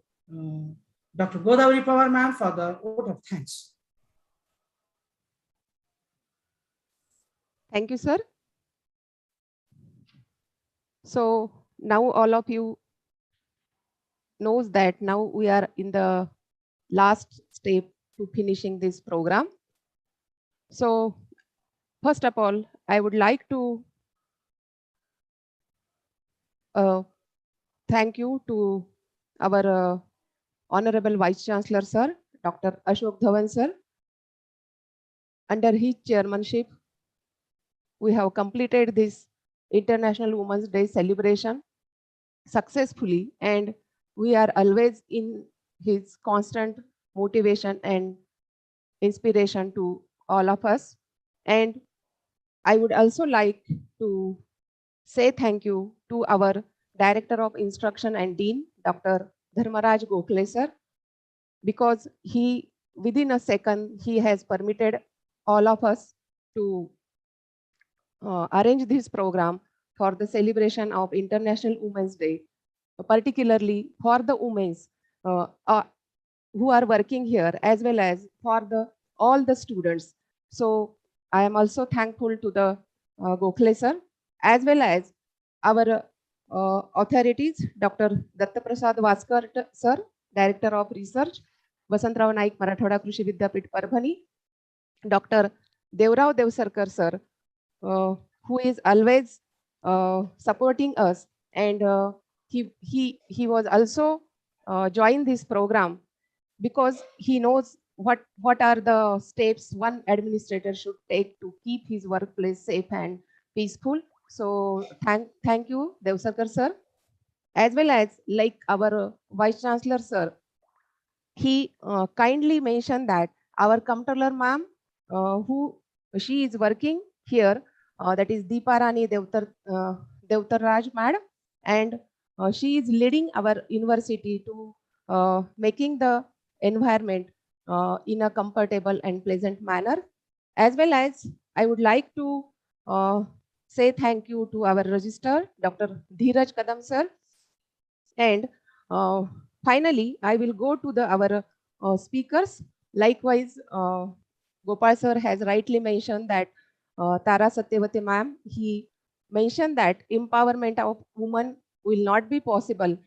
Dr. Godavari Pawar ma'am for the vote of thanks. Thank you, sir. So now all of you knows that now we are in the last step to finishing this program. So first of all, I would like to thank you to our Honorable Vice Chancellor, sir, Dr. Ashok Dhawan, sir. Under his chairmanship, we have completed this International Women's Day celebration successfully, and we are always in his constant motivation and inspiration to all of us. And I would also like to say thank you to our Director of Instruction and Dean, Dr. Dharmaraj Gokhale, sir, because he, within a second, he has permitted all of us to arrange this program for the celebration of International Women's Day, particularly for the women who are working here, as well as for all the students. So I am also thankful to the Gokhale sir, as well as our authorities, Dr. Dattaprasad Vaskar sir, Director of Research, Vasantrao Naik Marathwada Krishi Vidyapit Parbhani, Dr. Devrao Devsarkar sir, who is always supporting us, and he was also joined this program because he knows what are the steps one administrator should take to keep his workplace safe and peaceful. So thank you, Devsarkar sir, as well as like our Vice Chancellor sir. He kindly mentioned that our comptroller ma'am, who she is working here, that is Deepa Rani Devtar Raj madam, and she is leading our university to making the environment in a comfortable and pleasant manner. As well as I would like to say thank you to our registrar, Dr. Dheeraj Kadam sir, and finally, I will go to our speakers. Likewise, Gopal sir has rightly mentioned that Tara Satyavati ma'am, he mentioned that empowerment of women will not be possible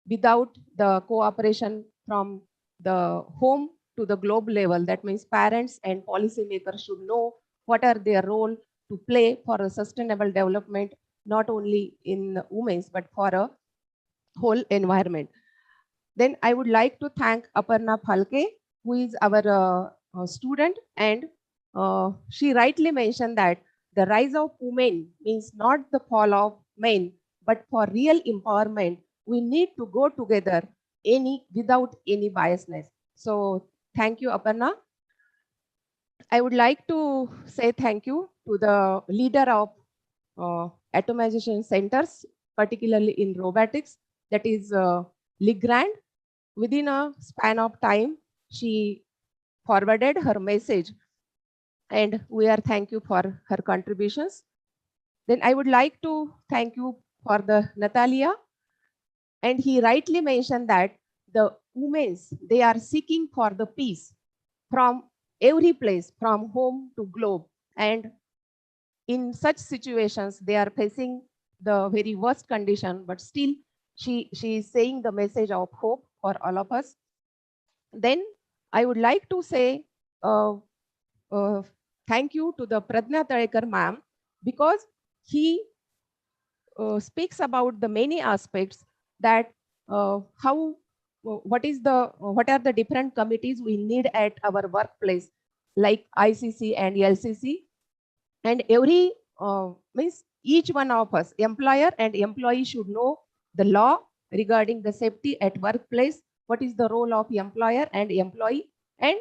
without the cooperation from the home to the globe level. That means parents and policymakers should know what are their role to play for a sustainable development, not only in women's, but for a whole environment. Then I would like to thank Aparna Phalke, who is our student, and she rightly mentioned that the rise of women means not the fall of men, but for real empowerment, we need to go together without any biasness. So thank you, Aparna. I would like to say thank you to the leader of atomization centers, particularly in robotics, that is Legrand. Within a span of time, she forwarded her message, and we are thank you for her contributions. Then I would like to thank you for the Natalia, and he rightly mentioned that the women's, they are seeking for the peace from every place, from home to globe, and in such situations they are facing the very worst condition, but still she is saying the message of hope for all of us. Then I would like to say thank you to the Pradnya Talekar ma'am, because he speaks about the many aspects that what are the different committees we need at our workplace, like ICC and LCC, and every means each one of us, employer and employee, should know the law regarding the safety at workplace, what is the role of employer and employee. And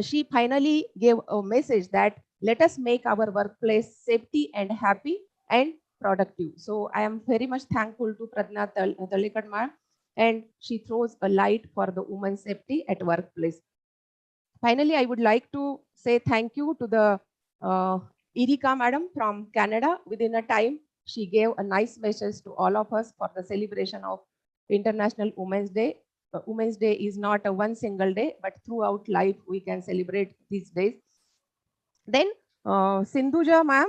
she finally gave a message that let us make our workplace safety and happy and productive. So I am very much thankful to Pradnya Talekar ma'am, and she throws a light for the women's safety at workplace. Finally, I would like to say thank you to the Erika madam from Canada. Within a time, she gave a nice message to all of us for the celebration of International Women's Day. Women's Day is not a one single day, but throughout life we can celebrate these days. Then Sindhuja ma'am,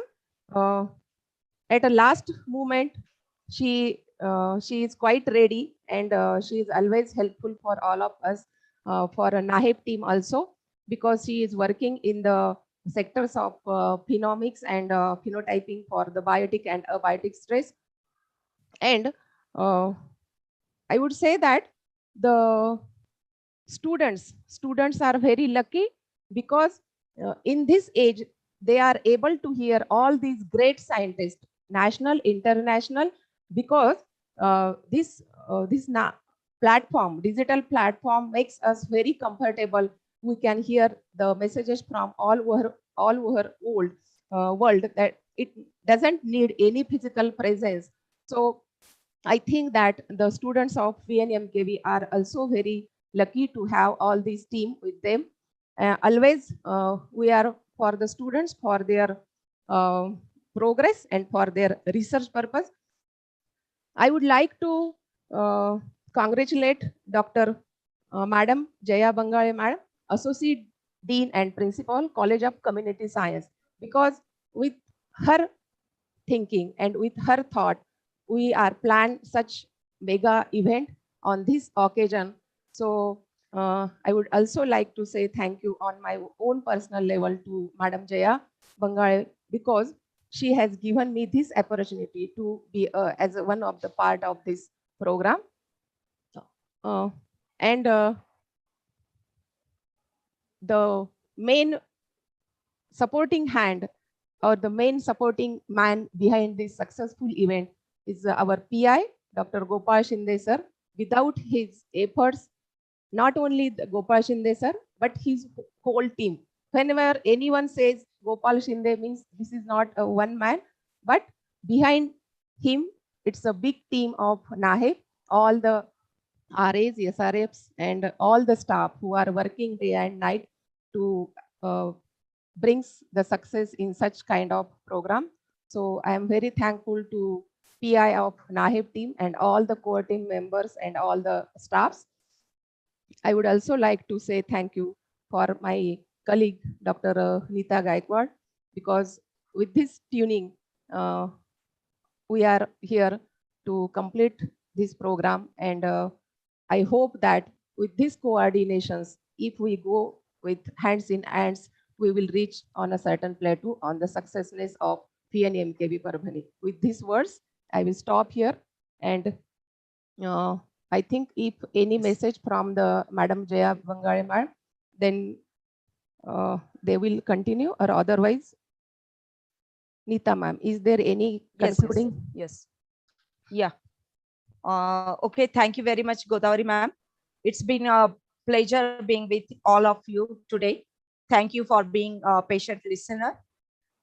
at a last moment, she is quite ready, and she is always helpful for all of us, for a NAHEP team also, because she is working in the sectors of phenomics and phenotyping for the biotic and abiotic stress. And I would say that the students are very lucky, because in this age they are able to hear all these great scientists, national, international, because this platform, digital platform, makes us very comfortable. We can hear the messages from all over world, that it doesn't need any physical presence. So I think that the students of VNMKV are also very lucky to have all these team with them. Always we are for the students, for their progress and for their research purpose. I would like to congratulate Dr. Madam Jaya Bangale Madam, Associate Dean and Principal, College of Community Science, because with her thinking and with her thought, we are planned such mega event on this occasion. So I would also like to say thank you on my own personal level to Madam Jaya Bangale, because she has given me this opportunity to be as one of the part of this program. And the main supporting hand or the main supporting man behind this successful event is our PI, Dr. Gopal Shinde sir. Without his efforts, not only the Gopal Shinde sir, but his whole team. Whenever anyone says Gopal Shinde means this is not a one man, but behind him, it's a big team of NAHEP, all the RAs, SRFs, and all the staff who are working day and night to brings the success in such kind of program. So I am very thankful to PI of NAHEP team and all the core team members and all the staffs. I would also like to say thank you for my colleague, Dr. Nita Gaikwad, because with this tuning, we are here to complete this program. And I hope that with these coordinations, if we go with hands in hands, we will reach on a certain plateau on the successness of VNMKV Parbhani. With these words, I will stop here. And I think if any message from the Madam Jaya Bangare Madam, then they will continue, or otherwise, Nita ma'am, is there any concluding? Yes. Yeah. Okay. Thank you very much, Godavari ma'am. It's been a pleasure being with all of you today. Thank you for being a patient listener.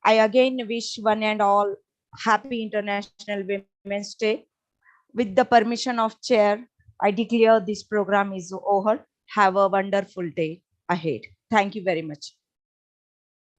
I again wish one and all happy International Women's Day. With the permission of chair, I declare this program is over. Have a wonderful day ahead. Thank you very much.